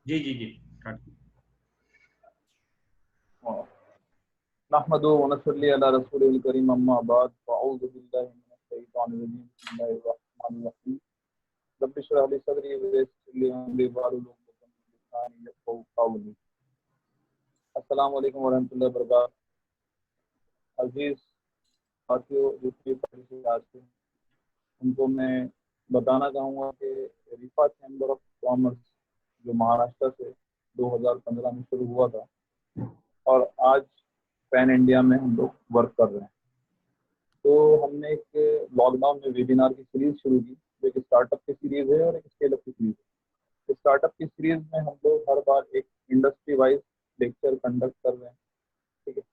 जी जी जी काट। नहमदुहु व नसल्ली अला रसूलिल करीम अम्मा बाद फ़अऊज़ु बिल्लाहि मिनश शैतानिर रजीम बिस्मिल्लाहिर रहमानिर रहीम रब्बि इश्रह ली सदरी व यस्सिर ली अमरी वाहलुल उक़दतम मिन लिसानी यफ़क़हू क़ौली। अस्सलामु अलैकुम व रहमतुल्लाहि व बरकातहू। अजीज़ साथियों, जितने भी आज के उनको मैं बताना चाहूँगा कि रिफा चैम्बर ऑफ कॉमर्स जो महाराष्ट्र से 2015 में शुरू हुआ था और आज पैन इंडिया में हम लोग वर्क कर रहे हैं। तो हमने एक लॉकडाउन में वेबिनार की सीरीज शुरू की, जो एक स्टार्टअप की सीरीज है और एक स्केल अप की सीरीज है। स्टार्टअप की सीरीज में हम लोग हर बार एक इंडस्ट्री वाइज लेक्चर कंडक्ट कर रहे हैं, ठीक है,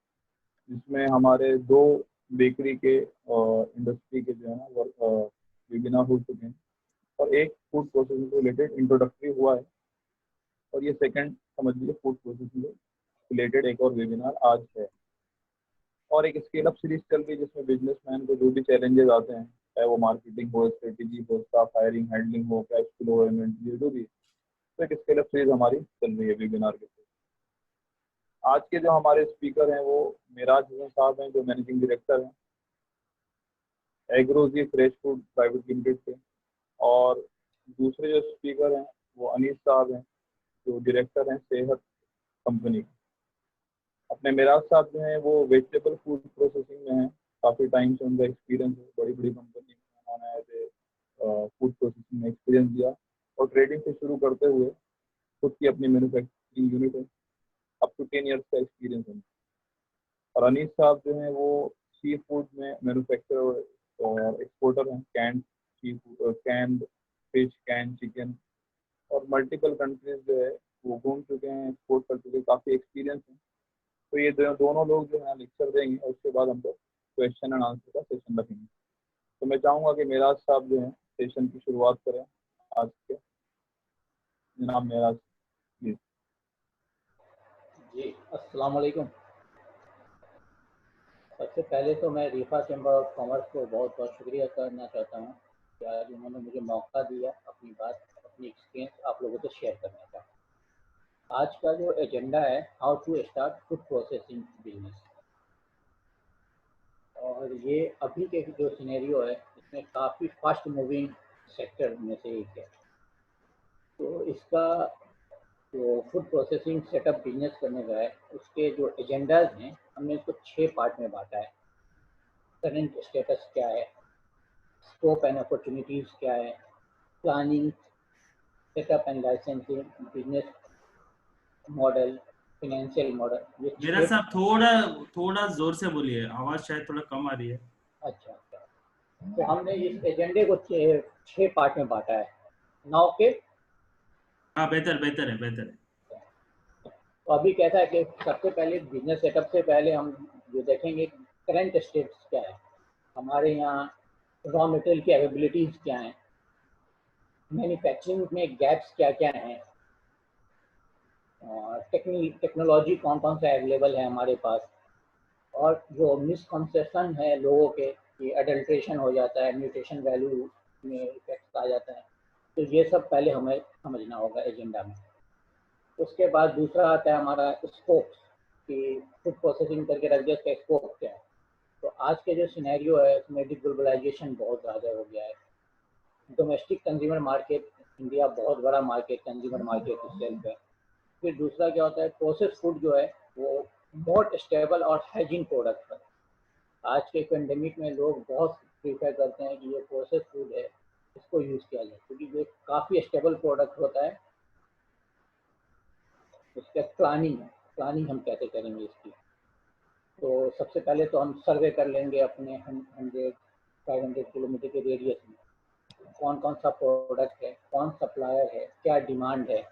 जिसमें हमारे 2 बेकरी के इंडस्ट्री के जो है ना वेबिनार हो चुके हैं और एक फूड प्रोसेसिंग से रिलेटेड इंट्रोडक्टरी हुआ है और ये सेकंड समझ लीजिए फूड प्रोसेसिंग से रिलेटेड एक और वेबिनार आज है। और एक स्केल अप सीरीज चल रही है जिसमें बिजनेसमैन को जो भी चैलेंजेस आते हैं, चाहे वो मार्केटिंग हो, स्ट्रेटेजी हो, स्टाफ हायरिंग, हैंडलिंग हो, कैश फ्लो, इन्वेंटरी, जो भी, तो एक स्केल अप सीरीज हमारी चल रही है वेबिनार के थ्रू। आज के जो हमारे स्पीकर हैं वो मेराज हसन साहब हैं, जो मैनेजिंग डायरेक्टर हैं एग्रोजी फ्रेश फूड प्राइवेट लिमिटेड के, और दूसरे जो स्पीकर हैं वो अनीस साहब हैं, जो डायरेक्टर हैं सेहत कंपनी के। अपने मेराज साहब जो हैं वो वेजिटेबल फूड प्रोसेसिंग में हैं, काफ़ी टाइम से उनका एक्सपीरियंस है, बड़ी बड़ी कंपनी में उन्होंने एज फूड प्रोसेसिंग में एक्सपीरियंस दिया और ट्रेडिंग से शुरू करते हुए खुद की अपनी मैन्युफैक्चरिंग यूनिट है, अप टू 10 ईयर्स का एक्सपीरियंस है। और अनीस साहब जो हैं वो सी फूड में मैन्युफैक्चरर और एक्सपोर्टर हैं, canned seafood, canned fish, canned chicken, और मल्टीपल कंट्रीज जो है वो घूम चुके हैं, एक्सपोर्ट कर चुके हैं, काफ़ी एक्सपीरियंस है। तो ये दोनों लोग जो है लेक्चर देंगे और उसके बाद हम लोग क्वेश्चन एंड आंसर का सेशन रखेंगे। तो मैं चाहूँगा कि मेराज साहब जो है सेशन की शुरुआत करें आज के। जनाब मेराज प्लीज। जी अस्सलाम वालेकुम। सबसे पहले तो मैं रिफा चैम्बर ऑफ कॉमर्स को बहुत बहुत शुक्रिया करना चाहता हूँ कि आज उन्होंने मुझे मौका दिया अपनी बात, अपनी एक्सपीरियंस आप लोगों से शेयर करने का। आज का जो एजेंडा है, how to start food processing business, और ये अभी के जो सिनेरियो है इसमें काफ़ी फास्ट मूविंग सेक्टर में से एक है। तो इसका जो फूड प्रोसेसिंग सेटअप बिजनेस करने का है, उसके जो एजेंडाज हैं हमने इसको 6 पार्ट में बांटा है। करंट स्टेटस क्या है, स्कोप एंड अपॉर्चुनिटीज़ क्या है, planning, setup and licensing, business model, financial model, ये मेरा 6। साहब थोड़ा थोड़ा जोर से बोलिए, आवाज शायद थोड़ा कम आ रही है। अच्छा अच्छा, तो हमने इस एजेंडे को 6 पार्ट में बांटा है। नाउ के हाँ बेहतर बेहतर है, बेहतर है। तो अभी कैसा है कि सबसे पहले बिजनेस सेटअप से पहले हम जो देखेंगे करंट स्टेट्स क्या है, हमारे यहाँ रॉ मटेरियल की अवेलेबिलिटीज़ क्या हैं, मैन्युफैक्चरिंग में गैप्स क्या क्या हैं, टेक्नोलॉजी कौन कौन सा अवेलेबल है हमारे पास, और जो मिसकंसेप्शन है लोगों के कि अडल्ट्रेशन हो जाता है, न्यूट्रिशन वैल्यू में इफेक्ट आ जाता है, तो ये सब पहले हमें समझना होगा एजेंडा में। उसके बाद दूसरा आता है हमारा स्कोप, कि फूड प्रोसेसिंग करके रख दिया, इसका स्कोप क्या है। तो आज के जो सिनेरियो है उसमें ग्लोबलाइजेशन बहुत ज़्यादा हो गया है। डोमेस्टिक कंज्यूमर मार्केट, इंडिया बहुत बड़ा मार्केट, कंज्यूमर मार्केट सेल्फ है। फिर दूसरा क्या होता है, प्रोसेस फूड जो है वो बहुत स्टेबल और हाइजीन प्रोडक्ट है। आज के पेंडेमिक में लोग बहुत प्रीफर करते हैं कि ये प्रोसेस फूड है, इसको यूज़ किया जाए, क्योंकि ये काफ़ी स्टेबल प्रोडक्ट होता है। उसका प्लानिंग हम कैसे करेंगे इसकी, तो सबसे पहले तो हम सर्वे कर लेंगे अपने 500 किलोमीटर के रेडियस में, कौन कौन सा प्रोडक्ट है, कौन सप्लायर है, क्या डिमांड है,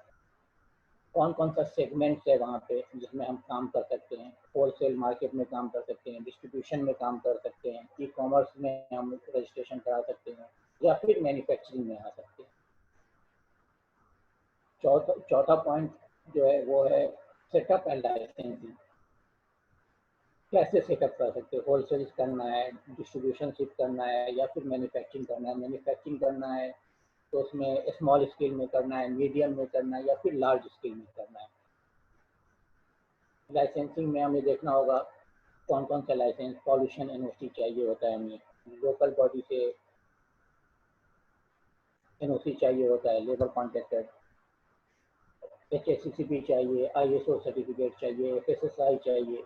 कौन कौन सा सेगमेंट्स है वहाँ पे जिसमें हम काम कर सकते हैं, होलसेल मार्केट में काम कर सकते हैं, डिस्ट्रीब्यूशन में काम कर सकते हैं, ई कॉमर्स में हम रजिस्ट्रेशन करा सकते हैं, या फिर मैन्युफैक्चरिंग में आ सकते हैं। चौथा पॉइंट जो है वो है सेटअप एंड लाइसेंसिंग। कैसे सेटअप कर सकते हैं, होलसेल करना है, डिस्ट्रीब्यूशन शिप करना है, या फिर मैन्युफैक्चरिंग करना है। मैन्युफैक्चरिंग करना है तो उसमें स्मॉल स्केल में करना है, मीडियम में करना है या फिर लार्ज स्केल में करना है। लाइसेंसिंग में हमें देखना होगा कौन कौन सा लाइसेंस, पॉल्यूशन एनओसी चाहिए होता है, हमें लोकल बॉडी से एनओसी चाहिए होता है, लेबर कॉन्ट्रैक्टर, HACCP चाहिए, ISO सर्टिफिकेट चाहिए, FSSAI चाहिए।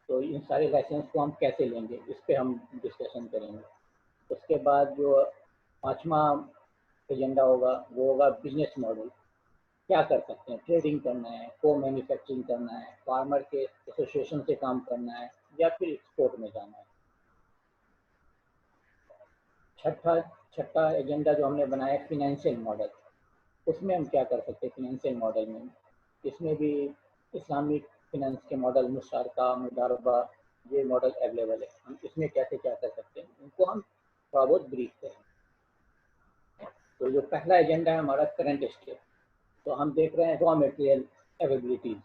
तो इन सारे लाइसेंस को हम कैसे लेंगे, इस पर हम डिस्कशन करेंगे। उसके बाद जो पांचवा एजेंडा होगा वो होगा बिजनेस मॉडल। क्या कर सकते हैं, ट्रेडिंग करना है, को मैन्युफैक्चरिंग करना है, फार्मर के एसोसिएशन से काम करना है या फिर एक्सपोर्ट में जाना है। छठा एजेंडा जो हमने बनाया है फिनेंशियल मॉडल, उसमें हम क्या कर सकते हैं फिनेंशियल मॉडल में। इसमें भी इस्लामिक फिनेंस के मॉडल, मुशारका, मुदारबा, ये मॉडल अवेलेबल है। हम इसमें कैसे क्या कर सकते हैं उनको हम थोड़ा बहुत ब्रीफ करेंगे। तो जो पहला एजेंडा है हमारा करंट स्टेट, तो हम देख रहे हैं रॉ मटेरियल अवेलेबिलिटीज।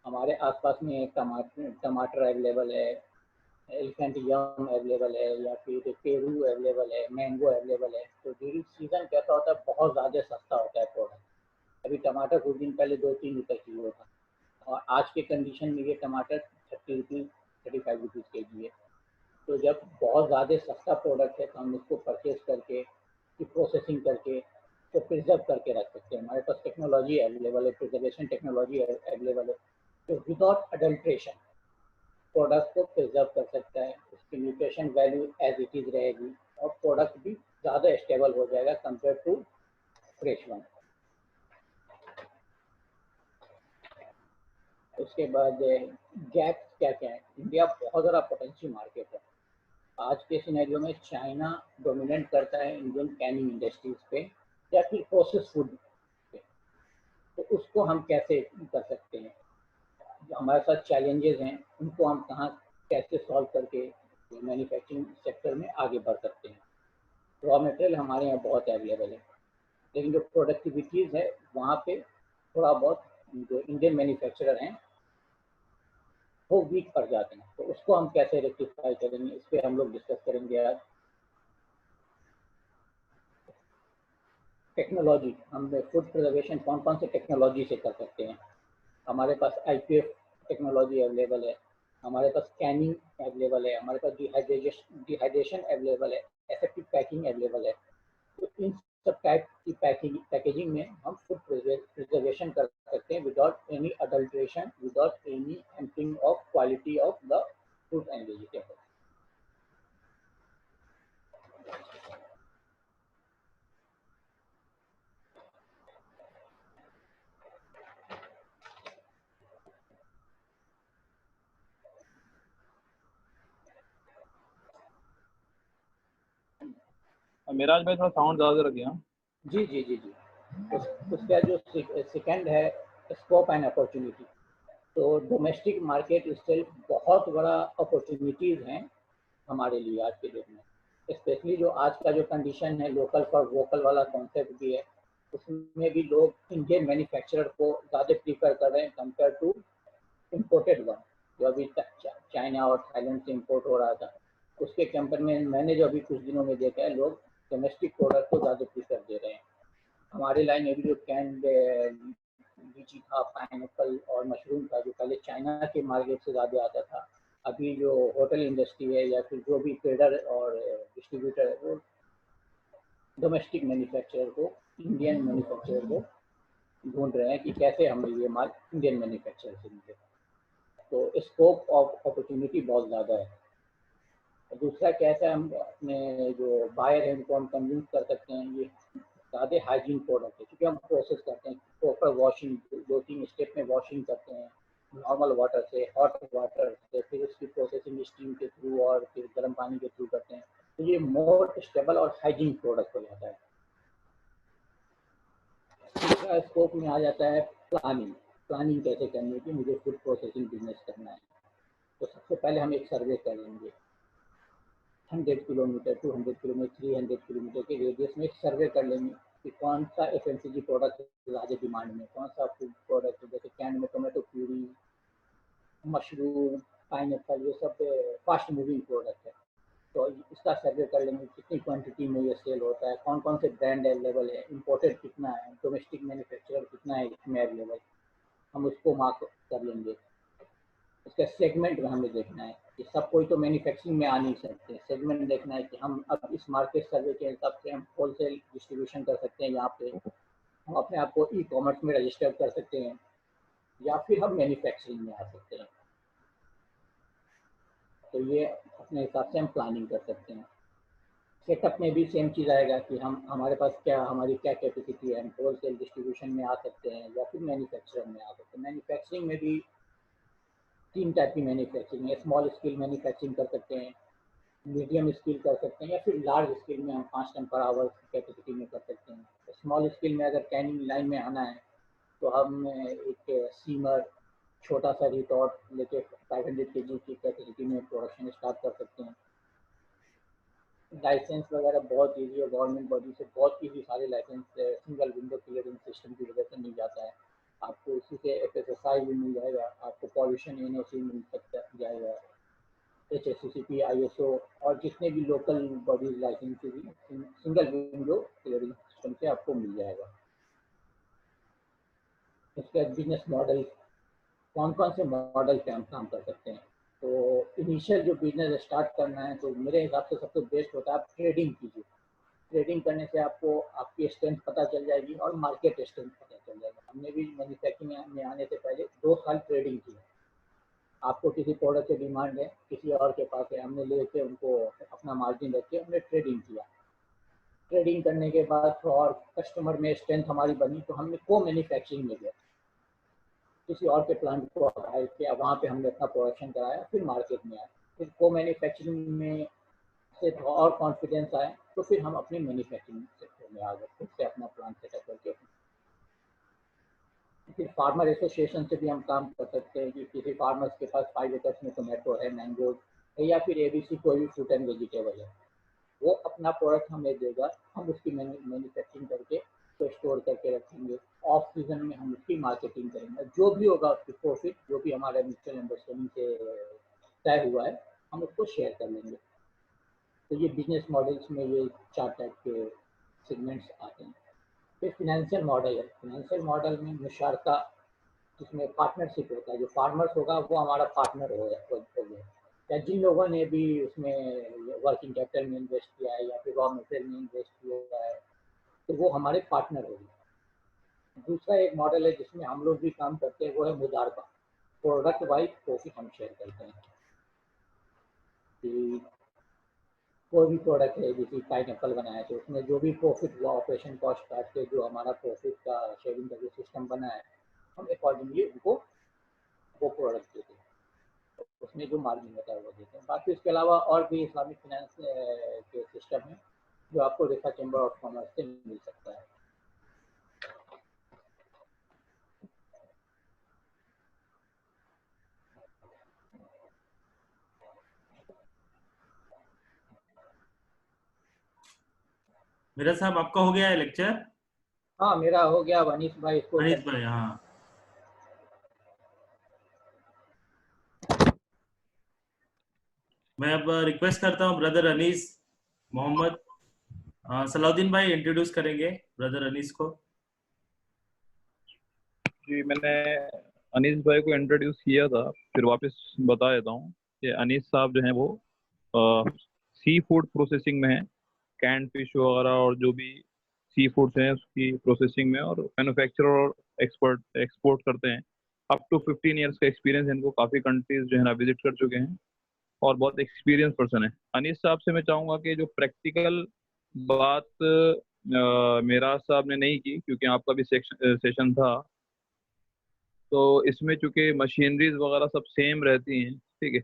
हमारे आसपास में टमाटर अवेलेबल है, एलिफेंट यम अवेलेबल है, या फिर पेरू अवेलेबल है, मैंगो अवेलेबल है। तो ड्यूरिंग सीजन कैसा होता है, बहुत ज़्यादा सस्ता होता है प्रोडक्ट। अभी टमाटर कुछ दिन पहले 2-3 रुपये किलो था, और आज के कंडीशन में ये टमाटर 30 रुपीज़ 35 रुपीज़ के जी है। तो जब बहुत ज़्यादा सस्ता प्रोडक्ट है तो हम इसको परचेज करके, प्रोसेसिंग करके तो प्रिजर्व करके रख सकते हैं। हमारे पास टेक्नोलॉजी अवेलेबल है, प्रिजर्वेशन टेक्नोलॉजी अवेलेबल है, तो विदाउट अडल्ट्रेशन प्रोडक्ट को प्रिजर्व कर सकता है। उसकी nutrition value as it is रहेगी और प्रोडक्ट भी ज़्यादा स्टेबल हो जाएगा कंपेयर टू फ्रेश वन। उसके बाद गैप क्या क्या है, इंडिया बहुत ज़्यादा पोटेंशियल मार्केट है। आज के सिनेरियो में चाइना डोमिनेट करता है इंडियन कैनिंग इंडस्ट्रीज पे या फिर प्रोसेस फूड पे। तो उसको हम कैसे कर सकते हैं, जो हमारे साथ चैलेंजेस हैं उनको हम कहाँ कैसे सॉल्व करके मैन्युफैक्चरिंग सेक्टर में आगे बढ़ सकते हैं। रॉ मटेरियल हमारे यहाँ बहुत अवेलेबल है, लेकिन जो प्रोडक्टिविटीज़ है वहाँ पे थोड़ा बहुत जो इंडियन मैन्युफैक्चरर हैं वो वीक पड़ जाते हैं। तो उसको हम कैसे रेक्टिफाई करेंगे, इस पर हम लोग डिस्कस करेंगे आज। टेक्नोलॉजी, हम फूड प्रिजर्वेशन कौन कौन से टेक्नोलॉजी से कर सकते हैं। हमारे पास IPF टेक्नोलॉजी अवेलेबल है, हमारे पास कैनिंग अवेलेबल है, हमारे पास डिहाइड्रेशन अवेलेबल है, एसेप्टिक पैकिंग अवेलेबल है। तो इन सब टाइप की पैकेजिंग में हम फूड प्रिजर्वेशन कर सकते हैं without any adulteration, without any hampering of quality of the fruit and vegetable. मेरा आज भाई थोड़ा साउंड ज़्यादा रख गया। जी जी जी जी। उसका जो सेकंड है स्कोप एंड अपॉर्चुनिटी। तो डोमेस्टिक मार्केट इससे बहुत बड़ा अपॉर्चुनिटीज़ हैं हमारे लिए आज के डेट में। स्पेशली जो आज का जो कंडीशन है, लोकल फॉर वोकल वाला कॉन्सेप्ट भी है, उसमें भी लोग इंडियन मैन्युफैक्चरर को ज़्यादा प्रीफर कर रहे हैं कंपेयर टू इम्पोर्टेड वन, जो अभी चाइना और थाईलैंड से इम्पोर्ट हो रहा था। उसके कंपेयर में मैंने जो अभी कुछ दिनों में देखा है, लोग डोमेस्टिक प्रोडक्ट को ज़्यादा प्रीफर दे रहे हैं। हमारे लाइन में भी जो कैंड लीची था, पाइनएप्पल और मशरूम था, जो पहले चाइना के मार्केट से ज़्यादा आता था, अभी जो होटल इंडस्ट्री है या फिर जो भी ट्रेडर और डिस्ट्रीब्यूटर है वो डोमेस्टिक मैन्युफैक्चरर को, इंडियन मैन्युफैक्चरर को ढूंढ रहे हैं कि कैसे हमें ये माल इंडियन मैन्युफैक्चरर से मिले। तो स्कोप ऑफ अपॉर्चुनिटी बहुत ज़्यादा है। दूसरा कैसे हम अपने जो बायर हैं उनको हम कन्विंस कर सकते हैं, ये ज़्यादा हाइजीन प्रोडक्ट है क्योंकि हम प्रोसेस करते हैं, प्रॉपर वॉशिंग 2-3 स्टेप में वॉशिंग करते हैं, नॉर्मल वाटर से, हॉट वाटर से, फिर उसकी प्रोसेसिंग स्टीम के थ्रू और फिर गर्म पानी के थ्रू करते हैं। तो ये मोर स्टेबल और हाइजीन प्रोडक्ट हो जाता है। दूसरा स्कोप में आ जाता है प्लानिंग कैसे करनी है कि मुझे फूड प्रोसेसिंग बिजनेस करना है। तो सबसे पहले हम एक सर्वे कर लेंगे, 100 किलोमीटर, 200 किलोमीटर, 300 किलोमीटर के रेडियस में एक सर्वे कर लेंगे कि कौन सा FMCG प्रोडक्ट ज़्यादा डिमांड में, कौन सा फूड प्रोडक्ट, जैसे कैन में टोमेटो प्यूरी, मशरूम, पाइनएप्पल, ये सब फास्ट मूविंग प्रोडक्ट है। तो इसका सर्वे कर लेंगे कितनी क्वांटिटी में ये सेल होता है, कौन कौन से ब्रांड अवेलेबल है, इम्पोर्टेड कितना है, डोमेस्टिक मैन्युफैक्चरर कितना है इसमें अवेलेबल, हम उसको मार्क कर लेंगे। इसका सेगमेंट में हमें देखना है कि सब कोई तो मैन्युफैक्चरिंग में आ नहीं सकते, सेगमेंट देखना है कि हम अब इस मार्केट सर्वे के हिसाब से हम होलसेल डिस्ट्रीब्यूशन कर सकते हैं, यहाँ पे हम अपने आप को ई कॉमर्स में रजिस्टर कर सकते हैं, या फिर हम मैन्युफैक्चरिंग में आ सकते हैं। तो ये अपने हिसाब से हम प्लानिंग कर सकते हैं। सेटअप में भी सेम चीज़ आएगा कि हम हमारे पास क्या हमारी क्या कैपेसिटी है, हम होलसेल डिस्ट्रीब्यूशन में आ सकते हैं या फिर मैन्युफैक्चर में आ सकते हैं। मैन्युफैक्चरिंग में भी 3 टाइप की मैन्युफैक्चरिंग है, स्मॉल स्केल मैन्युफैक्चरिंग कर सकते हैं, मीडियम स्केल कर सकते हैं, या फिर लार्ज स्केल में हम 5 टन पर आवर कैपेसिटी में कर सकते हैं। तो स्मॉल स्केल में अगर कैनिंग लाइन में आना है तो हम एक सीमर, छोटा सा रिटॉर्ट लेके 500 kg की कैपेसिटी में प्रोडक्शन स्टार्ट कर सकते हैं। लाइसेंस वगैरह बहुत ईजी है, गवर्नमेंट बॉडी से बहुत ईजी सारे license single window clearing system की वजह से मिल जाता है। आपको इसी से FSSAI भी मिल जाएगा, आपको पॉल्यूशन NOC मिल सकता जाएगा, HACCP, ISO और जितने भी लोकल बॉडीज लाइसेंस भी सिंगल विंडो क्लियरिंग सिस्टम से आपको मिल जाएगा। इसका बिजनेस मॉडल, कौन कौन से मॉडल पे हम काम कर सकते हैं। तो इनिशियल जो बिजनेस स्टार्ट करना है तो मेरे हिसाब से सबसे बेस्ट होता है आप ट्रेडिंग कीजिए। ट्रेडिंग करने से आपको आपकी स्ट्रेंथ पता चल जाएगी और मार्केट स्ट्रेंथ पता चल जाएगा। हमने भी मैन्युफैक्चरिंग में आने से पहले 2 साल ट्रेडिंग की। आपको किसी प्रोडक्ट की डिमांड है, किसी और के पास है, हमने लेके उनको अपना मार्जिन रख के हमने ट्रेडिंग किया। ट्रेडिंग करने के बाद और कस्टमर में स्ट्रेंथ हमारी बनी तो हमने को मैन्युफैक्चरिंग में गया, किसी और के प्लांट को हायर किया, वहाँ पे हमने अपना प्रोडक्शन कराया, फिर मार्केट में आए, फिर को मैन्युफैक्चरिंग में से और कॉन्फिडेंस आए तो फिर हम अपने मैन्युफैक्चरिंग सेक्टर में आ गए, फिर से अपना प्लांट सेटअप करके। फिर फार्मर एसोसिएशन से भी हम काम कर सकते हैं कि किसी फार्मर्स के पास 5 एकर्स में टोमेटो है, मैंगो है, या फिर ABC कोई भी फ्रूट एंड वेजिटेबल है, वो अपना प्रोडक्ट हमें देगा, हम उसकी मैन्युफैक्चरिंग करके तो स्टोर करके रखेंगे। ऑफ सीजन में हम उसकी मार्केटिंग करेंगे, जो भी होगा उसकी प्रॉफिट, जो भी हमारा म्यूचुअल अंडरस्टैंडिंग से तय हुआ है, हम उसको शेयर कर लेंगे। तो ये बिजनेस मॉडल्स में ये 4 टाइप के सेगमेंट्स आते हैं। फिर फिनेंशियल मॉडल है, फिनेंशियल मॉडल में मुशारका, जिसमें पार्टनरशिप होता है, जो फार्मर्स होगा वो हमारा पार्टनर हो गया, या जिन लोगों ने भी उसमें वर्किंग कैपिटल में इन्वेस्ट किया है या फिर रॉ मटेरियल में इन्वेस्ट किया है, तो वो हमारे पार्टनर होंगे। दूसरा एक मॉडल है जिसमें हम लोग भी काम करते हैं, वो है मुदारबा, प्रोडक्ट वाइज प्रॉफिट हम शेयर करते हैं। कि कोई भी प्रोडक्ट है, जैसे पाइनएप्पल बनाया तो उसमें जो भी प्रॉफिट हुआ ऑपरेशन कॉस्ट काट के, जो हमारा प्रॉफिट का शेयरिंग का जो सिस्टम बना है, हम अकॉर्डिंगली उनको वो प्रोडक्ट देते हैं, तो उसमें जो मार्जिन होता है वो देते हैं। बाकी इसके अलावा और भी इस्लामिक फाइनेंस के सिस्टम है जो आपको रेखा चैम्बर ऑफ कॉमर्स से मिल सकता है। मेरा साहब आपका हो गया है लेक्चर? हाँ मेरा हो गया, अनीस भाई इसको अनीस भाई, हाँ। मैं अब रिक्वेस्ट करता हूँ ब्रदर अनीस मोहम्मद सलाउद्दीन भाई इंट्रोड्यूस करेंगे ब्रदर अनीस को। जी, मैंने अनीस भाई को इंट्रोड्यूस किया था, फिर वापस बता देता हूँ कि अनीस साहब जो हैं वो सी फूड प्रोसेसिंग में है, कैंड फिश वगैरह और जो भी सी फूड्स हैं उसकी प्रोसेसिंग में, और मैन्युफैक्चरर और एक्सपोर्ट करते हैं। अप टू 15 ईयर्स का एक्सपीरियंस है इनको, काफ़ी कंट्रीज जो है ना विजिट कर चुके हैं और बहुत एक्सपीरियंस पर्सन है। अनीस साहब से मैं चाहूँगा कि जो प्रैक्टिकल बात मेरा साहब ने नहीं की, क्योंकि आपका भी सेशन था, तो इसमें चूंकि मशीनरीज वगैरह सब सेम रहती हैं, ठीक है,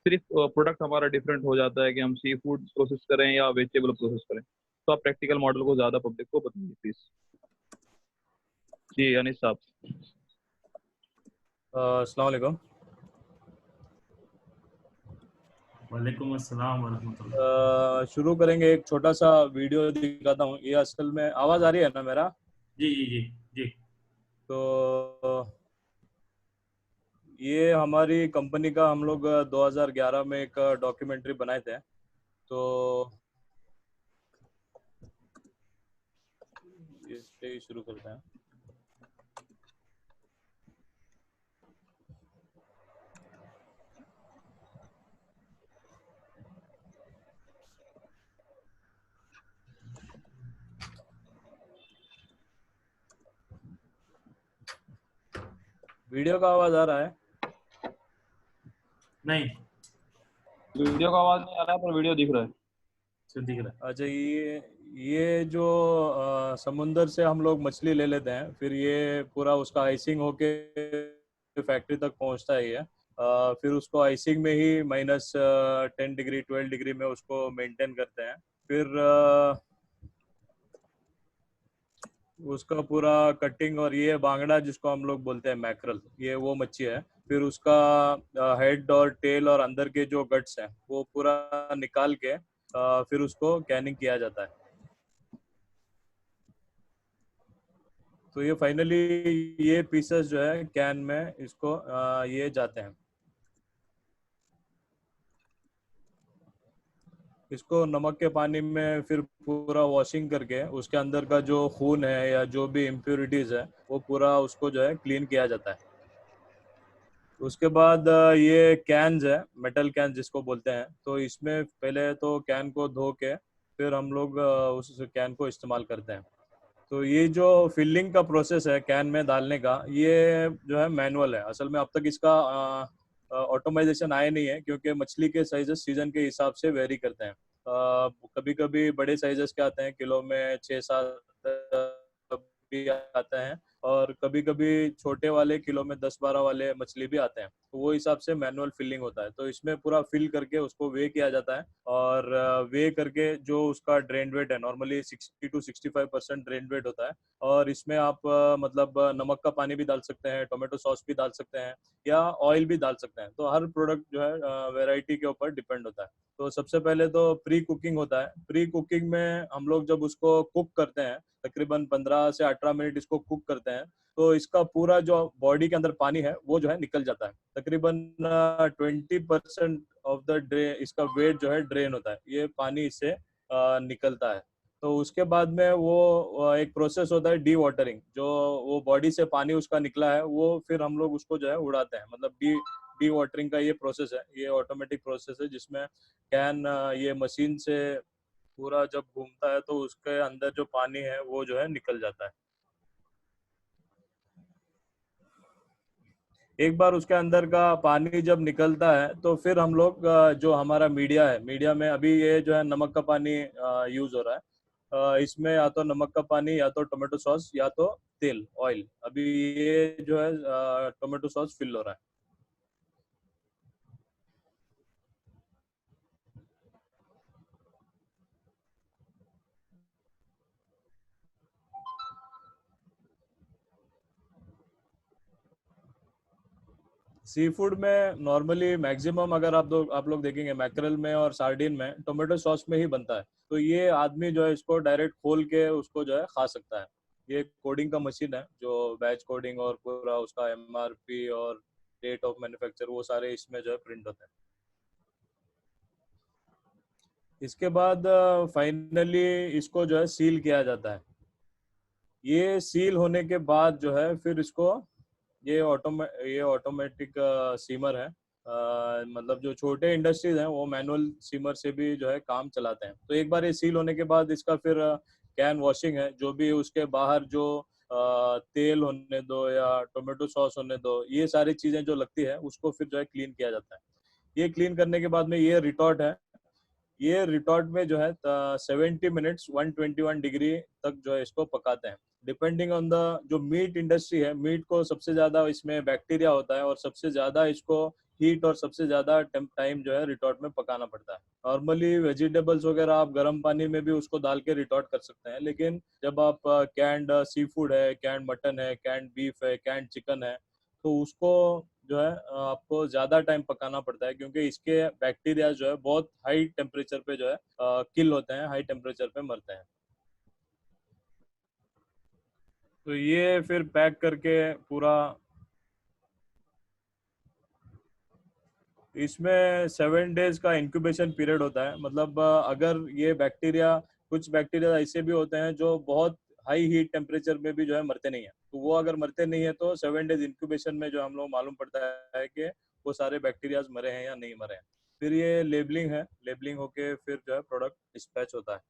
सिर्फ प्रोडक्ट हमारा डिफरेंट हो जाता है कि हम सी फूड प्रोसेस करें या वेजिटेबल प्रोसेस करें। तो आप प्रैक्टिकल मॉडल को ज़्यादा पब्लिक को बताइए प्लीज। जी अनीस साहब। अस्सलाम वालेकुम। वालेकुम अस्सलाम वरहमतुल्लाह। शुरू करेंगे, एक छोटा सा वीडियो दिखाता हूँ। ये असल में आवाज़ आ रही है ना मेरा? जी जी जी जी। तो ये हमारी कंपनी का, हम लोग 2011 में एक डॉक्यूमेंट्री बनाए थे। तो इससे ही शुरू करते हैं। वीडियो का आवाज आ रहा है? नहीं, वीडियो का आवाज नहीं आ रहा है पर वीडियो दिख रहा है। सिर्फ दिख रहा है। अच्छा, ये जो समुंदर से हम लोग मछली ले लेते हैं, फिर ये पूरा उसका आइसिंग होके फैक्ट्री तक पहुंचता है ये। फिर उसको आइसिंग में ही -10 डिग्री 12 डिग्री में उसको मेंटेन करते हैं। फिर उसका पूरा कटिंग, और ये बांगड़ा जिसको हम लोग बोलते हैं मैक्रल, ये वो मच्छी है। फिर उसका हेड और टेल और अंदर के जो गट्स हैं वो पूरा निकाल के फिर उसको कैनिंग किया जाता है। तो ये फाइनली ये पीसेस जो है कैन में इसको ये जाते हैं। इसको नमक के पानी में फिर पूरा वॉशिंग करके उसके अंदर का जो खून है या जो भी इम्प्योरिटीज है वो पूरा उसको जो है क्लीन किया जाता है। उसके बाद ये कैन्स है, मेटल कैन जिसको बोलते हैं। तो इसमें पहले तो कैन को धो के फिर हम लोग उस कैन को इस्तेमाल करते हैं। तो ये जो फिलिंग का प्रोसेस है कैन में डालने का, ये जो है मैनुअल है। असल में अब तक इसका ऑटोमाइजेशन आया नहीं है, क्योंकि मछली के साइजेस सीजन के हिसाब से वेरी करते हैं। कभी कभी बड़े साइजेस के आते हैं, किलो में 6-7 भी आते हैं, और कभी कभी छोटे वाले किलो में 10-12 वाले मछली भी आते हैं। तो वो हिसाब से मैनुअल फिलिंग होता है। तो इसमें पूरा फिल करके उसको वे किया जाता है, और वे करके जो उसका ड्रेन वेट है, नॉर्मली 60-65% ड्रेन वेट होता है। और इसमें आप मतलब नमक का पानी भी डाल सकते हैं, टोमेटो सॉस भी डाल सकते हैं, या ऑयल भी डाल सकते हैं। तो हर प्रोडक्ट जो है वैरायटी के ऊपर डिपेंड होता है। तो सबसे पहले तो प्री कुकिंग होता है। प्री कुकिंग में हम लोग जब उसको कुक करते हैं, तकरीबन 15 से 18 मिनट इसको कुक करते हैं, तो इसका पूरा जो बॉडी के अंदर पानी है वो जो है निकल जाता है। तकरीबन 20% ऑफ द ड्रेन, इसका वेट जो है ड्रेन होता है, ये पानी इससे निकलता है। तो उसके बाद में वो एक प्रोसेस होता है डी वाटरिंग, जो वो बॉडी से पानी उसका निकला है वो फिर हम लोग उसको जो है उड़ाते हैं। मतलब डी वाटरिंग का ये प्रोसेस है, ये ऑटोमेटिक प्रोसेस है, जिसमें कैन ये मशीन से पूरा जब घूमता है तो उसके अंदर जो पानी है वो जो है निकल जाता है। एक बार उसके अंदर का पानी जब निकलता है तो फिर हम लोग जो हमारा मीडिया है, मीडिया में अभी ये जो है नमक का पानी यूज हो रहा है। इसमें या तो नमक का पानी, या तो टोमेटो सॉस, या तो तेल, ऑयल। अभी ये जो है टोमेटो सॉस फिल हो रहा है। सी फूड में नॉर्मली मैक्सिमम अगर आप लोग देखेंगे, मैकरल में और सार्डिन में टोमेटो सॉस में ही बनता है। तो ये आदमी जो है इसको डायरेक्ट खोल के उसको जो है खा सकता है। ये कोडिंग का मशीन है, जो बैच कोडिंग और पूरा उसका एमआरपी और डेट ऑफ मैन्युफैक्चर वो सारे इसमें जो है प्रिंट होते हैं। इसके बाद फाइनली इसको जो है सील किया जाता है। ये सील होने के बाद जो है फिर इसको ये ऑटोमेटिक सीमर है। मतलब जो छोटे इंडस्ट्रीज हैं वो मैनुअल सीमर से भी जो है काम चलाते हैं। तो एक बार ये सील होने के बाद इसका फिर कैन वॉशिंग है, जो भी उसके बाहर जो तेल होने दो या टोमेटो सॉस होने दो, ये सारी चीजें जो लगती है उसको फिर जो है क्लीन किया जाता है। ये क्लीन करने के बाद में ये रिटॉर्ट है। ये रिटॉर्ट में जो है 70 मिनट्स 121 डिग्री तक जो है इसको पकाते हैं। डिपेंडिंग ऑन द जो मीट इंडस्ट्री है, मीट को सबसे ज्यादा इसमें बैक्टीरिया होता है, और सबसे ज्यादा इसको हीट और सबसे ज्यादा टाइम जो है रिटॉर्ट में पकाना पड़ता है। नॉर्मली वेजिटेबल्स वगैरह आप गर्म पानी में भी उसको डाल के रिटॉर्ट कर सकते हैं, लेकिन जब आप कैंड सी फूड है, कैंड मटन है, कैंड बीफ है, कैंड चिकन है, तो उसको जो है आपको ज्यादा टाइम पकाना पड़ता है, क्योंकि इसके बैक्टीरिया जो है बहुत हाई टेम्परेचर पे जो है किल होते हैं, हाई टेम्परेचर पे मरते हैं। तो ये फिर पैक करके पूरा इसमें 7 डेज का इंक्यूबेशन पीरियड होता है। मतलब अगर ये बैक्टीरिया, कुछ बैक्टीरिया ऐसे भी होते हैं जो बहुत हाई हीट टेम्परेचर में भी जो है मरते नहीं है, तो वो अगर मरते नहीं है तो 7 डेज इंक्यूबेशन में जो हम लोग मालूम पड़ता है कि वो सारे बैक्टीरियाज मरे हैं या नहीं मरे हैं। फिर ये लेबलिंग है, लेबलिंग होके फिर जो है प्रोडक्ट डिस्पैच होता है।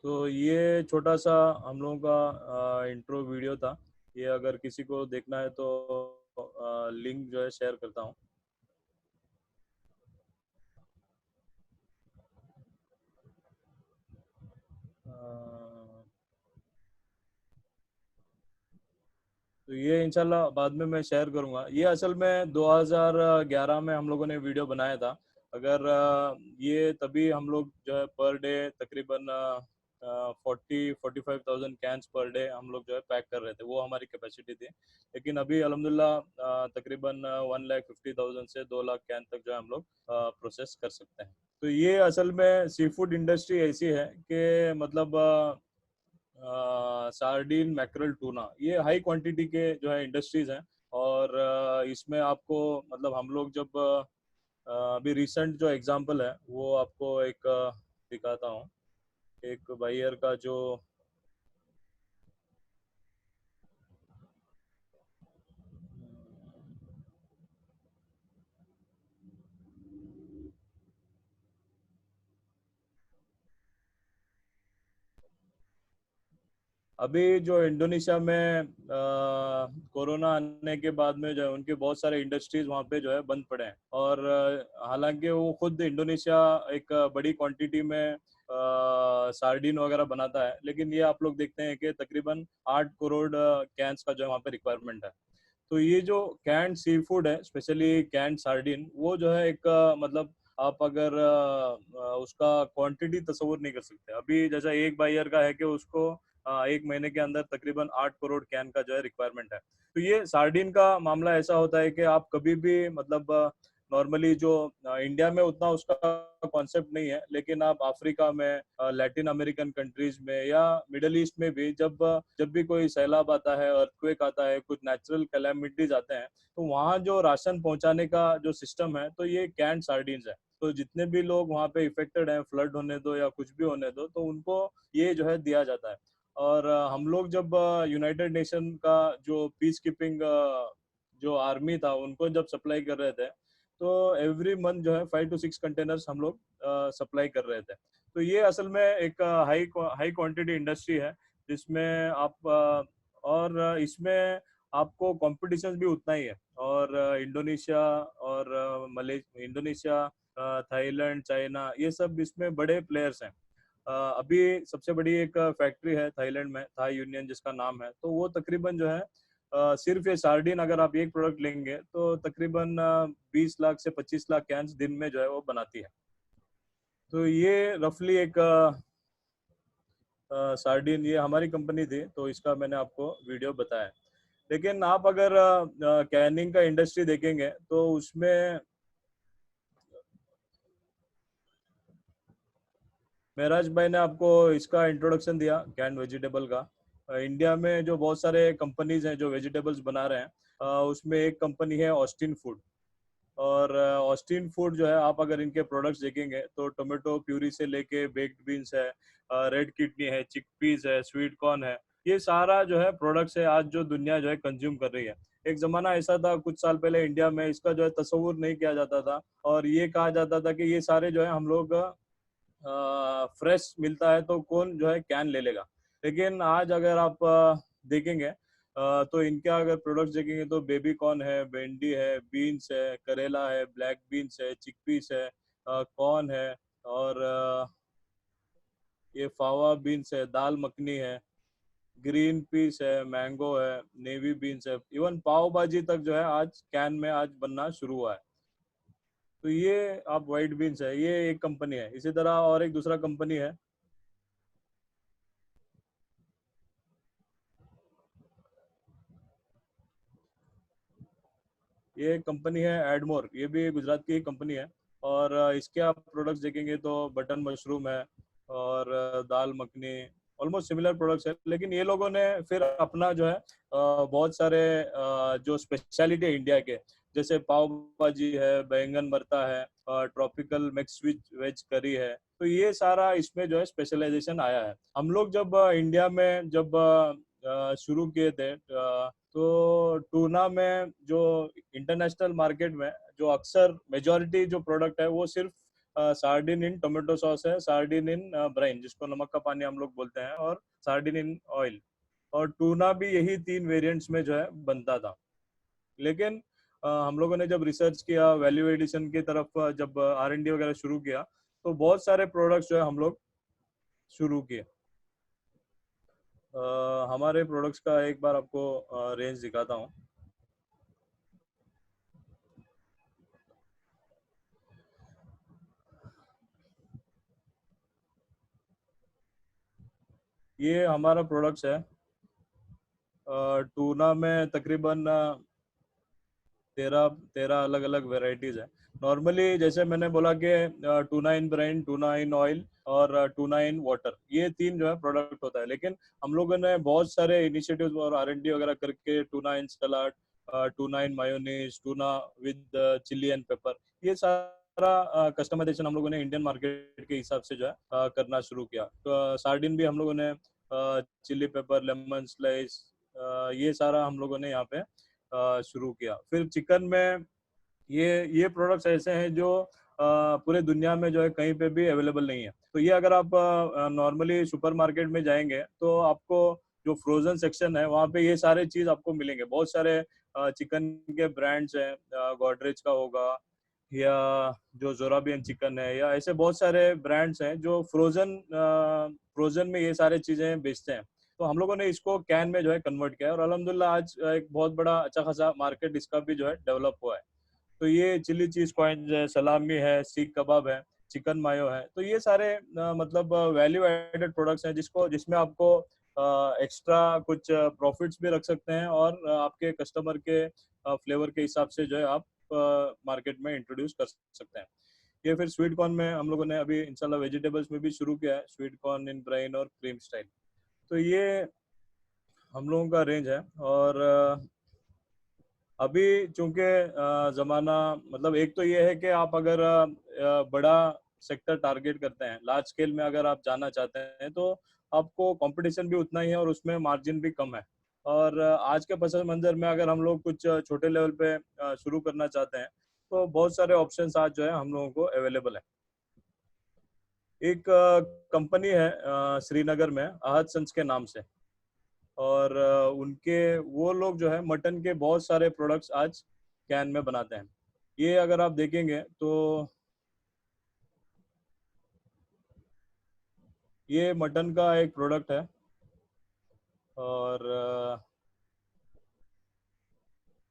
तो ये छोटा सा हम लोगों का इंट्रो वीडियो था। ये अगर किसी को देखना है तो लिंक जो है शेयर करता हूँ। तो ये इंशाल्लाह बाद में मैं शेयर करूंगा। ये असल में 2011 में हम लोगों ने वीडियो बनाया था। अगर ये तभी हम लोग जो है पर डे तकरीबन 40-45,000 कैंस पर डे हम लोग जो है पैक कर रहे थे, वो हमारी कैपेसिटी थी। लेकिन अभी अल्हम्दुलिल्लाह तकरीबन 1,50,000 से 2 लाख कैन तक जो है हम लोग प्रोसेस कर सकते हैं। तो ये असल में सी फूड इंडस्ट्री ऐसी है कि मतलब सार्डिन, मैकरल, टूना, ये हाई क्वांटिटी के जो है इंडस्ट्रीज हैं। और इसमें आपको मतलब हम लोग जब अभी रिसेंट जो एग्जांपल है वो आपको एक दिखाता हूँ। एक बायर का जो अभी जो इंडोनेशिया में कोरोना आने के बाद में जो है उनके बहुत सारे इंडस्ट्रीज वहाँ पे जो है बंद पड़े हैं। और हालांकि वो खुद इंडोनेशिया एक बड़ी क्वांटिटी में सार्डिन वगैरह बनाता है, लेकिन ये आप लोग देखते हैं कि तकरीबन 8 करोड़ कैंस का जो है वहाँ पे रिक्वायरमेंट है। तो ये जो कैंड सी फूड है, स्पेशली कैंड सार्डिन, वो जो है एक मतलब आप अगर उसका क्वांटिटी तस्वुर नहीं कर सकते। अभी जैसा एक बायर का है कि उसको 1 महीने के अंदर तकरीबन 8 करोड़ कैन का जो है रिक्वायरमेंट है। तो ये सार्डिन का मामला ऐसा होता है कि आप कभी भी मतलब नॉर्मली जो इंडिया में उतना उसका कॉन्सेप्ट नहीं है, लेकिन आप अफ्रीका में, लैटिन अमेरिकन कंट्रीज में या मिडल ईस्ट में भी जब भी कोई सैलाब आता है, अर्थक्वेक आता है, कुछ नेचुरल कैलामिटीज आते हैं, तो वहाँ जो राशन पहुंचाने का जो सिस्टम है तो ये कैंड सार्डिन्स है। तो जितने भी लोग वहाँ पे इफेक्टेड हैं, फ्लड होने दो या कुछ भी होने दो, तो उनको ये जो है दिया जाता है। और हम लोग जब यूनाइटेड नेशन का जो पीस कीपिंग जो आर्मी था उनको जब सप्लाई कर रहे थे, तो एवरी मंथ जो है 5 to 6 कंटेनर्स हम लोग सप्लाई कर रहे थे। तो ये असल में एक हाई क्वांटिटी इंडस्ट्री है जिसमें आप और इसमें आपको कंपटीशन भी उतना ही है। और इंडोनेशिया और इंडोनेशिया, थाईलैंड, चाइना, ये सब इसमें बड़े प्लेयर्स हैं। अभी सबसे बड़ी एक फैक्ट्री है थाईलैंड में, थाई यूनियन जिसका नाम है, तो वो तकरीबन जो है सिर्फ ये सार्डिन अगर आप एक प्रोडक्ट लेंगे तो तकरीबन 20 लाख से 25 लाख कैंस दिन में जो है वो बनाती है। तो ये रफली एक सार्डिन, ये हमारी कंपनी थी, तो इसका मैंने आपको वीडियो बताया। लेकिन आप अगर कैनिंग का इंडस्ट्री देखेंगे तो उसमें मेराज भाई ने आपको इसका इंट्रोडक्शन दिया कैन वेजिटेबल का। इंडिया में जो बहुत सारे कंपनीज हैं जो वेजिटेबल्स बना रहे हैं, उसमें एक कंपनी है ऑस्टिन फूड। और ऑस्टिन फूड जो है, आप अगर इनके प्रोडक्ट्स देखेंगे तो टोमेटो प्यूरी से लेके बेक्ड बीन्स है, रेड किडनी है, चिकपीस है, स्वीट कॉर्न है, ये सारा जो है प्रोडक्ट्स है आज जो दुनिया जो है कंज्यूम कर रही है। एक जमाना ऐसा था कुछ साल पहले इंडिया में इसका जो है तस्वुर नहीं किया जाता था, और ये कहा जाता था कि ये सारे जो है हम लोग फ्रेश मिलता है तो कौन जो है कैन ले लेगा। लेकिन आज अगर आप देखेंगे तो इनके अगर प्रोडक्ट्स देखेंगे तो बेबी कॉर्न है, भिंडी है, बीन्स है, करेला है, ब्लैक बीन्स है, चिकपीस है, कॉर्न है, और ये फावा बीन्स है, दाल मखनी है, ग्रीन पीस है, मैंगो है, नेवी बीन्स है, इवन पाव भाजी तक जो है आज कैन में आज बनना शुरू हुआ है। तो ये आप वाइट बीन्स है, ये एक कंपनी है। इसी तरह और एक दूसरा कंपनी है, ये कंपनी है एडमोर, ये भी गुजरात की कंपनी है। और इसके आप प्रोडक्ट्स देखेंगे तो बटन मशरूम है, और दाल मखनी, ऑलमोस्ट सिमिलर प्रोडक्ट्स है, लेकिन ये लोगों ने फिर अपना जो है बहुत सारे जो स्पेशलिटी है इंडिया के, जैसे पाव भाजी है, बैंगन भरता है, ट्रॉपिकल मिक्स वेज करी है, तो ये सारा इसमें जो है स्पेशलाइजेशन आया है। हम लोग जब इंडिया में जब शुरू किए थे तो टूना में जो इंटरनेशनल मार्केट में जो अक्सर मेजॉरिटी जो प्रोडक्ट है वो सिर्फ सार्डिन इन टोमेटो सॉस है, सार्डिन इन ब्राइन जिसको नमक का पानी हम लोग बोलते हैं, और सार्डिन इन ऑयल, और टूना भी यही 3 वेरिएंट्स में जो है बनता था। लेकिन हम लोगों ने जब रिसर्च किया, वैल्यू एडिशन की तरफ जब R&D वगैरह शुरू किया, तो बहुत सारे प्रोडक्ट्स जो है हम लोग शुरू किए। हमारे प्रोडक्ट्स का एक बार आपको रेंज दिखाता हूँ। ये हमारा प्रोडक्ट्स है। टूना में तकरीबन 13 अलग अलग वेराइटीज है। नॉर्मली जैसे मैंने बोला कि tuna in brine, tuna in oil और टूना इन वाटर, ये 3 जो है प्रोडक्ट होता है। लेकिन हम लोगों ने बहुत सारे इनिशिएटिव्स और R&D वगैरह करके tuna in salad, tuna in mayonnaise, tuna with chili and pepper, ये सारा कस्टमाइजेशन हम लोगों ने इंडियन मार्केट के हिसाब से जो है करना शुरू किया। तो सार्डिन भी हम लोगों ने चिली पेपर, लेमन स्लाइस, ये सारा हम लोगों ने यहाँ पे शुरू किया। फिर चिकन में ये प्रोडक्ट्स ऐसे हैं जो पूरे दुनिया में जो है कहीं पे भी अवेलेबल नहीं है। तो ये अगर आप नॉर्मली सुपरमार्केट में जाएंगे तो आपको जो फ्रोजन सेक्शन है वहाँ पे ये सारे चीज आपको मिलेंगे। बहुत सारे चिकन के ब्रांड्स हैं, गॉडरेज का होगा या जो जोराबियन चिकन है, या ऐसे बहुत सारे ब्रांड्स हैं जो फ्रोजन में ये सारे चीजें बेचते हैं। तो हम लोगों ने इसको कैन में जो है कन्वर्ट किया है, और अल्हम्दुलिल्लाह आज एक बहुत बड़ा अच्छा खासा मार्केट इसका भी जो है डेवलप हुआ है। तो ये चिली चीज कॉइन्स है, सलामी है, सीख कबाब है, चिकन मायो है, तो ये सारे मतलब वैल्यू एडेड प्रोडक्ट्स हैं जिसमें आपको एक्स्ट्रा कुछ प्रॉफिट्स भी रख सकते हैं, और आपके कस्टमर के फ्लेवर के हिसाब से जो है आप मार्केट में इंट्रोड्यूस कर सकते हैं। ये फिर स्वीट कॉर्न में हम लोगों ने अभी इंशाल्लाह वेजिटेबल्स में भी शुरू किया है, स्वीट कॉर्न इन ब्राइन और क्रीम स्टाइल। तो ये हम लोगों का रेंज है। और अभी चूंकि जमाना मतलब एक तो ये है कि आप अगर बड़ा सेक्टर टारगेट करते हैं, लार्ज स्केल में अगर आप जाना चाहते हैं, तो आपको कंपटीशन भी उतना ही है और उसमें मार्जिन भी कम है। और आज के पस मंजर में अगर हम लोग कुछ छोटे लेवल पे शुरू करना चाहते हैं तो बहुत सारे ऑप्शंस आज जो है हम लोगों को अवेलेबल है। एक कंपनी है श्रीनगर में, आहद सन्स के नाम से, और उनके वो लोग जो है मटन के बहुत सारे प्रोडक्ट्स आज कैन में बनाते हैं। ये अगर आप देखेंगे तो ये मटन का एक प्रोडक्ट है, और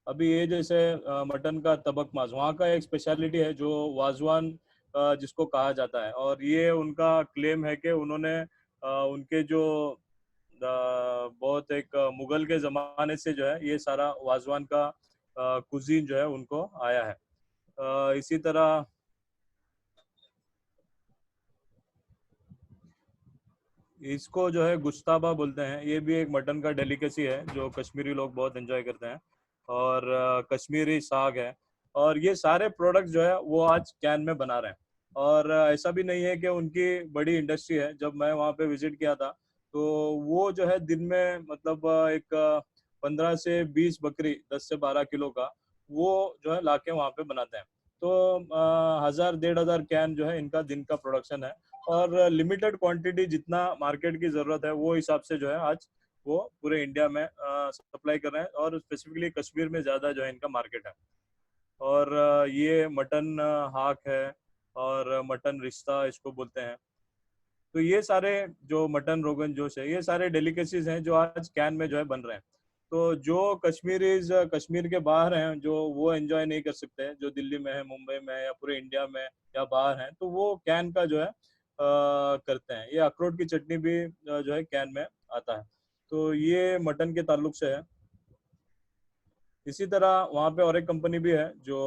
अभी ये जैसे मटन का तबक मांस वहाँ का एक स्पेशलिटी है जो वाजवान जिसको कहा जाता है, और ये उनका क्लेम है कि उन्होंने उनके जो बहुत एक मुगल के ज़माने से जो है ये सारा वाजवान का कुजीन जो है उनको आया है। इसी तरह इसको जो है गुश्ताबा बोलते हैं, ये भी एक मटन का डेलिकेसी है जो कश्मीरी लोग बहुत एंजॉय करते हैं, और कश्मीरी साग है। और ये सारे प्रोडक्ट जो है वो आज कैन में बना रहे हैं। और ऐसा भी नहीं है कि उनकी बड़ी इंडस्ट्री है। जब मैं वहाँ पे विजिट किया था तो वो जो है दिन में मतलब एक 15 से 20 बकरी 10 से 12 किलो का वो जो है लाके वहाँ पे बनाते हैं। तो 1000 1500 कैन जो है इनका दिन का प्रोडक्शन है, और लिमिटेड क्वांटिटी जितना मार्केट की जरूरत है वो हिसाब से जो है आज वो पूरे इंडिया में सप्लाई कर रहे हैं, और स्पेसिफिकली कश्मीर में ज्यादा जो है इनका मार्केट है। और ये मटन हाक है और मटन रिश्ता इसको बोलते हैं। तो ये सारे जो मटन रोगन जोश है, ये सारे डेलिकेसीज हैं जो आज कैन में जो है बन रहे हैं। तो जो कश्मीरीज कश्मीर के बाहर हैं जो वो एंजॉय नहीं कर सकते, जो दिल्ली में है, मुंबई में है, या पूरे इंडिया में या बाहर हैं, तो वो कैन का जो है करते हैं। ये अखरोट की चटनी भी जो है कैन में आता है। तो ये मटन के ताल्लुक से है। इसी तरह वहाँ पे और एक कंपनी भी है जो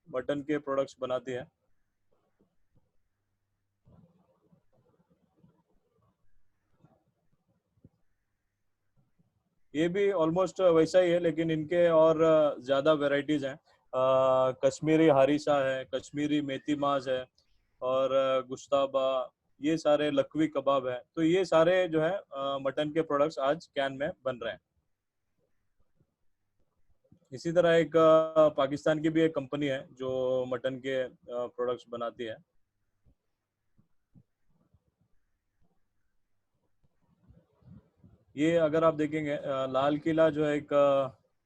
मटन के प्रोडक्ट्स बनाती है। ये भी ऑलमोस्ट वैसा ही है, लेकिन इनके और ज्यादा वेराइटीज हैं। कश्मीरी हारिसा है, कश्मीरी मेथी मांस है, और गुश्ताबा, ये सारे लकवी कबाब है। तो ये सारे जो है मटन के प्रोडक्ट्स आज कैन में बन रहे हैं। इसी तरह एक पाकिस्तान की भी एक कंपनी है जो मटन के प्रोडक्ट्स बनाती है। ये अगर आप देखेंगे लाल किला जो है एक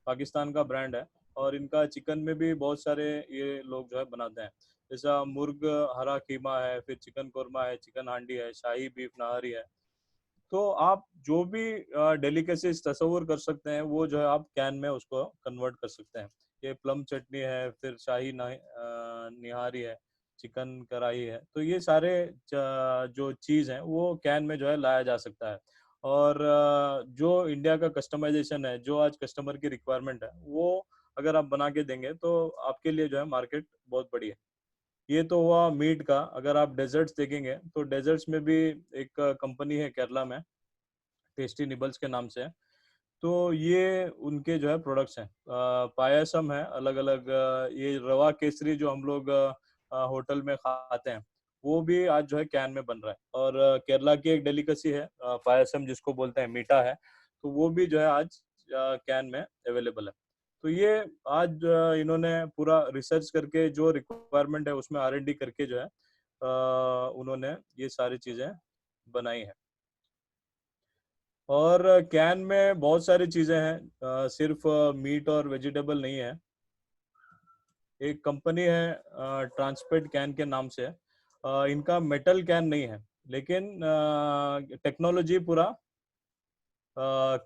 पाकिस्तान का ब्रांड है, और इनका चिकन में भी बहुत सारे ये लोग जो है बनाते हैं। जैसा मुर्ग हरा कीमा है, फिर चिकन कोरमा है, चिकन हांडी है, शाही बीफ नहारी है। तो आप जो भी डेलिकेसीज तस्वुर कर सकते हैं वो जो है आप कैन में उसको कन्वर्ट कर सकते हैं। ये प्लम चटनी है, फिर शाही निहारी है, चिकन कढ़ाई है। तो ये सारे जो चीज़ हैं वो कैन में जो है लाया जा सकता है। और जो इंडिया का कस्टमाइजेशन है, जो आज कस्टमर की रिक्वायरमेंट है, वो अगर आप बना के देंगे तो आपके लिए जो है मार्केट बहुत बड़ी है। ये तो हुआ मीट का। अगर आप डेजर्ट्स देखेंगे तो डेजर्ट्स में भी एक कंपनी है केरला में, टेस्टी निबल्स के नाम से है। तो ये उनके जो है प्रोडक्ट्स हैं। पायसम है अलग अलग, ये रवा केसरी जो हम लोग होटल में खाते हैं, वो भी आज जो है कैन में बन रहा है। और केरला की एक डेलिकेसी है पायसम, जिसको बोलते हैं मीठा है, तो वो भी जो है आज कैन में अवेलेबल है। तो ये आज इन्होंने पूरा रिसर्च करके जो रिक्वायरमेंट है उसमें R&D करके जो है उन्होंने ये सारी चीजें बनाई है। और कैन में बहुत सारी चीजें हैं, सिर्फ मीट और वेजिटेबल नहीं है। एक कंपनी है ट्रांसपेट कैन के नाम से, इनका मेटल कैन नहीं है, लेकिन टेक्नोलॉजी पूरा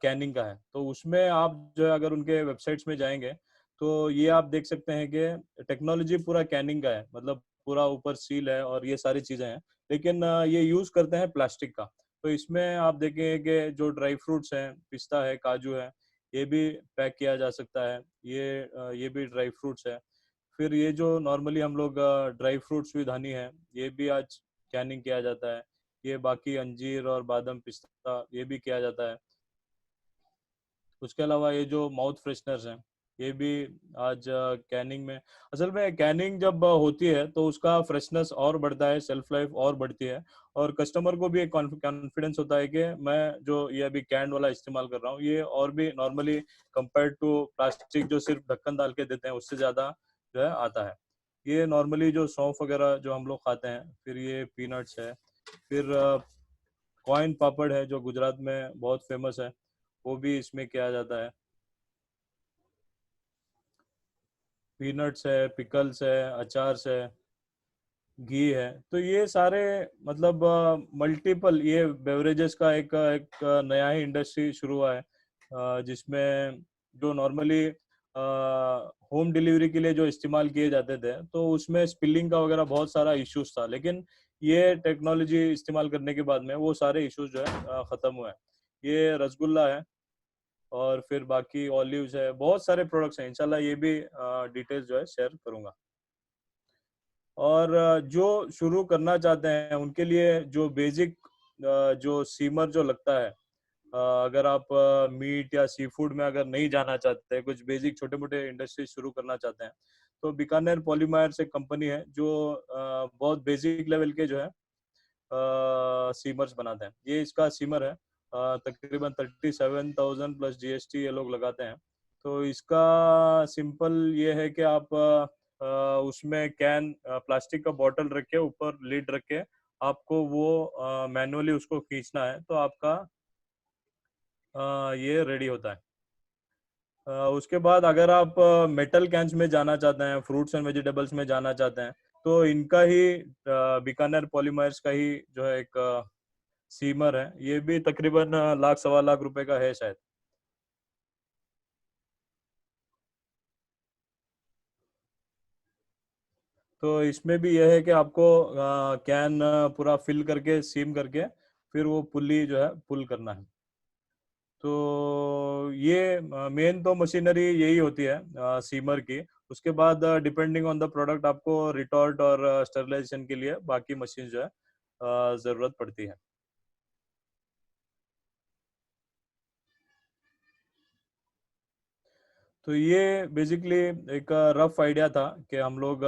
कैनिंग का है। तो उसमें आप जो है अगर उनके वेबसाइट्स में जाएंगे तो ये आप देख सकते हैं कि टेक्नोलॉजी पूरा कैनिंग का है, मतलब पूरा ऊपर सील है और ये सारी चीजें हैं। लेकिन ये यूज करते हैं प्लास्टिक का। तो इसमें आप देखेंगे कि जो ड्राई फ्रूट्स हैं, पिस्ता है, काजू है, ये भी पैक किया जा सकता है। ये भी ड्राई फ्रूट्स है। फिर ये जो नॉर्मली हम लोग ड्राई फ्रूट्स विद हनी है, ये भी आज कैनिंग किया जाता है। ये बाकी अंजीर और बादाम पिस्ता ये भी किया जाता है। उसके अलावा ये जो माउथ फ्रेशनर्स हैं, ये भी आज कैनिंग में। असल में कैनिंग जब होती है तो उसका फ्रेशनेस और बढ़ता है, सेल्फ लाइफ और बढ़ती है, और कस्टमर को भी एक कॉन्फिडेंस होता है कि मैं जो ये अभी कैंड वाला इस्तेमाल कर रहा हूँ, ये और भी नॉर्मली कंपेयर टू प्लास्टिक जो सिर्फ ढक्कन डाल के देते हैं उससे ज़्यादा जो है आता है। ये नॉर्मली जो सौंफ वगैरह जो हम लोग खाते हैं, फिर ये पीनट्स है, फिर कॉइन पापड़ है जो गुजरात में बहुत फेमस है, वो भी इसमें किया जाता है। पीनट्स है, पिकल्स है, अचार्स है, घी है। तो ये सारे मतलब मल्टीपल ये बेवरेजेस का एक नया ही इंडस्ट्री शुरू हुआ है, जिसमें जो नॉर्मली होम डिलीवरी के लिए जो इस्तेमाल किए जाते थे तो उसमें स्पिलिंग का वगैरह बहुत सारा इश्यूज था। लेकिन ये टेक्नोलॉजी इस्तेमाल करने के बाद में वो सारे इश्यूज जो है ख़त्म हुए हैं। ये रसगुल्ला है, और फिर बाकी ऑलिव्स है, बहुत सारे प्रोडक्ट्स हैं। इंशाल्लाह ये भी डिटेल्स जो है शेयर करूंगा। और जो शुरू करना चाहते हैं उनके लिए जो बेसिक जो सीमर जो लगता है, अगर आप मीट या सी फूड में अगर नहीं जाना चाहते, कुछ बेसिक छोटे मोटे इंडस्ट्री शुरू करना चाहते हैं, तो बीकानेर पॉलीमर्स एक कंपनी है जो बहुत बेसिक लेवल के जो है सीमर्स बनाते हैं। ये इसका सीमर है, तकरीबन 37,000 प्लस GST ये लोग लगाते हैं। तो इसका सिंपल ये है कि आप उसमें कैन प्लास्टिक का बॉटल रख के ऊपर लिड रख के आपको वो मैनुअली उसको खींचना है, तो आपका ये रेडी होता है। उसके बाद अगर आप मेटल कैंस में जाना चाहते हैं, फ्रूट्स एंड वेजिटेबल्स में जाना चाहते हैं, तो इनका ही बीकानेर पॉलीमर्स का ही जो है एक सीमर है। ये भी तकरीबन लाख सवा लाख रुपए का है शायद। तो इसमें भी यह है कि आपको कैन पूरा फिल करके सीम करके फिर वो पुली जो है पुल करना है। तो ये मेन तो मशीनरी यही होती है सीमर की। उसके बाद डिपेंडिंग ऑन द प्रोडक्ट आपको रिटॉर्ट और स्टरलाइजेशन के लिए बाकी मशीन जो है ज़रूरत पड़ती है। तो ये बेसिकली एक रफ आइडिया था कि हम लोग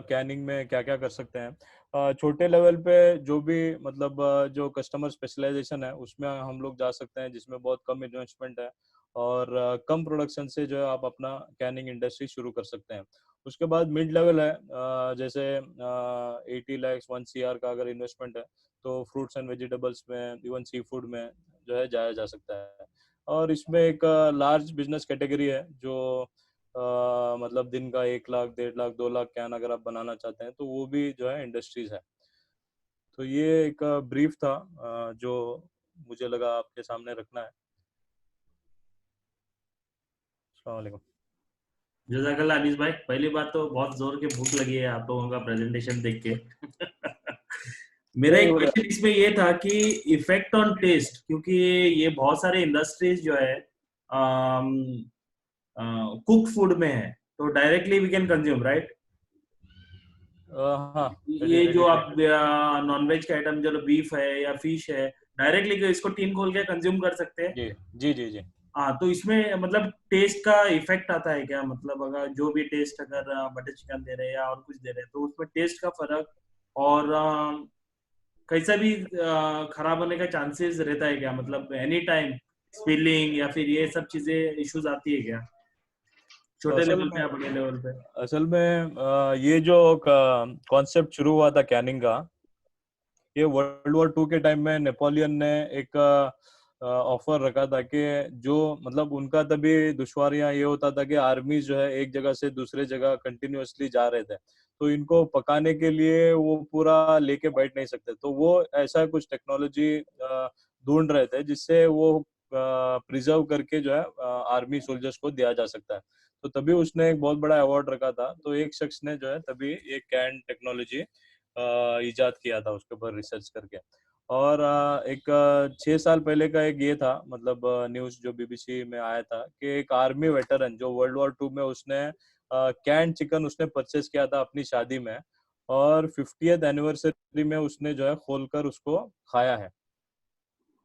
कैनिंग में क्या क्या कर सकते हैं। छोटे लेवल पे जो भी मतलब जो कस्टमर स्पेशलाइजेशन है उसमें हम लोग जा सकते हैं, जिसमें बहुत कम इन्वेस्टमेंट है और कम प्रोडक्शन से जो है आप अपना कैनिंग इंडस्ट्री शुरू कर सकते हैं। उसके बाद मिड लेवल है, जैसे 80 lakhs 1 CR का अगर इन्वेस्टमेंट है तो फ्रूट्स एंड वेजिटेबल्स में, इवन सी फूड में जो है जाया जा सकता है। और इसमें एक लार्ज बिजनेस कैटेगरी है जो मतलब दिन का 1 लाख 1.5 लाख 2 लाख कैन अगर आप बनाना चाहते हैं तो वो भी जो है इंडस्ट्रीज है। तो ये एक ब्रीफ था जो मुझे लगा आपके सामने रखना है। अस्सलाम वालेकुम। जज़ाकल्लाह अनीस भाई, पहली बात तो बहुत जोर की भूख लगी है आप लोगों का प्रेजेंटेशन देख के। मेरा एक क्वेश्चन इसमें ये था कि इफेक्ट ऑन टेस्ट, क्योंकि ये बहुत सारे इंडस्ट्रीज जो है कुक फूड में है, तो directly we can consume right. हाँ, ये जो आप नॉनवेज के आइटम जो बीफ है या फिश है, डायरेक्टली इसको टीन खोल के कंज्यूम कर सकते हैं। जी जी जी जी। हाँ, तो इसमें मतलब टेस्ट का इफेक्ट आता है क्या? मतलब अगर जो भी टेस्ट, अगर बटर चिकन दे रहे हैं या और कुछ दे रहे हैं, तो उसमें टेस्ट का फर्क और कैसा भी खराब होने का चांसेस रहता है क्या? मतलब एनी टाइम स्पिलिंग या फिर ये सब चीजें इश्यूज आती है क्या, छोटे असल लेवल पे में या बड़े लेवल पे? असल में ये जो कॉन्सेप्ट शुरू हुआ था कैनिंग का, ये वर्ल्ड वॉर 2 के टाइम में नेपोलियन ने एक ऑफर रखा था कि जो मतलब उनका तभी दुश्वारियां ये होता था कि आर्मी जो है एक जगह से दूसरे जगह कंटिन्यूअसली जा रहे थे, तो इनको पकाने के लिए वो पूरा लेके बैठ नहीं सकते, तो वो ऐसा कुछ टेक्नोलॉजी ढूंढ रहे थे जिससे वो प्रिजर्व करके जो है आर्मी सोल्जर्स को दिया जा सकता है। तो तभी उसने एक बहुत बड़ा अवार्ड रखा था, तो एक शख्स ने जो है तभी एक कैन टेक्नोलॉजी इजाद किया था उसके ऊपर रिसर्च करके। और एक 6 साल पहले का एक ये था, मतलब न्यूज़ जो बीबीसी में आया था कि एक आर्मी वेटरन जो वर्ल्ड वॉर 2 में उसने कैन चिकन उसने परचेज किया था अपनी शादी में, और 50th एनिवर्सरी में उसने जो है खोलकर उसको खाया है।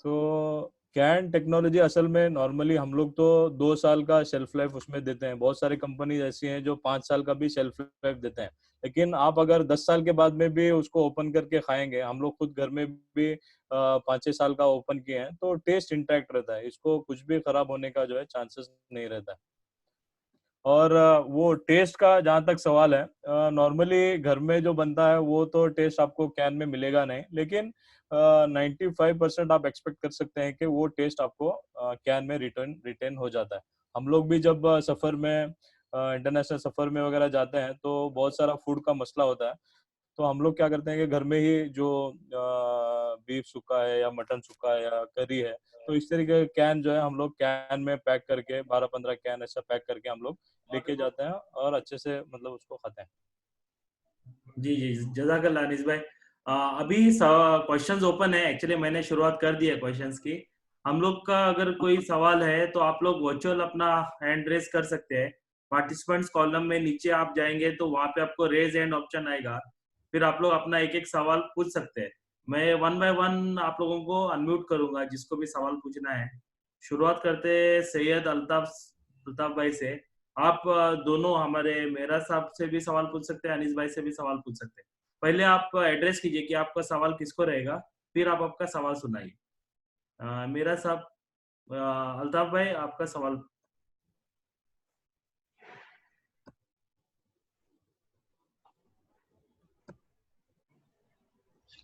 तो कैन टेक्नोलॉजी असल में नॉर्मली हम लोग तो 2 साल का शेल्फ लाइफ उसमें देते हैं, बहुत सारी कंपनीज ऐसी हैं जो 5 साल का भी शेल्फ लाइफ देते हैं, लेकिन आप अगर 10 साल के बाद में भी उसको ओपन करके खाएंगे, हम लोग खुद घर में भी 5-6 साल का ओपन किए हैं, तो टेस्ट इंटैक्ट रहता है, इसको कुछ भी खराब होने का जो है चांसेस नहीं रहता है। और वो टेस्ट का जहाँ तक सवाल है, नॉर्मली घर में जो बनता है वो तो टेस्ट आपको कैन में मिलेगा नहीं, लेकिन 95% आप एक्सपेक्ट कर सकते हैं कि वो टेस्ट आपको कैन में रिटेन हो जाता है। हम लोग भी जब सफर में इंटरनेशनल सफर में वगैरह जाते हैं तो बहुत सारा फूड का मसला होता है, तो हम लोग क्या करते हैं कि घर में ही जो बीफ सुक्का है या मटन सुक्का है या करी है, तो इस तरीके का कैन जो है हम लोग कैन में पैक करके 12-15 कैन ऐसा पैक करके हम लोग लेके जाते हैं और अच्छे से मतलब उसको खाते हैं। जी जी, जज़ाकल्लाह अनीस भाई। अभी क्वेश्चंस ओपन है, एक्चुअली मैंने शुरुआत कर दी है क्वेश्चंस की। हम लोग का अगर कोई सवाल है तो आप लोग वर्चुअल अपना हैंड रेज कर सकते हैं। पार्टिसिपेंट्स कॉलम में नीचे आप जाएंगे तो वहां पे आपको रेज हैंड ऑप्शन आएगा, फिर आप लोग अपना एक एक सवाल पूछ सकते हैं। मैं वन बाय वन आप लोगों को अनम्यूट करूंगा जिसको भी सवाल पूछना है। शुरुआत करते हैं सैयद अल्ताफ अल्ताफ भाई से। आप दोनों हमारे मेरा साहब से भी सवाल पूछ सकते हैं, अनीस भाई से भी सवाल पूछ सकते हैं। पहले आप एड्रेस कीजिए कि आपका सवाल किसको रहेगा, फिर आप आपका सवाल सुनाइए। मेरा साहब, अल्ताफ भाई आपका सवाल।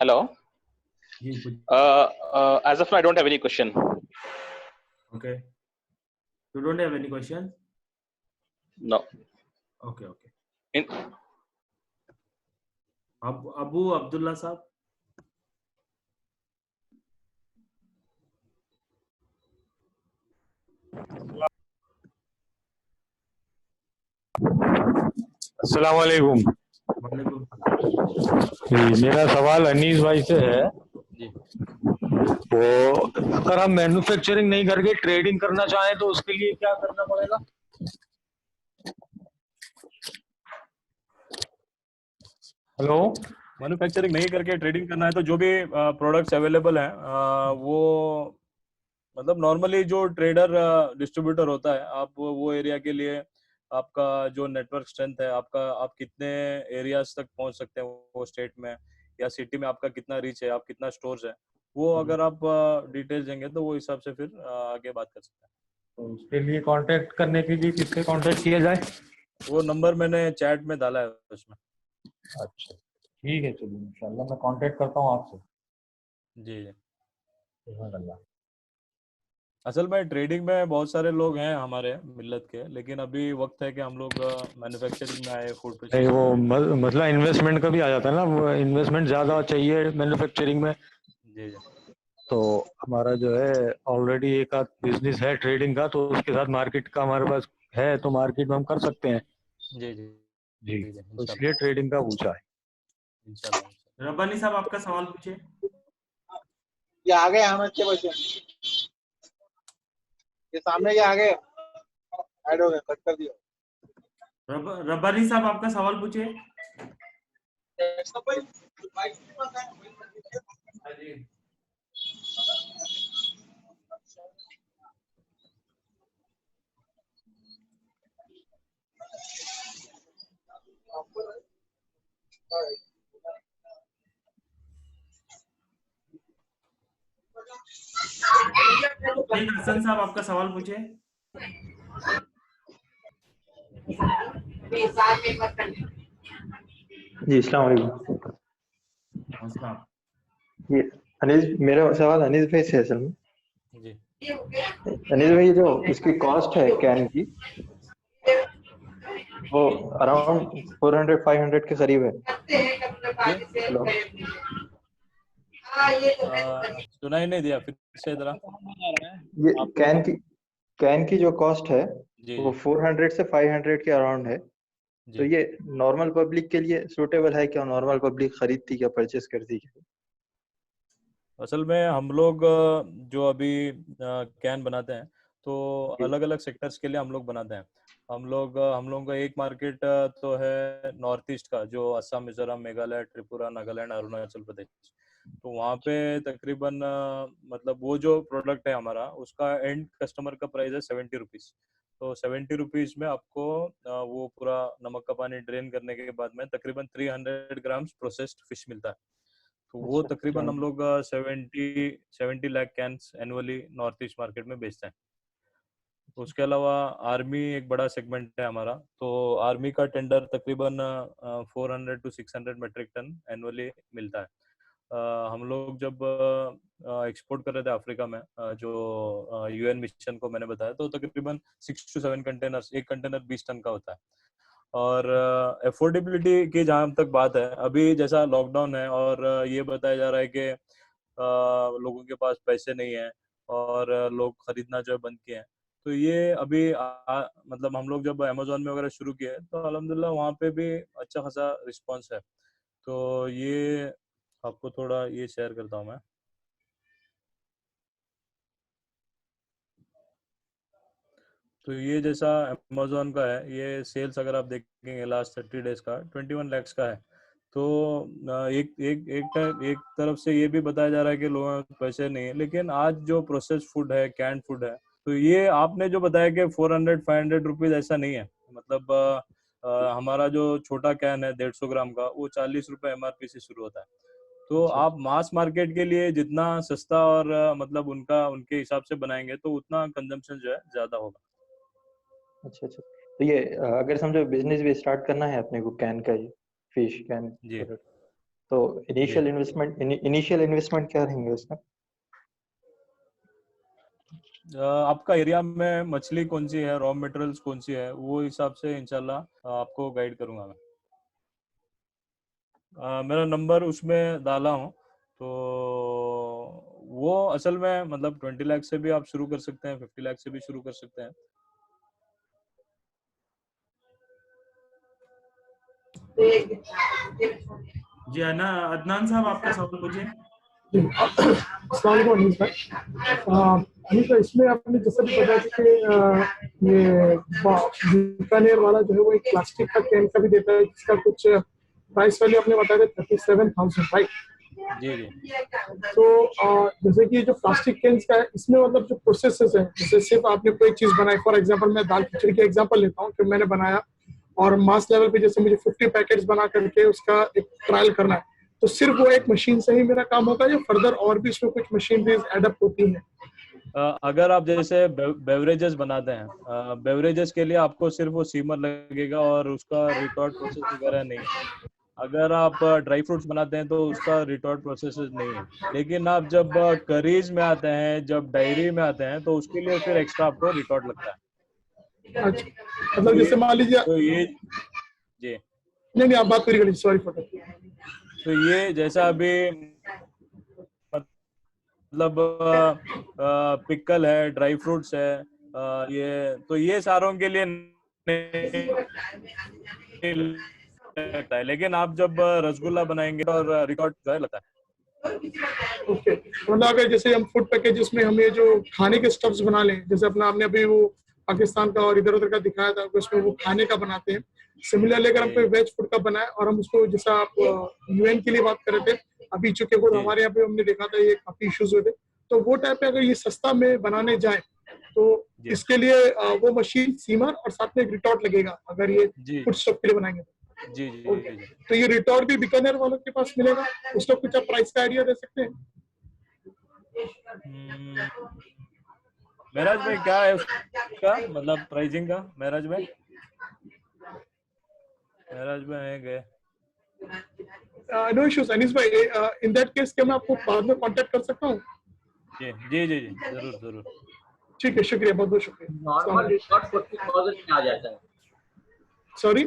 Hello. जी कुछ। As of now, I don't have any question. Okay. You don't have any question? No. Okay, okay. In, Abu Abdullah साहब। अस्सलाम वालेकुम। वालेकुम। मेरा सवाल अनीस भाई से है। जी। वो अगर हम मैन्युफैक्चरिंग नहीं करके ट्रेडिंग करना चाहें तो उसके लिए क्या करना पड़ेगा? हेलो। मैन्युफैक्चरिंग नहीं करके ट्रेडिंग करना है तो जो भी प्रोडक्ट्स अवेलेबल हैं वो मतलब नॉर्मली जो ट्रेडर डिस्ट्रीब्यूटर होता है, आप वो एरिया के लिए आपका जो नेटवर्क स्ट्रेंथ है, आपका आप कितने एरियाज तक पहुंच सकते हैं वो स्टेट में या सिटी में, आपका कितना रीच है, आप कितना स्टोर्स है, वो अगर आप डिटेल्स देंगे तो वो हिसाब से फिर आगे बात कर सकते हैं। तो उसके लिए कांटेक्ट करने के लिए किससे कांटेक्ट किया जाए? वो नंबर मैंने चैट में डाला है उसमें। अच्छा ठीक है, चलिए इंशाल्लाह मैं कांटेक्ट करता हूँ आपसे। जी जी। सुभान असल में ट्रेडिंग में बहुत सारे लोग हैं हमारे मिल्लत के, लेकिन अभी वक्त है कि हम लोग मैन्युफैक्चरिंग में आए, फूड नहीं, प्रोसेसिंग वो में। मतलब इन्वेस्टमेंट का भी आ जाता है ना, वो इन्वेस्टमेंट ज्यादा चाहिए मैन्युफैक्चरिंग में। जी जी तो हमारा जो है ऑलरेडी एक आध बिजनेस है ट्रेडिंग का, तो उसके साथ मार्केट का हमारे पास है, तो मार्केट में हम कर सकते हैं। जी जी जी, जी जी, तो इंशाल्लाह इसलिए ट्रेडिंग का पूछा है। इंशाल्लाह इंशाल्लाह। रब्बानी साहब आपका सवाल पूछिए। ये आगे हम अच्छे बच्चे, ये सामने के आगे ऐड हो गए, कट कर दिया। रब्बानी साहब आपका सवाल पूछिए। हाँ जी। नहीं, हसन साहब आपका सवाल पूछिए। जी अस्सलाम वालेकुम। नमस्कार। ये अनीस, मेरा सवाल अनीस भाई से है असल में। जी अनीस भाई, जो इसकी कॉस्ट है कैन की, वो अराउंड 400-500 के करीब है। ये हेलो, सुनाई नहीं दिया, फिर से जरा। ये आपको कैन की जो कॉस्ट है जी वो जी 400 से 500 के अराउंड है। तो जी। ये नॉर्मल पब्लिक के लिए सूटेबल है क्या? नॉर्मल पब्लिक खरीदती क्या, परचेस करती क्या? असल में हम लोग जो अभी कैन बनाते हैं, तो अलग अलग सेक्टर्स के लिए हम लोग बनाते हैं। हम लोगों का एक मार्केट तो है नॉर्थ ईस्ट का, जो असम, मिजोरम, मेघालय, त्रिपुरा, नागालैंड, अरुणाचल प्रदेश। तो वहाँ पे तकरीबन मतलब वो जो प्रोडक्ट है हमारा, उसका एंड कस्टमर का प्राइस है 70 रुपीज़। तो 70 रुपीज़ में आपको वो पूरा नमक का पानी ड्रेन करने के बाद में तकरीबन 300 ग्राम्स प्रोसेस्ड फिश मिलता है। तो वो अच्छा, तकरीबन हम लोग 70 lakh cans annually north east market में बेचते हैं। उसके अलावा आर्मी एक बड़ा सेगमेंट है हमारा, तो आर्मी का टेंडर तकरीबन 400 to 600 मेट्रिक टन एनुअली मिलता है। हम लोग जब एक्सपोर्ट कर रहे थे अफ्रीका में, जो यूएन मिशन को मैंने बताया, तो तकरीबन 6 to 7 कंटेनर्स, एक कंटेनर 20 टन का होता है। और अफोर्डेबिलिटी की जहाँ तक बात है, अभी जैसा लॉकडाउन है और ये बताया जा रहा है कि लोगों के पास पैसे नहीं है और लोग खरीदना जो है बंद किए हैं। तो ये अभी मतलब हम लोग जब अमेजोन में वगैरह शुरू किए, तो अल्हम्दुलिल्लाह वहाँ पे भी अच्छा खासा रिस्पांस है। तो ये आपको थोड़ा ये शेयर करता हूँ मैं। तो ये जैसा अमेजोन का है, ये सेल्स अगर आप देखेंगे लास्ट 30 डेज का 21 लैक्स का है। तो एक तरफ से ये भी बताया जा रहा है कि लोगों के पैसे नहीं है, लेकिन आज जो प्रोसेस्ड फूड है, कैंड फूड है, तो ये आपने जो बताया कि 400-500 रुपीज, ऐसा नहीं है। मतलब हमारा जो छोटा कैन है 150 ग्राम का, वो 40 रुपए एमआरपी से शुरू होता है। तो अच्छा आप मास मार्केट के लिए जितना सस्ता और मतलब उनके हिसाब से बनाएंगे, तो उतना कंजम्पशन जो है ज्यादा होगा। अच्छा अच्छा। तो ये अगर समझो बिजनेस भी स्टार्ट करना है अपने को, कैन का, ये फिश कैन जी प्रोडक्ट, तो जी। इनिशियल इन्वेस्टमेंट क्या रहेंगे उसका? आपका एरिया में मछली कौन सी है, रॉ मटेरियल्स कौन सी है, वो हिसाब से इंशाल्लाह आपको गाइड करूंगा मैं। मेरा नंबर उसमें डाला हूँ। तो वो असल में मतलब 20 लाख से भी आप शुरू कर सकते हैं, 50 लाख से भी शुरू कर सकते हैं। जी अदनान साहब आपका सवाल पूछिए। अस्सलाम वालेकुम अनीस भाई। अनीस भाई, इसमें आपने जैसे भी बताया कि ये बीकानेर वाला जो है वो एक प्लास्टिक का कैन का भी देता है, जिसका कुछ प्राइस वैल्यू आपने बताया 37,000, राइट? जी जी तो जैसे कि जो प्लास्टिक कैंस का है, इसमें मतलब जो प्रोसेसेस है, जैसे सिर्फ आपने कोई चीज बनाई, फॉर एग्जांपल मैं दाल खिचड़ी का एग्जांपल लेता हूँ कि मैंने बनाया और मास लेवल पे जैसे मुझे 50 पैकेट्स बना करके उसका एक ट्रायल करना है, तो सिर्फ वो एक मशीन से ही मेरा काम होगा या फर्दर और भी इसमें कुछ मशीनरीज एडअप होती हैं? अगर आप जैसे बेवरेजेस बनाते हैं, बेवरेजेस के लिए आपको सिर्फ वो सीमर लगेगा और उसका रिटॉर्ट प्रोसेस वगैरह नहीं है। अगर आप ड्राई फ्रूट्स बनाते हैं तो उसका रिटॉर्ट प्रोसेस नहीं है। लेकिन आप जब करीज में आते हैं, जब डायरी में आते हैं, तो उसके लिए फिर एक्स्ट्रा आपको रिटॉर्ट लगता है। अच्छा, तो मतलब ये जैसे मान लीजिए, तो ये जी नहीं नहीं आप बात पूरी करिए, सॉरी फॉर दैट। तो ये जैसा अभी मतलब पिकल है, ड्राई फ्रूट्स है, ये तो ये सारों के लिए नहीं लगता है। लेकिन आप जब रसगुल्ला बनाएंगे तो रिकॉर्ड जो है लगता है। ओके, मतलब अगर जैसे हम फूड पैकेजेस में हम ये जो खाने के स्टफ्स बना लें, जैसे अपना आपने अभी वो पाकिस्तान का और इधर उधर का दिखाया था, उसमें वो खाने का बनाते हैं, सिमिलरली अगर हम कोई वेज फूड का बनाए और हम उसको, जैसा आप यूएन के लिए बात कर रहे थे अभी, चूंकि वो जी हमारे यहाँ पे हमने देखा था ये काफी इश्यूज हुए थे, तो वो टाइप पे अगर ये सस्ता में बनाने जाए तो जी इसके लिए वो मशीन सीमर और साथ में एक रिटॉर्ट लगेगा अगर ये जी फूड स्टफ के लिए बनाएंगे तो। जी जी ओके, जी जी तो ये रिटॉर्ट भी बीकानेर वालों के पास मिलेगा, उसका कुछ आप प्राइस का आइडिया दे सकते हैं? हम्म, महराज भाई क्या है उसका मतलब प्राइसिंग का? महराज भाई है गए? नो इश्यूज अनीस भाई, इन दैट केस क्या मैं आपको बाद में कांटेक्ट कर सकता हूँ? जी जी जी जी जरूर जरूर। ठीक है, शुक्रिया, बहुत बहुत शुक्रिया। नॉर्मल रिटॉर्ट 40,000 में आ जाता है। सॉरी,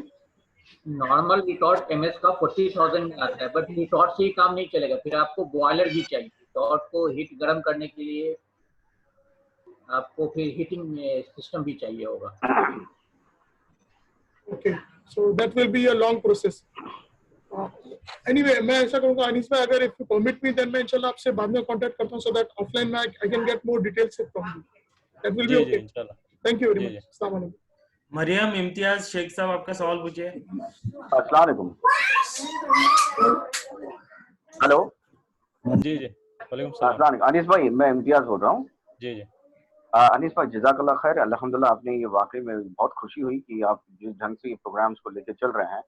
नॉर्मल रिटॉर्ट एमएस का 40,000 में आता है, बट रिटॉर्ट से ही काम नहीं चलेगा, फिर आपको बॉयलर भी चाहिए। रिटॉर्ट को हीट गर्म करने के लिए आपको फिर हीटिंग सिस्टम भी चाहिए होगा। Okay, so that will be a long process. Anyway, मैं ऐसा करूंगा अनीस भाई, अगर if you permit me, then मैं इंशाल्लाह आपसे बाद में कांटेक्ट करता हूं, सो दैट ऑफलाइन में I can get more details from you. That will be ji ji okay? इंशाल्लाह। Thank you very ji much. Ji अस्सलाम वालेकुम। मरियम इम्तियाज शेख साहब आपका सवाल पूछिए। अस्सलाम वालेकुम। हेलो, जी जी वालेकुम सलाम। अस्सलाम वालेकुम। अनीस भाई, मैं इम्तियाज बोल रहा हूँ। जी जी अनीस भाई, जज़ाकल्लाह खैर। अल्हम्दुलिल्लाह, आपने ये वाकई में बहुत खुशी हुई कि आप जिस ढंग से ये प्रोग्राम्स को लेके चल रहे हैं,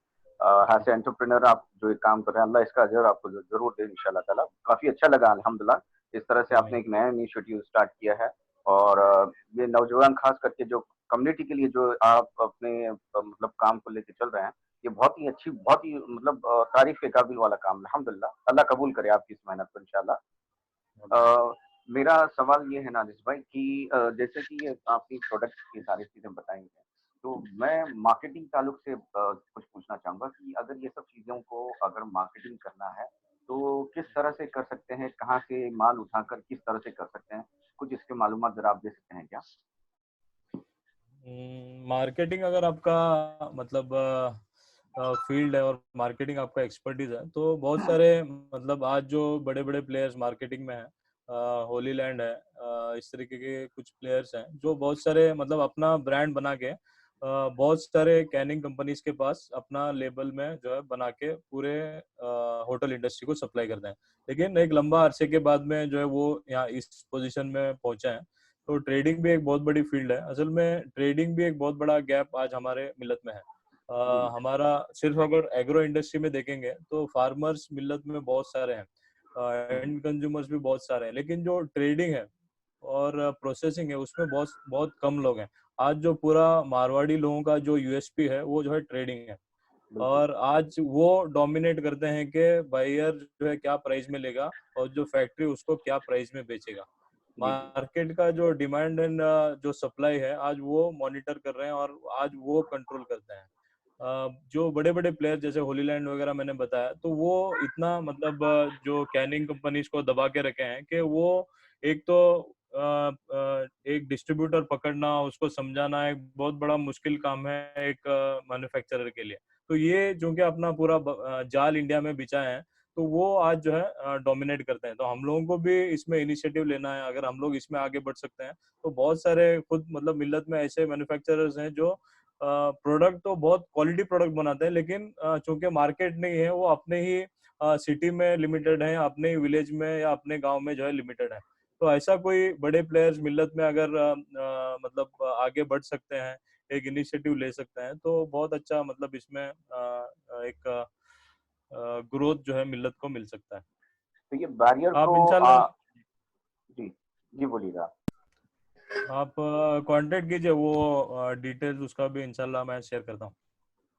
एज ए एंटरप्रेन्योर आप जो एक काम कर रहे हैं, अल्लाह इसका अजर आपको जरूर दे इंशाल्लाह ताला। काफी अच्छा लगा अल्हम्दुलिल्लाह इस तरह से आमीन। आपने एक नया इनिशिएटिव स्टार्ट किया है। और ये नौजवान खास करके जो कम्युनिटी के लिए जो आप अपने मतलब काम को लेके चल रहे हैं, ये बहुत ही अच्छी, बहुत ही मतलब तारीफ के काबिल वाला काम है। अल्हम्दुलिल्लाह, अल्लाह कबूल करे आपकी इस मेहनत को इंशाल्लाह। मेरा सवाल ये है नाजिश भाई कि जैसे कि ये आपने प्रोडक्ट की सारी चीज़ें बताई हैं, तो मैं मार्केटिंग ताल्लुक से कुछ पूछना चाहूँगा कि अगर ये सब चीज़ों को अगर मार्केटिंग करना है, तो किस तरह से कर सकते हैं? कहाँ से माल उठाकर किस तरह से कर सकते हैं? कुछ इसके मालूमात ज़रा आप दे सकते हैं क्या? मार्केटिंग अगर आपका मतलब फील्ड है और मार्केटिंग आपका एक्सपर्टीज है, तो बहुत सारे मतलब आज जो बड़े बड़े प्लेयर्स मार्केटिंग में हैं, होली लैंड है, इस तरीके के कुछ प्लेयर्स हैं जो बहुत सारे मतलब अपना ब्रांड बना के बहुत सारे कैनिंग कंपनीज के पास अपना लेबल में जो है बना के पूरे होटल इंडस्ट्री को सप्लाई करते हैं। लेकिन एक लंबा अरसे के बाद में जो है वो यहाँ इस पोजीशन में पहुंचे हैं। तो ट्रेडिंग भी एक बहुत बड़ी फील्ड है। असल में ट्रेडिंग भी एक बहुत बड़ा गैप आज हमारे मिलत में है। हमारा सिर्फ अगर एग्रो इंडस्ट्री में देखेंगे तो फार्मर्स मिलत में बहुत सारे हैं, एंड कंज्यूमर्स भी बहुत सारे हैं, लेकिन जो ट्रेडिंग है और प्रोसेसिंग है उसमें बहुत बहुत कम लोग हैं। आज जो पूरा मारवाड़ी लोगों का जो यूएसपी है वो जो है ट्रेडिंग है। और आज वो डोमिनेट करते हैं कि बायर जो है क्या प्राइस में लेगा और जो फैक्ट्री उसको क्या प्राइस में बेचेगा। मार्केट का जो डिमांड एंड जो सप्लाई है आज वो मॉनिटर कर रहे हैं और आज वो कंट्रोल करते हैं। जो बड़े बड़े प्लेयर जैसे होली लैंड वगैरह मैंने बताया, तो वो इतना मतलब जो कैनिंग कंपनीज को दबा के रखे हैं कि वो एक तो एक डिस्ट्रीब्यूटर पकड़ना, उसको समझाना एक बहुत बड़ा मुश्किल काम है एक मैन्युफैक्चरर के लिए। तो ये जो कि अपना पूरा जाल इंडिया में बिछा है, तो वो आज जो है डोमिनेट करते हैं। तो हम लोगों को भी इसमें इनिशिएटिव लेना है। अगर हम लोग इसमें आगे बढ़ सकते हैं तो बहुत सारे खुद मतलब मिल्लत में ऐसे मैन्युफैक्चरर्स हैं जो प्रोडक्ट तो बहुत क्वालिटी प्रोडक्ट बनाते हैं, लेकिन चूंकि मार्केट नहीं है, वो अपने ही सिटी में लिमिटेड है, अपने ही विलेज में या अपने गांव में जो है लिमिटेड है। तो ऐसा कोई बड़े प्लेयर्स मिल्लत में अगर मतलब आगे बढ़ सकते हैं, एक इनिशिएटिव ले सकते हैं, तो बहुत अच्छा मतलब इसमें एक ग्रोथ जो है मिल्लत को मिल सकता है। तो ये बैरियर आप को इंशाल्लाह जी जी बोलिएगा। आप कांटेक्ट कीजिए, वो डिटेल्स उसका भी इंशाल्लाह मैं शेयर करता हूँ।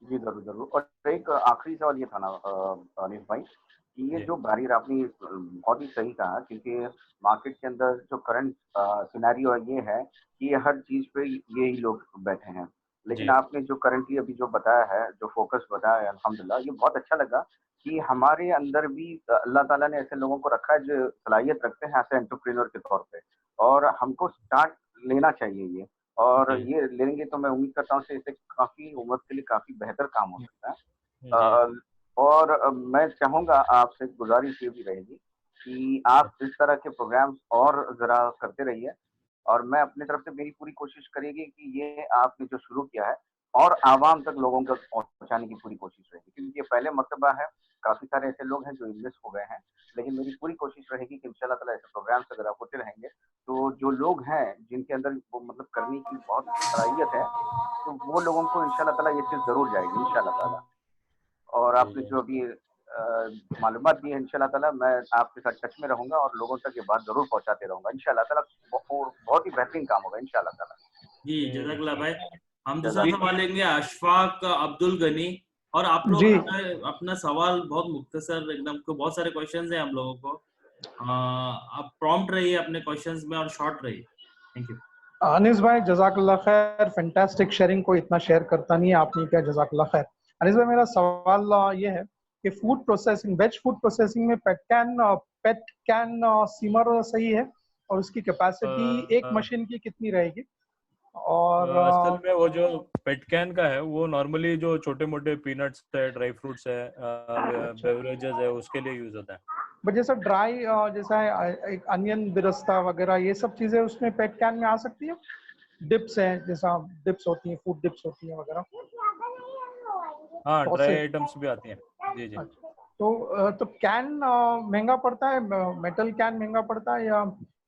जी जरूर जरूर। और एक आखिरी सवाल ये था ना अनिल भाई, कि ये जी जो बैरियर आपने बहुत ही सही कहा, क्योंकि मार्केट के अंदर जो करंट सिनेरियो है ये है कि हर चीज पे ये ही लोग बैठे हैं, लेकिन जी आपने जो करंटली अभी जो बताया है, जो फोकस बताया है, अल्हम्दुलिल्लाह ये बहुत अच्छा लगा कि हमारे अंदर भी अल्लाह ताला ने ऐसे लोगों को रखा है जो सलाहियत रखते हैं एज एंटरप्रेन्योर के तौर पे, और हमको स्टार्ट लेना चाहिए ये, और जी ये लेंगे तो मैं उम्मीद करता हूँ कि इससे काफी उम्मत के लिए काफी बेहतर काम हो सकता है। जी और मैं चाहूंगा आपसे गुजारिश ये भी रहेगी कि आप इस तरह के प्रोग्राम्स और जरा करते रहिए, और मैं अपनी तरफ से मेरी पूरी कोशिश करेगी कि ये आपने जो शुरू किया है और आवाम तक लोगों तक पहुंचाने की पूरी कोशिश रहेगी, क्योंकि ये पहले मर्तबा है, काफी सारे ऐसे लोग हैं जो इन्वेस्ट हो गए हैं, लेकिन मेरी पूरी कोशिश रहेगी कि इंशाल्लाह ताला ऐसे प्रोग्राम्स अगर आप होते रहेंगे तो जो लोग हैं जिनके अंदर वो मतलब करने की बहुत सलाहियत है, तो वो लोगों को इंशाल्लाह ताला ये चीज जरूर जाएगी इंशाल्लाह ताला। और आपने जो अभी मालूमात दी है, इंशाल्लाह ताला मैं आपके साथ टच में रहूंगा और लोगों तक ये बात जरूर पहुंचाते रहूंगा इंशाल्लाह ताला। बहुत ही बेहतरीन काम होगा इंशाल्लाह ताला। जी जज़ाकल्लाह भाई। हम दूसरा जज़ाक सवाल लेंगे अशफाक अब्दुल गनी। और आप लोग जी अपना सवाल बहुत मुख्तसर एकदम, को बहुत सारे क्वेश्चंस हैं हम लोगों को, आप प्रॉम्प्ट रहिए अपने क्वेश्चंस में और शॉर्ट रहिए। Thank you. अनीस भाई जजाकल्ला खैर, फैंटास्टिक शेयरिंग, को इतना शेयर करता नहीं है, आपने क्या, जजाकल्ला खैर। अनीस भाई मेरा सवाल ये है कि food processing, veg food processing में पेट कैन सीमर सही है, और उसकी कैपेसिटी एक मशीन की कितनी रहेगी? और असल में वो जो पेट कैन का है वो नॉर्मली जो छोटे मोटे पीनट्स है, ड्राई फ्रूट्स है, बेवरेजेस है, उसके लिए यूज होता है। बट जैसा ड्राई, जैसा एक अनियन बिरस्ता वगैरह, ये सब चीजें उसमें पेट कैन में आ सकती है? डिप्स हैं, जैसा डिप्स होती हैं, फूड डिप्स होती हैं वगैरह, हाँ, ड्राई सॉसेज। आइटम्स भी आती हैं। जी जी। तो कैन महंगा पड़ता है, मेटल कैन महंगा पड़ता है, या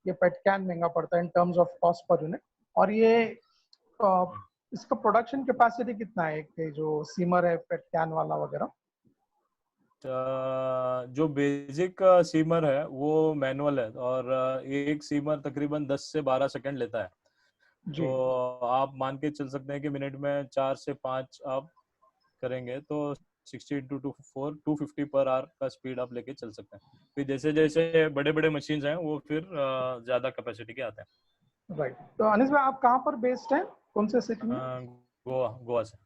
ये पेट कैन महंगा पड़ता है in terms of cost per unit? और ये इसका प्रोडक्शन कैपेसिटी कितना है, कि जो सीमर है पेट कैन वाला वगैरह? जो बेसिक सीमर है वो मैनुअल है, और एक सीमर तकरीबन 10 से 12 सेकंड लेता है। जी तो आप मान के चल सकते हैं कि मिनट में 4 से 5 आप करेंगे तो 60 इंटू 250 पर आवर का स्पीड आप लेके चल सकते हैं। फिर जैसे जैसे बड़े बड़े मशीन हैं वो फिर ज्यादा कैपेसिटी के आते हैं। राइट। तो अनिस भाई आप कहाँ पर बेस्ड हैं, कौन से सिटी में? गोवा से।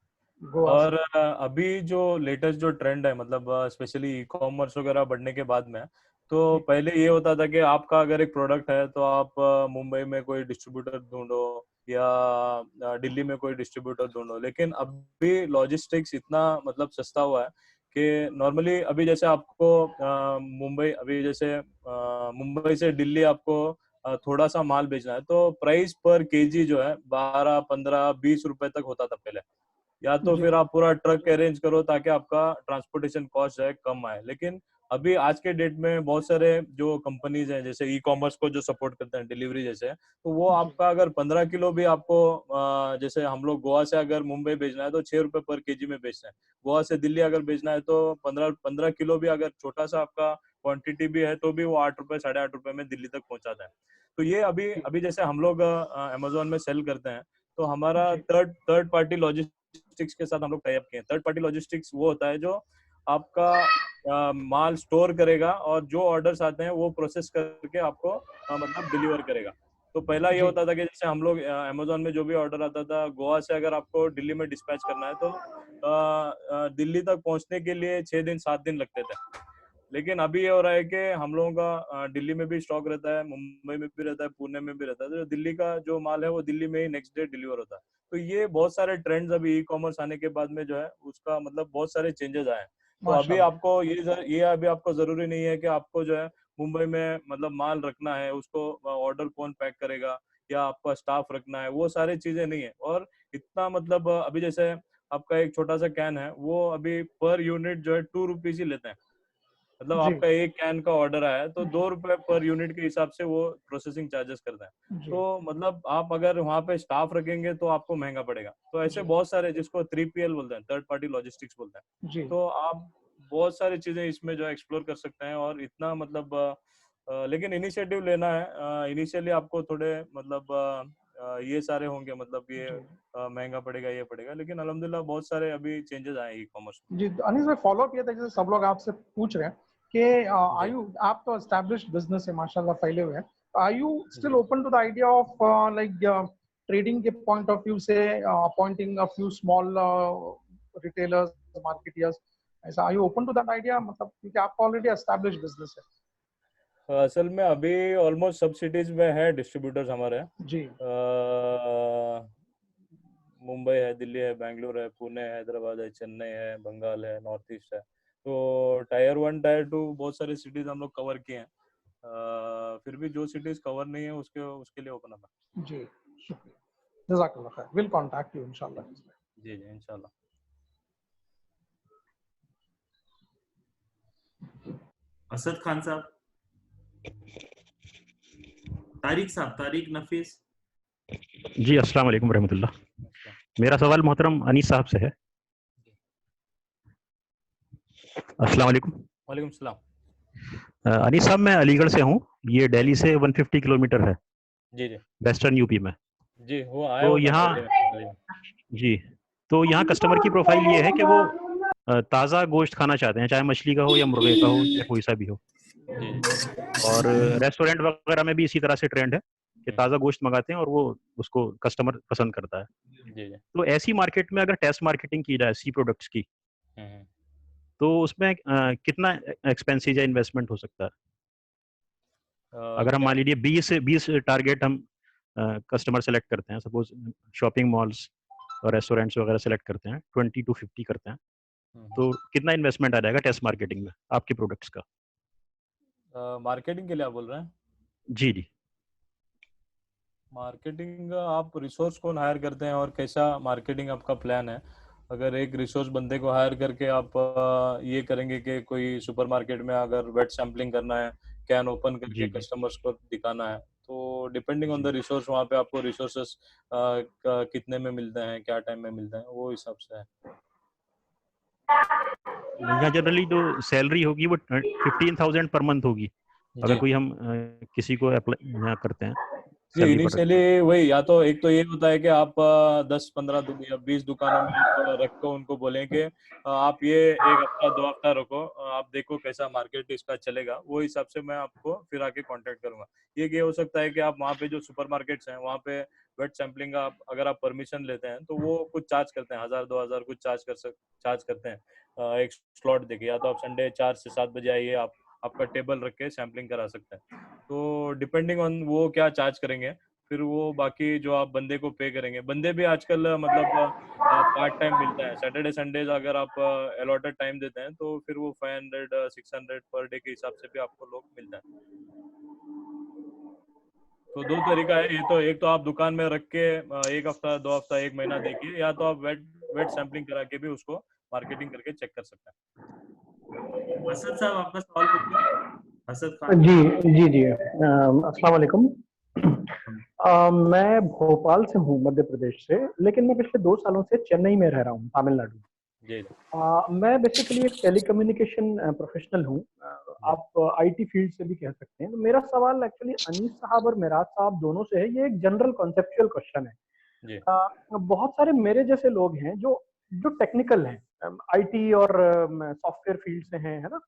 गोवा और से। अभी जो लेटेस्ट जो ट्रेंड है, मतलब स्पेशली ई कॉमर्स वगैरह बढ़ने के बाद में, तो जी पहले ये होता था कि आपका अगर एक प्रोडक्ट है तो आप मुंबई में कोई डिस्ट्रीब्यूटर ढूंढो या दिल्ली में कोई डिस्ट्रीब्यूटर ढूंढो, लेकिन अभी लॉजिस्टिक्स इतना मतलब सस्ता हुआ है कि नॉर्मली अभी जैसे आपको मुंबई, अभी जैसे मुंबई से दिल्ली आपको थोड़ा सा माल बेचना है तो प्राइस पर केजी जो है 12, 15, 20 रुपए तक होता था पहले। या तो जी फिर आप पूरा ट्रक अरेंज करो ताकि आपका ट्रांसपोर्टेशन कॉस्ट है कम आए। लेकिन अभी आज के डेट में बहुत सारे जो कंपनीज हैं जैसे ई कॉमर्स को जो सपोर्ट करते हैं, डिलीवरी जैसे, तो वो जी आपका अगर 15 किलो भी आपको जैसे हम लोग गोवा से अगर मुंबई भेजना है तो 6 रुपए पर केजी में बेचते हैं। गोवा से दिल्ली अगर भेजना है तो 15 किलो भी अगर छोटा सा आपका क्वांटिटी भी है तो भी वो 8 रुपए 8.5 रुपए में दिल्ली तक पहुंचाता है। तो ये अभी जी अभी जैसे हम लोग अमेजोन में सेल करते हैं तो हमारा जी थर्ड पार्टी लॉजिस्टिक्स के साथ हम लोग टाई अप किए हैं। थर्ड पार्टी लॉजिस्टिक्स वो होता है जो आपका माल स्टोर करेगा और जो ऑर्डर्स आते हैं वो प्रोसेस करके आपको मतलब डिलीवर करेगा। तो पहला ये जी होता था कि जैसे हम लोग अमेजोन में जो भी ऑर्डर आता था गोवा से अगर आपको दिल्ली में डिस्पैच करना है तो दिल्ली तक पहुंचने के लिए 6 दिन 7 दिन लगते थे। लेकिन अभी ये हो रहा है कि हम लोगों का दिल्ली में भी स्टॉक रहता है, मुंबई में भी रहता है, पुणे में भी रहता है। तो दिल्ली का जो माल है वो दिल्ली में ही नेक्स्ट डे डिलीवर होता है। तो ये बहुत सारे ट्रेंड्स अभी ई कॉमर्स आने के बाद में जो है उसका मतलब बहुत सारे चेंजेस आए हैं। तो अभी माशाल्लाह। आपको ये अभी आपको जरूरी नहीं है कि आपको जो है मुंबई में मतलब माल रखना है, उसको ऑर्डर कौन पैक करेगा या आपका स्टाफ रखना है, वो सारी चीजें नहीं है। और इतना मतलब अभी जैसे आपका एक छोटा सा कैन है, वो अभी पर यूनिट जो है 2 रुपीज ही लेते हैं। मतलब जी आपका एक कैन का ऑर्डर आया है तो 2 रुपए पर यूनिट के हिसाब से वो प्रोसेसिंग चार्जेस करते हैं। जी तो मतलब आप अगर वहाँ पे स्टाफ रखेंगे तो आपको महंगा पड़ेगा। तो ऐसे जी बहुत सारे, जिसको 3PL बोलते हैं, थर्ड पार्टी लॉजिस्टिक्स बोलते हैं, जी तो आप बहुत सारी चीजें इसमें जो एक्सप्लोर कर सकते हैं। और इतना मतलब लेकिन इनिशिएटिव लेना है। इनिशियली आपको थोड़े मतलब ये सारे होंगे, मतलब ये जी महंगा पड़ेगा, ये पड़ेगा, लेकिन अल्हम्दुलिल्लाह बहुत सारे अभी चेंजेस आए ई कॉमर्स में। जी। अनिस भाई, फॉलो अप ये था, जैसे सब लोग आपसे पूछ रहे हैं कि जी आयु, आप तो एस्टैब्लिश्ड बिजनेस है माशाल्लाह, फैले हुए हैं, are you still ji open to the idea of like trading के पॉइंट ऑफ व्यू से appointing a few small retailers, marketeers, ऐसा are you open to that idea? मतलब क्योंकि आपका ऑलरेडी एस्टैब्लिश्ड बिजनेस है। असल में अभी ऑलमोस्ट सब सिटीज में है डिस्ट्रीब्यूटर्स हमारे। जी मुंबई है, दिल्ली है, बेंगलुरु है, पुणे है, हैदराबाद है, चेन्नई है, बंगाल है, नॉर्थ ईस्ट है। तो टायर 1 टायर 2 बहुत सारी सिटीज हम लोग कवर किए हैं। फिर भी जो सिटीज कवर नहीं है उसके उसके लिए ओपन अप है। जी, शुक्रिया, जज़ाकल्लाह खैर, विल कांटेक्ट यू इंशाल्लाह। जी जी इंशाल्लाह। असद खान साहब, तारिक साहब, तारिक नफीस। जी अस्सलाम वालेकुम रहमतुल्लाह। मेरा सवाल मोहतरम अनीस साहब से है। अस्सलाम वालेकुम। वालेकुम सलाम। अनीस साहब, मैं अलीगढ़ से हूँ। ये दिल्ली से 150 किलोमीटर है, जी जी वेस्टर्न यूपी में। जी, वो आया तो हूँ मैं यहाँ दिल्ली में। जी, तो यहाँ कस्टमर की प्रोफाइल ये है कि वो ताज़ा गोश्त खाना चाहते हैं, चाहे मछली का हो या मुर्गे का हो या कोई सा भी हो। जी और रेस्टोरेंट वगैरह में भी इसी तरह से ट्रेंड है कि ताज़ा गोश्त मंगाते हैं और वो उसको कस्टमर पसंद करता है। जी जी तो ऐसी मार्केट में अगर टेस्ट मार्केटिंग की जाए सी प्रोडक्ट्स की, हम्म। तो उसमें कितना एक्सपेंसिव या इन्वेस्टमेंट हो सकता है? अगर हम क्या? मान लीजिए 20 टारगेट हम कस्टमर सेलेक्ट करते हैं, सपोज शॉपिंग मॉल्स और रेस्टोरेंट्स वगैरह सेलेक्ट करते हैं, 20 to 50 करते हैं, तो कितना इन्वेस्टमेंट आ जाएगा टेस्ट मार्केटिंग में आपके प्रोडक्ट्स का? मार्केटिंग के लिए आप बोल रहे हैं? जी जी। मार्केटिंग आप रिसोर्स कौन हायर करते हैं और कैसा मार्केटिंग आपका प्लान है? अगर एक रिसोर्स बंदे को हायर करके आप ये करेंगे कि कोई सुपरमार्केट में अगर वेट सैम्पलिंग करना है, कैन ओपन करके जी जी कस्टमर्स को दिखाना है, तो डिपेंडिंग ऑन द जी। रिसोर्स वहाँ पे आपको रिसोर्सेस कितने में मिलते हैं, क्या टाइम में मिलते हैं, वो हिसाब से है। यहाँ जनरली जो सैलरी होगी वो 15,000 पर मंथ होगी, अगर जी कोई हम किसी को अप्लाई यहाँ करते हैं, जी सैलरी पर रखते इनिशियली हैं। वही, या तो एक तो ये होता है कि आप 10-15 या 20 दुकानों में आप रख को उनको बोलें कि आप ये 1 हफ्ता 2 हफ्ता रखो, आप देखो कैसा मार्केट इसका चलेगा, वो हिसाब से मैं आपको फिर आके कांटेक्ट करूंगा। ये हो सकता है कि आप वहाँ पे जो सुपरमार्केट्स हैं वहाँ पे वेट सैम्पलिंग का अगर आप परमिशन लेते हैं तो वो कुछ चार्ज करते हैं, 1000-2000 कुछ चार्ज करते हैं एक स्लॉट देके। या तो आप संडे 4 से 7 बजे आइए, आप आपका टेबल रख के सैम्पलिंग करा सकते हैं। तो डिपेंडिंग ऑन वो क्या चार्ज करेंगे, फिर वो बाकी जो आप बंदे को पे करेंगे। बंदे भी आजकल मतलब पार्ट टाइम मिलता है, सैटरडे संडेज अगर आप अलॉटेड टाइम देते हैं तो फिर वो 500-600 पर डे के हिसाब से भी आपको लोग मिलता है। तो 2 तरीका है, ये तो एक तो आप दुकान में रख के 1 हफ्ता 2 हफ्ता 1 महीना देखिए, या तो आप वेट सैम्पलिंग करा के भी उसको मार्केटिंग करके चेक कर सकते हैं। असद साहब, आपका सवाल पूछिए। असद खान। जी जी जी, अस्सलाम वालेकुम। मैं भोपाल से हूँ, मध्य प्रदेश से, लेकिन मैं पिछले 2 सालों से चेन्नई में रह रहा हूँ, तमिलनाडु। जी मैं बेसिकली एक टेलीकम्युनिकेशन प्रोफेशनल हूँ, जी आप आईटी फील्ड से भी कह सकते हैं। तो मेरा सवाल एक्चुअली अनीस साहब और मेराज साहब दोनों से है। ये एक जनरल कॉन्सेप्चुअल क्वेश्चन है। जी बहुत सारे मेरे जैसे लोग हैं जो जो टेक्निकल हैं, आईटी और सॉफ्टवेयर फील्ड से हैं, है ना।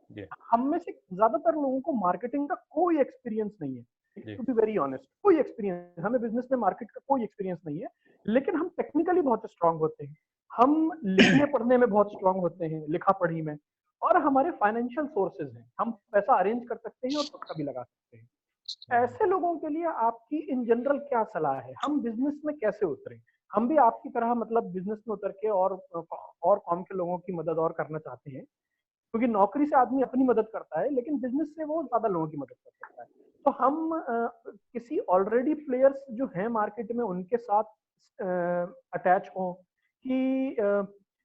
जी हम में से ज्यादातर लोगों को मार्केटिंग का कोई एक्सपीरियंस नहीं है, जी टू बी वेरी ऑनेस्ट। कोई एक्सपीरियंस हमें बिजनेस में मार्केट का कोई एक्सपीरियंस नहीं है, लेकिन हम टेक्निकली बहुत स्ट्रांग होते हैं। हम लिखने पढ़ने में बहुत स्ट्रांग होते हैं, लिखा पढ़ी में, और हमारे फाइनेंशियल सोर्सेज हैं, हम पैसा अरेंज कर सकते हैं और पक्का भी लगा सकते हैं। ऐसे लोगों के लिए आपकी इन जनरल क्या सलाह है? हम बिजनेस में कैसे उतरें? हम भी आपकी तरह मतलब बिजनेस में उतर के और कॉम के लोगों की मदद और करना चाहते हैं। क्योंकि नौकरी से आदमी अपनी मदद करता है, लेकिन बिजनेस से वो ज्यादा लोगों की मदद कर सकता है। तो हम किसी ऑलरेडी प्लेयर्स जो हैं मार्केट में उनके साथ अटैच हों, कि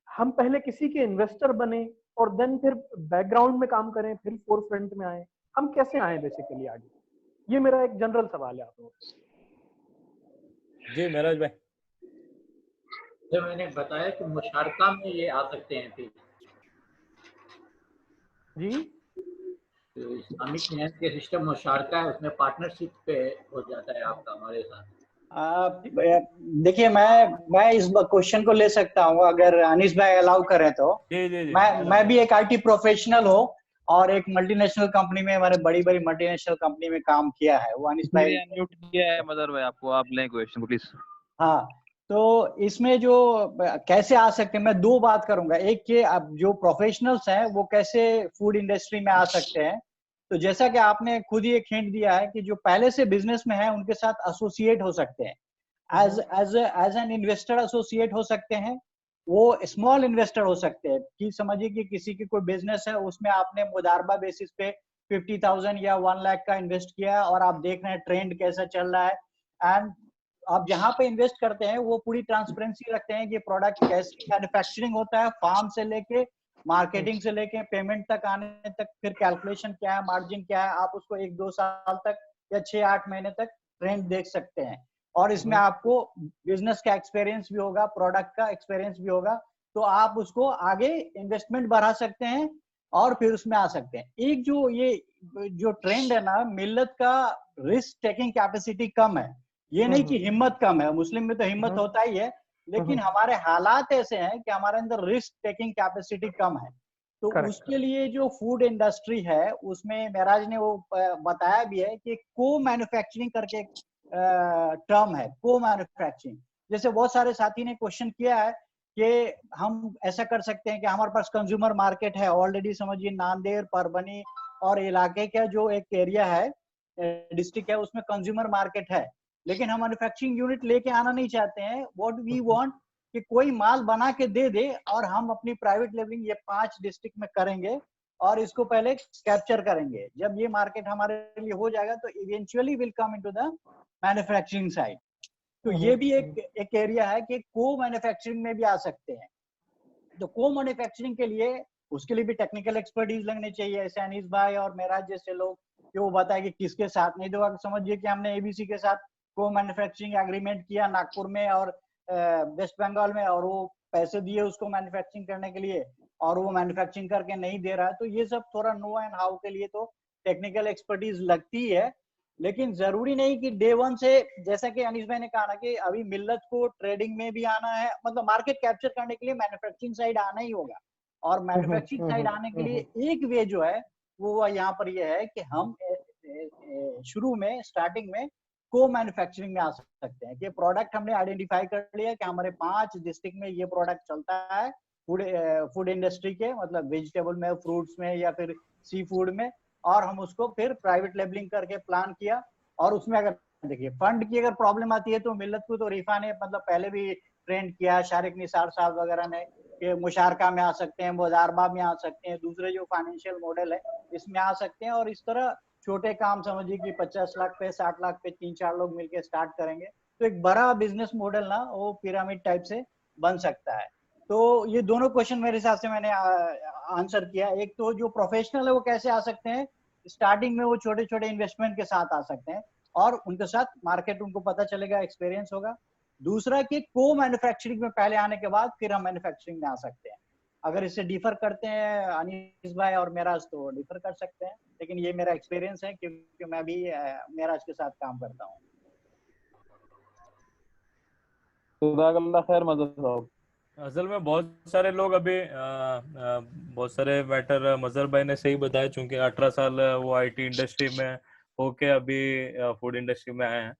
हम पहले किसी के इन्वेस्टर बने और देन फिर बैकग्राउंड में काम करें, फिर फोर फ्रंट में आए, हम कैसे आए बेसिकली आगे? ये मेरा एक जनरल सवाल है आप लोगों से। जी मेराज भाई। जो मैंने बताया कि मुशारका में ये आ सकते हैं फिर जी, तो इस्लामिक फाइनेंस के सिस्टम मुशारका है, उसमें पार्टनरशिप पे हो जाता है आपका हमारे साथ। देखिए मैं इस क्वेश्चन को ले सकता हूँ अगर अनीस भाई अलाउ करें तो। जी जी जी। मैं भी एक आईटी प्रोफेशनल हूँ और एक मल्टीनेशनल कंपनी में, हमारे बड़ी बड़ी मल्टीनेशनल कंपनी में काम किया है। वो अनीस भाई म्यूट किया है मदर भाई आपको, आप लें क्वेश्चन को प्लीज। हाँ, तो इसमें जो कैसे आ सकते हैं, मैं दो बात करूंगा। एक कि अब जो प्रोफेशनल्स हैं वो कैसे फूड इंडस्ट्री में आ सकते हैं। तो जैसा कि आपने खुद ही एक हिंट दिया है कि जो पहले से बिजनेस में है उनके साथ एसोसिएट हो सकते हैं, एज एन इन्वेस्टर एसोसिएट हो सकते हैं। वो स्मॉल इन्वेस्टर हो सकते हैं कि समझिए कि किसी की कोई बिजनेस है, उसमें आपने मुदारबा बेसिस पे 50,000 या 1 लाख का इन्वेस्ट किया और आप देख रहे हैं ट्रेंड कैसा चल रहा है। एंड आप जहाँ पे इन्वेस्ट करते हैं वो पूरी ट्रांसपेरेंसी रखते हैं कि प्रोडक्ट कैसे मैन्युफैक्चरिंग होता है, फार्म से लेके मार्केटिंग से लेके पेमेंट तक आने तक, फिर कैलकुलेशन क्या है, मार्जिन क्या है, आप उसको 1-2 साल तक या 6-8 महीने तक ट्रेंड देख सकते हैं। और इसमें आपको बिजनेस का एक्सपीरियंस भी होगा, प्रोडक्ट का एक्सपीरियंस भी होगा, तो आप उसको आगे इन्वेस्टमेंट बढ़ा सकते हैं और फिर उसमें आ सकते हैं। एक जो ट्रेंड है ना, मिल्लत का रिस्क टेकिंग कैपेसिटी कम है। ये नहीं कि हिम्मत कम है, मुस्लिम में तो हिम्मत होता ही है, लेकिन हमारे हालात ऐसे हैं कि हमारे अंदर रिस्क टेकिंग कैपेसिटी कम है। तो उसके लिए जो फूड इंडस्ट्री है उसमें महराज ने वो बताया भी है कि को मैन्युफैक्चरिंग करके टर्म है, को मैन्युफैक्चरिंग। जैसे बहुत सारे साथी ने क्वेश्चन किया है कि हम ऐसा कर सकते हैं कि हमारे पास कंज्यूमर मार्केट है ऑलरेडी, समझिए नांदेड़, परभनी और इलाके का जो एक एरिया है, डिस्ट्रिक्ट है, उसमें कंज्यूमर मार्केट है, लेकिन हम मैन्युफैक्चरिंग यूनिट लेके आना नहीं चाहते हैं। व्हाट वी वांट कि कोई माल बना के दे दे और हम अपनी प्राइवेट लेबलिंग ये 5 डिस्ट्रिक्ट में करेंगे और इसको पहले कैप्चर करेंगे। जब ये मार्केट हमारे लिए हो जाएगा तो eventually will come into the manufacturing side. तो ये भी एक एरिया है कि को मैन्युफैक्चरिंग में भी आ सकते हैं। तो को मैन्युफैक्चरिंग के लिए उसके लिए भी टेक्निकल एक्सपर्टीज लगने चाहिए, ऐसे अनीस भाई और मेराज जैसे लोग कि वो बताए कि किसके साथ। नहीं तो समझिए कि हमने एबीसी के साथ को मैन्युफैक्चरिंग एग्रीमेंट किया नागपुर में और वेस्ट बंगाल में, और वो पैसे दिए उसको मैन्युफैक्चरिंग करने के लिए और वो मैन्युफैक्चरिंग करके नहीं दे रहा है। तो ये सब थोड़ा नो एंड हाउ के लिए तो टेक्निकल एक्सपर्टीज लगती है, लेकिन जरूरी नहीं कि डे वन से, जैसा कि अनीस भाई ने कहा ना कि अभी मिल्लत को ट्रेडिंग में भी आना है, मतलब मार्केट कैप्चर करने के लिए मैन्युफैक्चरिंग साइड आना ही होगा। और मैन्युफैक्चरिंग साइड आने के लिए एक वे जो है वो यहाँ पर ये है कि हम शुरू में स्टार्टिंग में को मैन्युफैक्चरिंग में आ सकते हैं कि प्रोडक्ट हमने आइडेंटिफाई कर लिया कि हमारे 5 डिस्ट्रिक्ट में ये प्रोडक्ट चलता है फूड इंडस्ट्री के, मतलब वेजिटेबल में, फ्रूट्स में या फिर सी फूड में, और हम उसको फिर प्राइवेट लेबलिंग करके प्लान किया। और उसमें अगर देखिए फंड की अगर प्रॉब्लम आती है तो मिल्लत को तो रिफा ने मतलब पहले भी ट्रेंड किया, शारिक निसार साहब वगैरह ने, कि मुशारका में आ सकते हैं, मुदारबा में आ सकते हैं, दूसरे जो फाइनेंशियल मॉडल है इसमें आ सकते हैं। और इस तरह छोटे काम समझिए कि 50 लाख पे 60 लाख पे 3-4 लोग मिलकर स्टार्ट करेंगे तो एक बड़ा बिजनेस मॉडल ना वो पिरामिड टाइप से बन सकता है। तो ये दोनों क्वेश्चन मेरे हिसाब से मैंने आंसर किया। एक तो जो प्रोफेशनल है वो कैसे आ सकते हैं, स्टार्टिंग में वो छोटे छोटे इन्वेस्टमेंट के साथ आ सकते हैं और उनके साथ मार्केट उनको पता चलेगा, एक्सपीरियंस होगा। दूसरा कि को मैन्युफैक्चरिंग में पहले आने के बाद फिर हम मैन्युफैक्चरिंग में आ सकते हैं। अगर इससे डिफर करते हैं अनीस भाई और मेराज तो डिफर कर सकते हैं, लेकिन ये मेरा एक्सपीरियंस है क्योंकि मैं भी मेराज के साथ काम करता हूँ। खैर मदद साहब, असल में बहुत सारे लोग अभी बहुत सारे मैटर मजहर भाई ने सही बताया, चूंकि 18 साल वो आईटी इंडस्ट्री में होके अभी फूड इंडस्ट्री में आए हैं।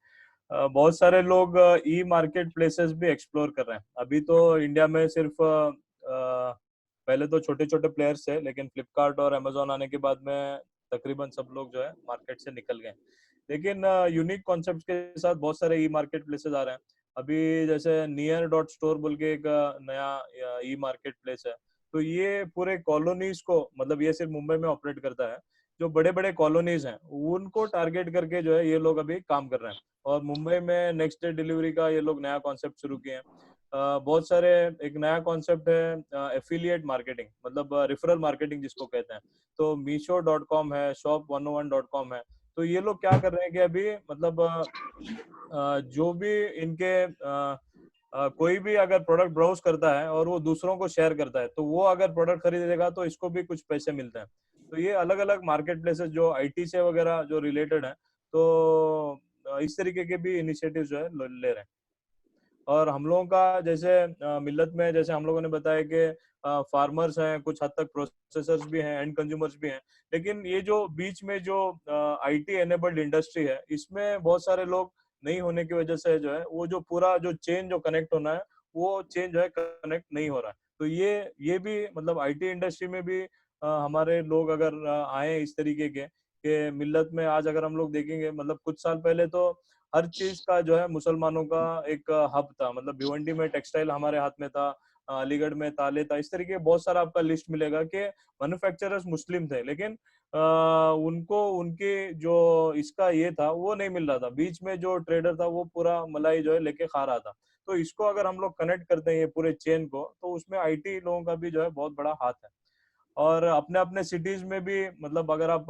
बहुत सारे लोग ई मार्केट प्लेसेस भी एक्सप्लोर कर रहे हैं। अभी तो इंडिया में सिर्फ पहले तो छोटे छोटे प्लेयर्स थे, लेकिन फ्लिपकार्ट और अमेजोन आने के बाद में तकरीबन सब लोग जो है मार्केट से निकल गए। लेकिन यूनिक कॉन्सेप्ट के साथ बहुत सारे ई मार्केट प्लेसेस आ रहे हैं। अभी जैसे नियर डॉट स्टोर बोल के एक नया ई मार्केट प्लेस है, तो ये पूरे कॉलोनीज को, मतलब ये सिर्फ मुंबई में ऑपरेट करता है, जो बड़े बड़े कॉलोनीज हैं उनको टारगेट करके जो है ये लोग अभी काम कर रहे हैं। और मुंबई में नेक्स्ट डे डिलीवरी का ये लोग नया कॉन्सेप्ट शुरू किए हैं। बहुत सारे, एक नया कॉन्सेप्ट है एफिलिएट मार्केटिंग, मतलब रेफरल मार्केटिंग जिसको कहते हैं। तो मीशो.com है, shop101.com है। तो ये लोग क्या कर रहे हैं कि अभी मतलब जो भी इनके कोई भी अगर प्रोडक्ट ब्राउज करता है और वो दूसरों को शेयर करता है, तो वो अगर प्रोडक्ट खरीदेगा तो इसको भी कुछ पैसे मिलते हैं। तो ये अलग अलग मार्केट प्लेसेस जो आईटी से वगैरह जो रिलेटेड है, तो इस तरीके के भी इनिशिएटिव जो है ले रहे हैं। और हम लोगों का जैसे मिल्लत में, जैसे हम लोगों ने बताया कि फार्मर्स हैं, कुछ हद तक प्रोसेसर्स भी हैं, एंड कंज्यूमर्स भी हैं, लेकिन ये जो बीच में जो आईटी एनेबल्ड इंडस्ट्री है, इसमें बहुत सारे लोग नहीं होने की वजह से जो है वो जो पूरा जो चेन जो कनेक्ट होना है, वो चेन जो है कनेक्ट नहीं हो रहा है। तो ये भी मतलब आईटी इंडस्ट्री में भी हमारे लोग अगर आए इस तरीके के मिल्लत में, आज अगर हम लोग देखेंगे, मतलब कुछ साल पहले तो हर चीज का जो है मुसलमानों का एक हब था, मतलब भिवंडी में टेक्सटाइल हमारे हाथ में था, अलीगढ़ में ताले था, इस तरीके बहुत सारा आपका लिस्ट मिलेगा कि मैन्युफैक्चरर्स मुस्लिम थे, लेकिन उनको उनके जो इसका ये था वो नहीं मिल रहा था। बीच में जो ट्रेडर था वो पूरा मलाई जो है लेके खा रहा था। तो इसको अगर हम लोग कनेक्ट करते हैं ये पूरे चेन को, तो उसमें आईटी लोगों का भी जो है बहुत बड़ा हाथ है। और अपने अपने सिटीज में भी, मतलब अगर आप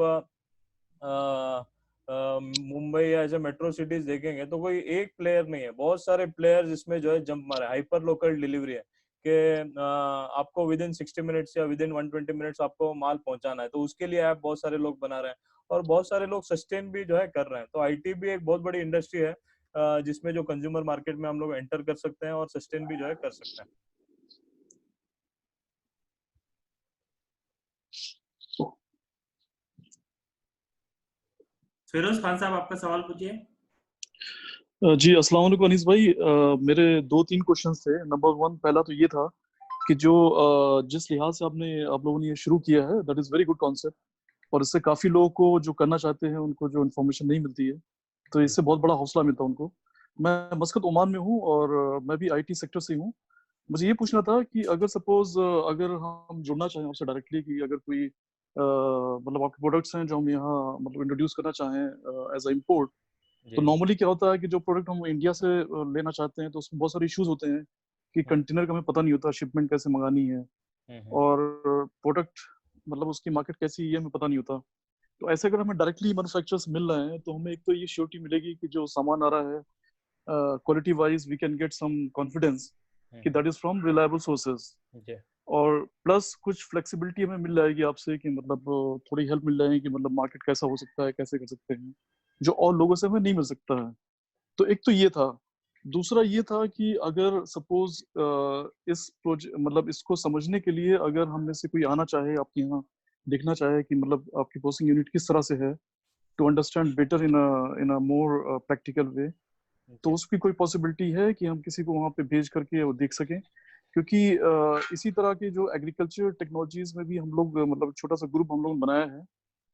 मुंबई या ऐसे मेट्रो सिटीज देखेंगे तो कोई एक प्लेयर नहीं है, बहुत सारे प्लेयर्स इसमें जो है जंप मारे। हाइपर लोकल डिलीवरी है कि आपको विद इन 60 मिनट्स या विद इन 120 मिनट्स आपको माल पहुंचाना है, तो उसके लिए ऐप बहुत सारे लोग बना रहे हैं और बहुत सारे लोग सस्टेन भी जो है कर रहे हैं। तो आईटी भी एक बहुत बड़ी इंडस्ट्री है जिसमें जो कंज्यूमर मार्केट में हम लोग एंटर कर सकते हैं और सस्टेन भी जो है कर सकते हैं। फिरोज खान साहब, आपका सवाल पूछिए। जी अस्सलाम वालेकुम अनीस भाई। मेरे 2-3 क्वेश्चन थे। नंबर 1 पहला तो ये था कि जो जिस लिहाज से आप लोगों ने ये शुरू किया है, that is very good concept, और इससे काफ़ी लोगों को जो करना चाहते हैं उनको जो इन्फॉर्मेशन नहीं मिलती है, तो इससे बहुत बड़ा हौसला मिलता है उनको। मैं मस्कत ओमान में हूँ और मैं भी आईटी सेक्टर से हूँ। मुझे ये पूछना था कि अगर सपोज अगर हम जुड़ना चाहें आपसे डायरेक्टली, कि अगर कोई मतलब आपके प्रोडक्ट्स हैं जो हम यहाँ मतलब इंट्रोड्यूस करना चाहें एज अ इम्पोर्ट, तो नॉर्मली क्या होता है कि जो प्रोडक्ट हम इंडिया से लेना चाहते हैं तो उसमें बहुत सारे इश्यूज होते हैं कि कंटेनर का हमें पता नहीं होता, शिपमेंट कैसे मंगानी है, और प्रोडक्ट मतलब उसकी मार्केट कैसी है हमें पता नहीं होता। तो ऐसे अगर हमें डायरेक्टली मैन्युफैक्चरर्स मिल रहे हैं तो हमें एक तो ये श्योरिटी मिलेगी कि जो सामान आ रहा है quality wise we can get some confidence कि that is from reliable sources, और प्लस कुछ फ्लेक्सिबिलिटी हमें मिल जाएगी आपसे कि मतलब थोड़ी हेल्प मिल जाएगी कि मतलब मार्केट कैसा हो सकता है, कैसे कर सकते हैं, जो और लोगों से हमें नहीं मिल सकता है। तो एक तो ये था। दूसरा ये था कि अगर सपोज इस प्रोजेक्ट मतलब इसको समझने के लिए अगर हम में से कोई आना चाहे आपके यहाँ, देखना चाहे कि मतलब आपकी प्रोसेसिंग यूनिट किस तरह से है, to understand better in a more practical way, तो उसकी कोई पॉसिबिलिटी है कि हम किसी को वहाँ पे भेज करके वो देख सकें? क्योंकि इसी तरह की जो एग्रीकल्चर टेक्नोलॉजीज में भी हम लोग मतलब छोटा सा ग्रुप हम लोग ने बनाया है,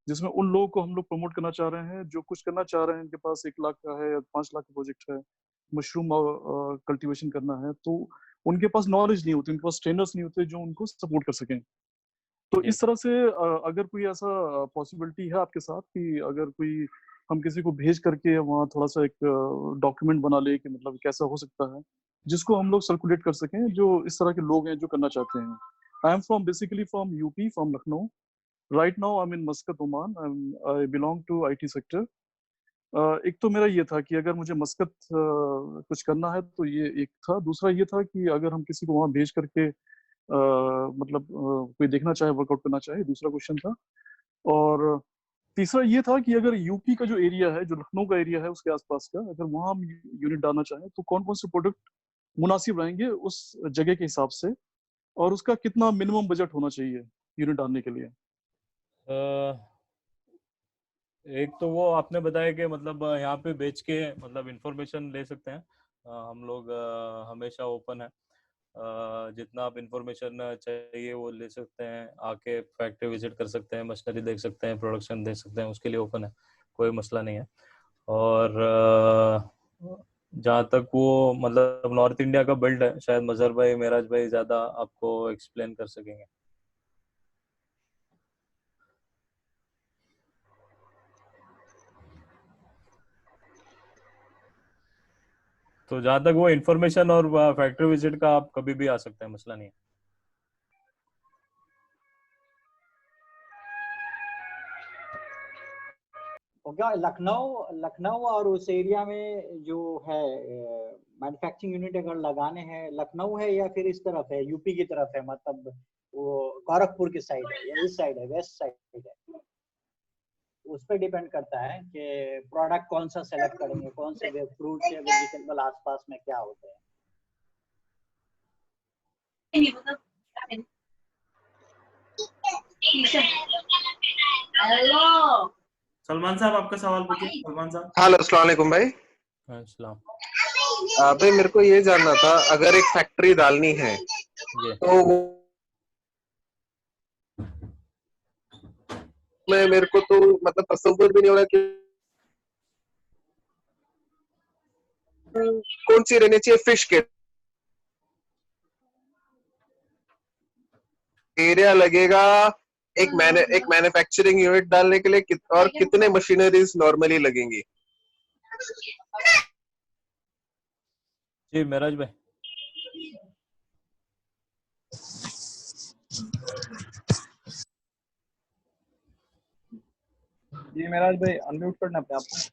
जिसमें उन लोगों को हम लोग प्रमोट करना चाह रहे हैं जो कुछ करना चाह रहे हैं, इनके पास 1 लाख का है या 5 लाख का प्रोजेक्ट है, मशरूम कल्टीवेशन करना है, तो उनके पास नॉलेज नहीं होती, उनके पास ट्रेनर्स नहीं होते जो उनको सपोर्ट कर सकें। तो इस तरह से अगर कोई ऐसा पॉसिबिलिटी है आपके साथ कि अगर कोई हम किसी को भेज करके वहाँ थोड़ा सा एक डॉक्यूमेंट बना ले कि मतलब कैसा हो सकता है, जिसको हम लोग सर्कुलेट कर सकें, जो इस तरह के लोग हैं जो करना चाहते हैं। I am from basically from UP, from Lucknow. Right now I'm in Muscat, Oman. I belong to IT sector. एक तो मेरा ये था कि अगर मुझे मस्कत कुछ करना है तो ये एक था। दूसरा ये था कि अगर हम किसी को वहाँ भेज करके मतलब कोई देखना चाहे, वर्कआउट करना चाहे, दूसरा क्वेश्चन था। और तीसरा ये था कि अगर यूपी का जो एरिया है, जो लखनऊ का एरिया है उसके आसपास का, अगर वहाँ हम यूनिट डालना चाहें तो कौन कौन से प्रोडक्ट मुनासिब रहेंगे उस जगह के हिसाब से, और उसका कितना मिनिमम बजट होना चाहिए यूनिट डालने के लिए? एक तो वो आपने बताया कि मतलब यहाँ पे बेच के मतलब इंफॉर्मेशन ले सकते हैं। हम लोग हमेशा ओपन है, जितना आप इंफॉर्मेशन चाहिए वो ले सकते हैं, आके फैक्ट्री विजिट कर सकते हैं, मशीनरी देख सकते हैं, प्रोडक्शन देख सकते हैं, उसके लिए ओपन है, कोई मसला नहीं है। और जहाँ तक वो मतलब नॉर्थ इंडिया का बिल्ड है, शायद मजहर भाई, मेराज भाई ज्यादा आपको एक्सप्लेन कर सकेंगे। तो जहाँ तक वो इन्फॉर्मेशन और फैक्ट्री विजिट का, आप कभी भी आ सकते हैं, मसला नहीं है। क्या लखनऊ और उस एरिया में जो है मैन्युफैक्चरिंग यूनिट अगर लगाने हैं, लखनऊ है या फिर इस तरफ है, यूपी की तरफ है, मतलब वो गोरखपुर की साइड है या इस साइड है, वेस्ट साइड है, उस पर डिपेंड करता है कि प्रोडक्ट कौन सा सेलेक्ट करेंगे, कौन से फ्रूट या वेजिटेबल आसपास में क्या होते हैं। हेलो सलमान साहब, आपका सवाल पूछिए। सलमान साहब। हेलो, अस्सलाम वालेकुम भाई। अस्सलाम। भाई मेरे को ये जानना था, अगर एक फैक्ट्री डालनी है तो मेरे को तो मतलब तसव्वुर भी नहीं हो रहा कि कौन सी रहनी चाहिए। फिश के एरिया लगेगा एक मैन्युफैक्चरिंग यूनिट डालने के लिए, और कितने मशीनरीज नॉर्मली लगेंगी? जी मेराज भाई। जी मेराज भाई, अनम्यूट करना अपने आप को।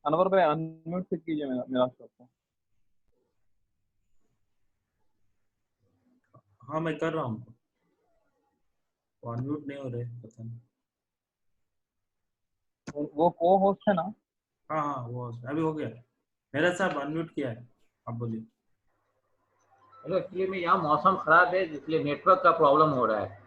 अनवर भाई अनम्यूट से कीजिए मेरा आपको। हाँ मैं कर रहा हूँ, अनम्यूट नहीं हो रहे, पता नहीं। वो को होस्ट है ना? हाँ हाँ वो अभी हो गया। मेरा साहब अनम्यूट किया है, आप बोलिए। हेलो, एक्चुअली में यहाँ मौसम खराब है, इसलिए नेटवर्क का प्रॉब्लम हो रहा है।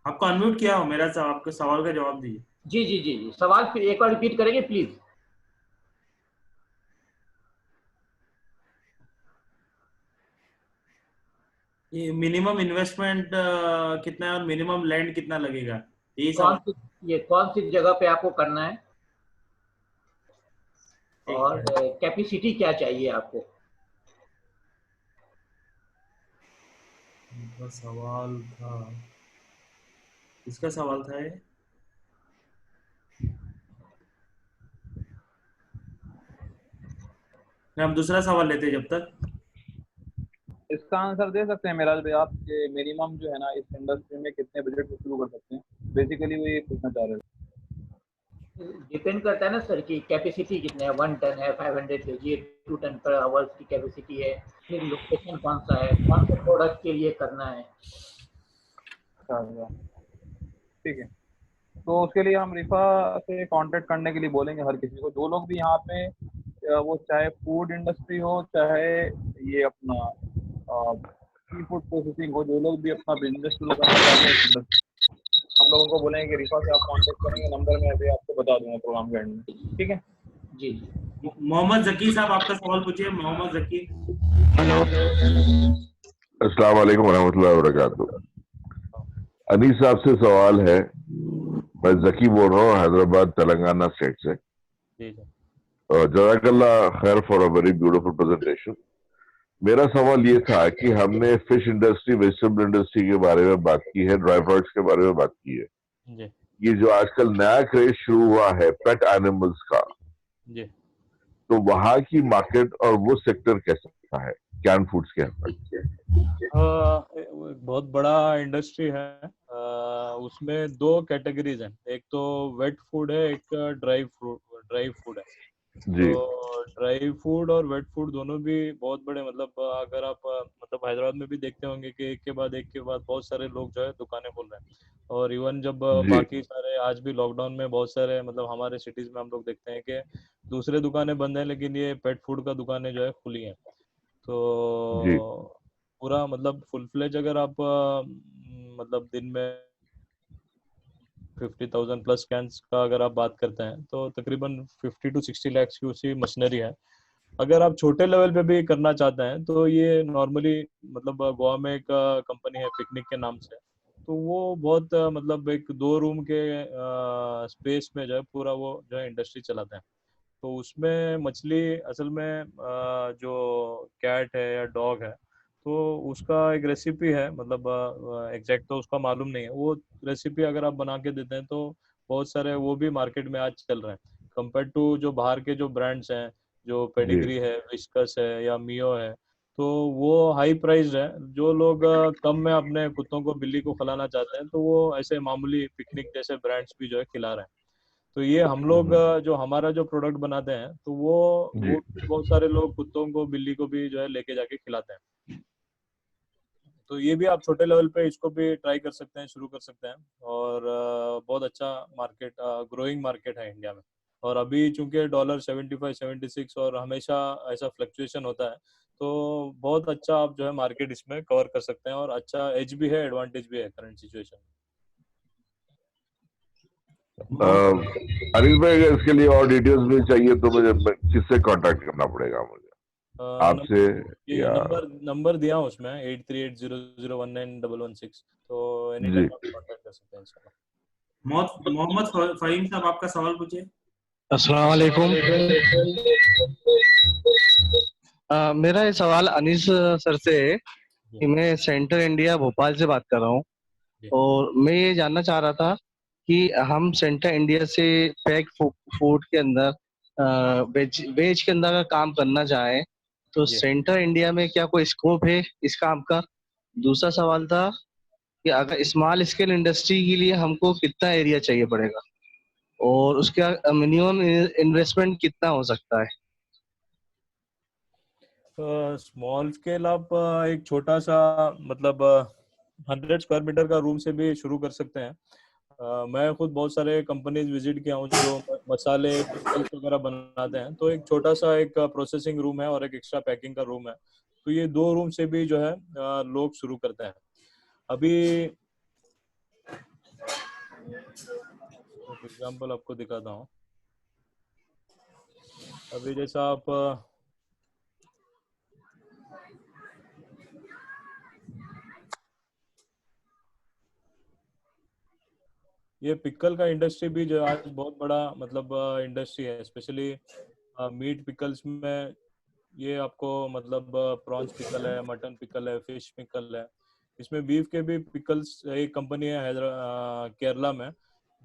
आपको अनम्यूट किया हो मेरा साहब, आपके सवाल का जवाब दीजिए। जी जी जी जी, सवाल फिर एक बार रिपीट करेंगे प्लीज। ये मिनिमम इन्वेस्टमेंट कितना है और मिनिमम लैंड कितना लगेगा, यही सवाल। कौन सी जगह पे आपको करना है और कैपेसिटी क्या चाहिए आपको? उनका सवाल था, किसका सवाल था ये? हम दूसरा सवाल लेते हैं जब तक। इसका आंसर दे सकते हैं मेराज भाई आप, कि मिनिमम जो है ना इस इंडस्ट्री में कितने बजट से शुरू कर सकते हैं? बेसिकली वो ये पूछना चाह रहे थे। डिपेंड करता है ना सर कि कैपेसिटी कितने है, 1 टन है, 500 kg, 2 टन पर आवर्स की कैपेसिटी है, फिर लोकेशन कौन सा है, कौन से प्रोडक्ट के लिए करना है। ठीक है, तो उसके लिए हम रिफा से कांटेक्ट करने के लिए बोलेंगे हर किसी को, जो लोग भी यहाँ पे, वो चाहे फूड इंडस्ट्री हो चाहे ये अपना सी फूड प्रोसेसिंग हो, जो लोग भी अपना बिजनेस लगाना चाहते हैं, हम लोगों को बोलेंगे कि रिफा से आप कांटेक्ट करेंगे, नंबर मैं अभी आपको बता दूंगा प्रोग्राम के एंड में। ठीक है जी। मोहम्मद जकी साहब, आपका सवाल पूछिए। मोहम्मद जकी। अस्सलाम वालेकुम वरहमतुल्लाहि वबरकातुहू। अनीस साहब से सवाल है, मैं जकी बोल रहा हूँ हैदराबाद तेलंगाना स्टेट से। जज़ाकल्लाह खैर for a very beautiful presentation. मेरा सवाल ये था कि हमने फिश इंडस्ट्री, वेजिटेबल इंडस्ट्री के बारे में बात की है, ड्राई फ्रूट्स के बारे में बात की है। ये जो आजकल नया क्रेज शुरू हुआ है पेट एनिमल्स का, तो वहाँ की मार्केट और वो सेक्टर कैसा है कैन फूड्स के? बहुत बड़ा इंडस्ट्री है। उसमें 2 कैटेगरीज हैं, एक तो वेट फूड है, एक ड्राई फूड है। जी। तो ड्राई फूड और वेट फूड दोनों भी बहुत बड़े, मतलब अगर आप मतलब हैदराबाद में भी देखते होंगे कि एक के बाद बहुत सारे लोग जो है दुकानें खोल रहे हैं। और इवन जब बाकी सारे आज भी लॉकडाउन में बहुत सारे मतलब हमारे सिटीज में हम लोग देखते हैं कि दूसरे दुकानें बंद हैं, लेकिन ये पेट फूड का दुकानें जो है खुली हैं। तो पूरा मतलब फुल फ्लेज अगर आप मतलब दिन में 50,000 प्लस कैंस का अगर आप बात करते हैं तो तकरीबन 50 to 60 लाख की उसी मशीनरी है। अगर आप छोटे लेवल पे भी करना चाहते हैं तो ये नॉर्मली मतलब गोवा में एक कंपनी है पिकनिक के नाम से, तो वो बहुत मतलब एक 2 रूम के स्पेस में जो है पूरा वो जो है इंडस्ट्री चलाते हैं। तो उसमें मछली असल में जो कैट है या डॉग है तो उसका एक रेसिपी है, मतलब एग्जैक्ट तो उसका मालूम नहीं है, वो रेसिपी अगर आप बना के देते हैं तो बहुत सारे वो भी मार्केट में आज चल रहे हैं कंपेयर टू जो बाहर के जो ब्रांड्स हैं, जो जी पेडिग्री है, विस्कस है या मियो है, तो वो हाई प्राइस्ड है। जो लोग कम में अपने कुत्तों को बिल्ली को खिलाना चाहते हैं तो वो ऐसे मामूली पिकनिक जैसे ब्रांड्स भी जो है खिला रहे हैं। तो ये हम लोग जो हमारा जो प्रोडक्ट बनाते हैं तो जी वो बहुत सारे लोग कुत्तों को बिल्ली को भी जो है लेके जाके खिलाते हैं। तो ये भी आप छोटे लेवल पे इसको भी ट्राई कर सकते हैं, शुरू कर सकते हैं, और बहुत अच्छा मार्केट, ग्रोइंग मार्केट है इंडिया में। और अभी चूंकि डॉलर 75 76 और हमेशा ऐसा फ्लक्चुएशन होता है तो बहुत अच्छा आप जो है मार्केट इसमें कवर कर सकते हैं, और अच्छा एज भी है, एडवांटेज भी है करंट सिचुएशन में। अनिल भाई, अगर इसके लिए और डिटेल्स में चाहिए तो मुझे किससे कांटेक्ट करना पड़ेगा? मुझे आपसे या नंबर दिया हूँ उसमें 8380019116, तो एनी जी टाइम आप कांटेक्ट कर सकते हैं इंशाल्लाह। मोहम्मद फहीम साहब, आपका सवाल पूछिए। अस्सलाम वालेकुम। मेरा ये सवाल अनीस सर से है कि मैं सेंटर इंडिया भोपाल से बात कर रहा हूँ, और मैं ये जानना चाह रहा था कि हम सेंटर इंडिया से पैक फूड के अंदर वेज के अंदर अगर काम करना चाहें तो सेंटर इंडिया में क्या कोई स्कोप है इस काम का? दूसरा सवाल था कि अगर स्मॉल स्केल इंडस्ट्री के लिए हमको कितना एरिया चाहिए पड़ेगा और उसका मिनिमम इन्वेस्टमेंट कितना हो सकता है? स्मॉल स्केल आप एक छोटा सा मतलब 100 स्क्वायर मीटर का रूम से भी शुरू कर सकते हैं। मैं खुद बहुत सारे कंपनीज विजिट किया हूँ जो मसाले पिकल्स वगैरह बनाते हैं, तो एक छोटा सा एक प्रोसेसिंग रूम है और एक एक्स्ट्रा पैकिंग का रूम है, तो ये 2 रूम से भी जो है लोग शुरू करते हैं। अभी एक एग्जांपल आपको दिखाता हूँ। अभी जैसा आप ये पिकल का इंडस्ट्री भी जो आज बहुत बड़ा मतलब इंडस्ट्री है, स्पेशली मीट पिकल्स में। ये आपको मतलब प्रॉन्स पिकल है, मटन पिकल है, फिश पिकल है। इसमें बीफ के भी पिकल्स, एक कंपनी है केरला में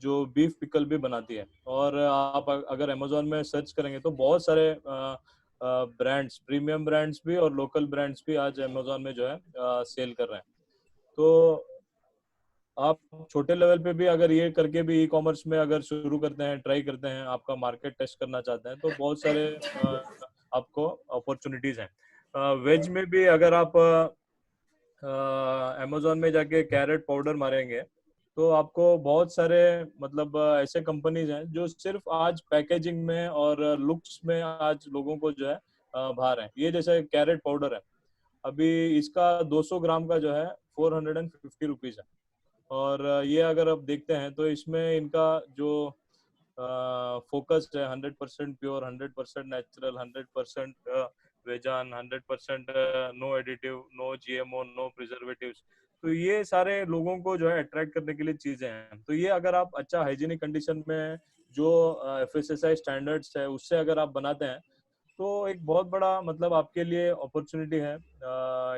जो बीफ पिकल भी बनाती है, और आप अगर अमेजोन में सर्च करेंगे तो बहुत सारे ब्रांड्स, प्रीमियम ब्रांड्स भी और लोकल ब्रांड्स भी आज अमेजोन में जो है सेल कर रहे हैं। तो आप छोटे लेवल पे भी अगर ये करके भी ई कॉमर्स में अगर शुरू करते हैं, ट्राई करते हैं, आपका मार्केट टेस्ट करना चाहते हैं, तो बहुत सारे आपको अपॉर्चुनिटीज हैं। वेज में भी अगर आप अमेजोन में जाके कैरेट पाउडर मारेंगे तो आपको बहुत सारे मतलब ऐसे कंपनीज हैं जो सिर्फ आज पैकेजिंग में और लुक्स में आज लोगों को जो है बाहर है। ये जैसे कैरेट पाउडर है, अभी इसका 200 ग्राम का जो है 450 रुपीज है, और ये अगर आप देखते हैं तो इसमें इनका जो फोकस है 100% pure, 100% natural, 100% vegan, 100% no additive, no GMO, no preservatives. तो ये सारे लोगों को जो है अट्रैक्ट करने के लिए चीजें हैं। तो ये अगर आप अच्छा हाइजीनिक कंडीशन में जो FSSAI स्टैंडर्ड्स है उससे अगर आप बनाते हैं तो एक बहुत बड़ा मतलब आपके लिए अपॉर्चुनिटी है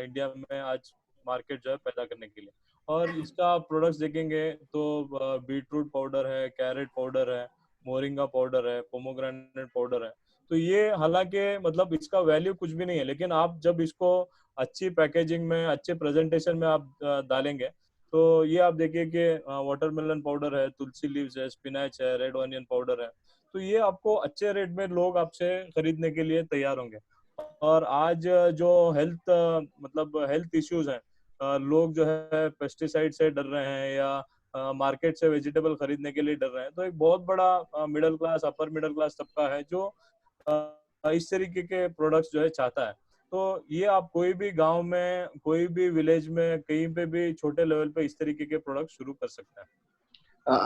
इंडिया में आज मार्केट जो है पैदा करने के लिए। और इसका आप प्रोडक्ट्स देखेंगे तो बीटरूट पाउडर है, कैरेट पाउडर है, मोरिंगा पाउडर है, पोमोग्रेनेट पाउडर है। तो ये हालांकि मतलब इसका वैल्यू कुछ भी नहीं है, लेकिन आप जब इसको अच्छी पैकेजिंग में, अच्छे प्रेजेंटेशन में आप डालेंगे तो ये आप देखिए कि वाटरमेलन पाउडर है, तुलसी लीव्स है, स्पिनच है, रेड ऑनियन पाउडर है, तो ये आपको अच्छे रेट में लोग आपसे खरीदने के लिए तैयार होंगे। और आज जो हेल्थ मतलब हेल्थ इश्यूज हैं, लोग जो है पेस्टिसाइड से डर रहे हैं या मार्केट से वेजिटेबल खरीदने के लिए डर रहे हैं, तो एक बहुत बड़ा middle class, upper middle class तबका है जो इस तरीके के प्रोडक्ट्स जो है चाहता है। तो ये आप कोई भी गांव में, कोई भी विलेज में, कहीं पे भी छोटे लेवल पे इस तरीके के प्रोडक्ट शुरू कर सकते हैं।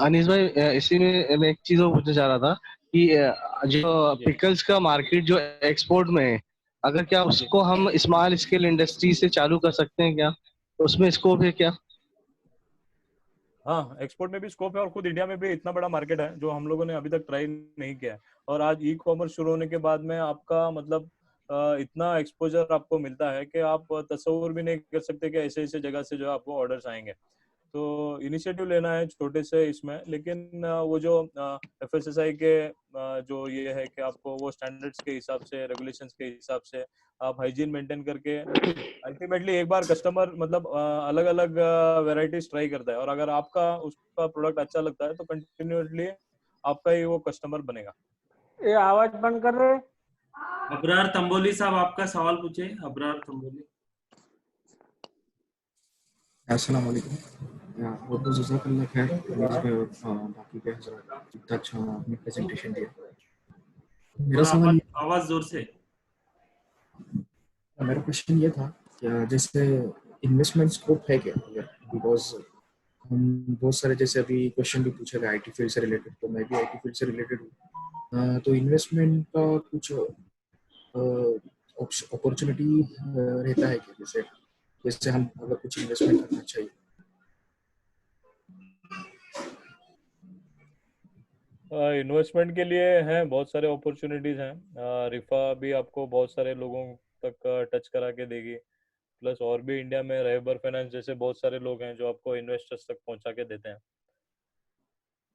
अनीस भाई, इसी में मैं एक चीज और पूछना चाह रहा था कि जो पिकल्स का मार्केट जो एक्सपोर्ट में है, अगर क्या उसको हम स्मॉल स्केल इंडस्ट्री से चालू कर सकते हैं क्या? उसमें स्कोप है क्या? हाँ, एक्सपोर्ट में भी स्कोप है और खुद इंडिया में भी इतना बड़ा मार्केट है जो हम लोगों ने अभी तक ट्राई नहीं किया है। और आज ई कॉमर्स शुरू होने के बाद में आपका मतलब इतना एक्सपोजर आपको मिलता है कि आप तस्वीर भी नहीं कर सकते कि ऐसे ऐसे जगह से जो आपको ऑर्डर्स आएंगे। तो इनिशिएटिव लेना है छोटे से इसमें, लेकिन वो जो FSSAI के जो ये है कि आपको वो स्टैंडर्ड्स के हिसाब से, रेगुलेशंस के हिसाब से आप हाइजीन मेंटेन करके अल्टीमेटली एक बार कस्टमर मतलब अलग अलग वेराइटीज ट्राई करता है और अगर आपका उसका प्रोडक्ट अच्छा लगता है तो कंटिन्यूअसली आपका ही वो कस्टमर बनेगा। ये आवाज बंद कर रहे। अबरार तंबोली साहब आपका सवाल पूछे। अबरार तंबोली। अस्सलाम वालेकुम। बहुत बहुत जज़ाकल्लाह खैर अनीस भाई और बाकी के हज़रात, इतना अच्छा आपने प्रेजेंटेशन दिया। मेरा सवाल, आवाज जोर से। मेरा क्वेश्चन ये था कि जैसे इन्वेस्टमेंट स्कोप है क्या? बिकॉज हम बहुत सारे जैसे अभी क्वेश्चन भी पूछा गया IT फील्ड से रिलेटेड, तो मैं भी IT फील्ड से रिलेटेड हूँ, तो इन्वेस्टमेंट का कुछ अपॉर्चुनिटी रहता है क्या? जैसे हम अगर कुछ इन्वेस्टमेंट करना चाहिए। इन्वेस्टमेंट के लिए हैं बहुत सारे अपॉर्चुनिटीज हैं। रिफा भी आपको बहुत सारे लोगों तक टच करा के देगी, प्लस और भी इंडिया में रहबर फाइनेंस जैसे बहुत सारे लोग हैं जो आपको इन्वेस्टर्स तक पहुंचा के देते हैं।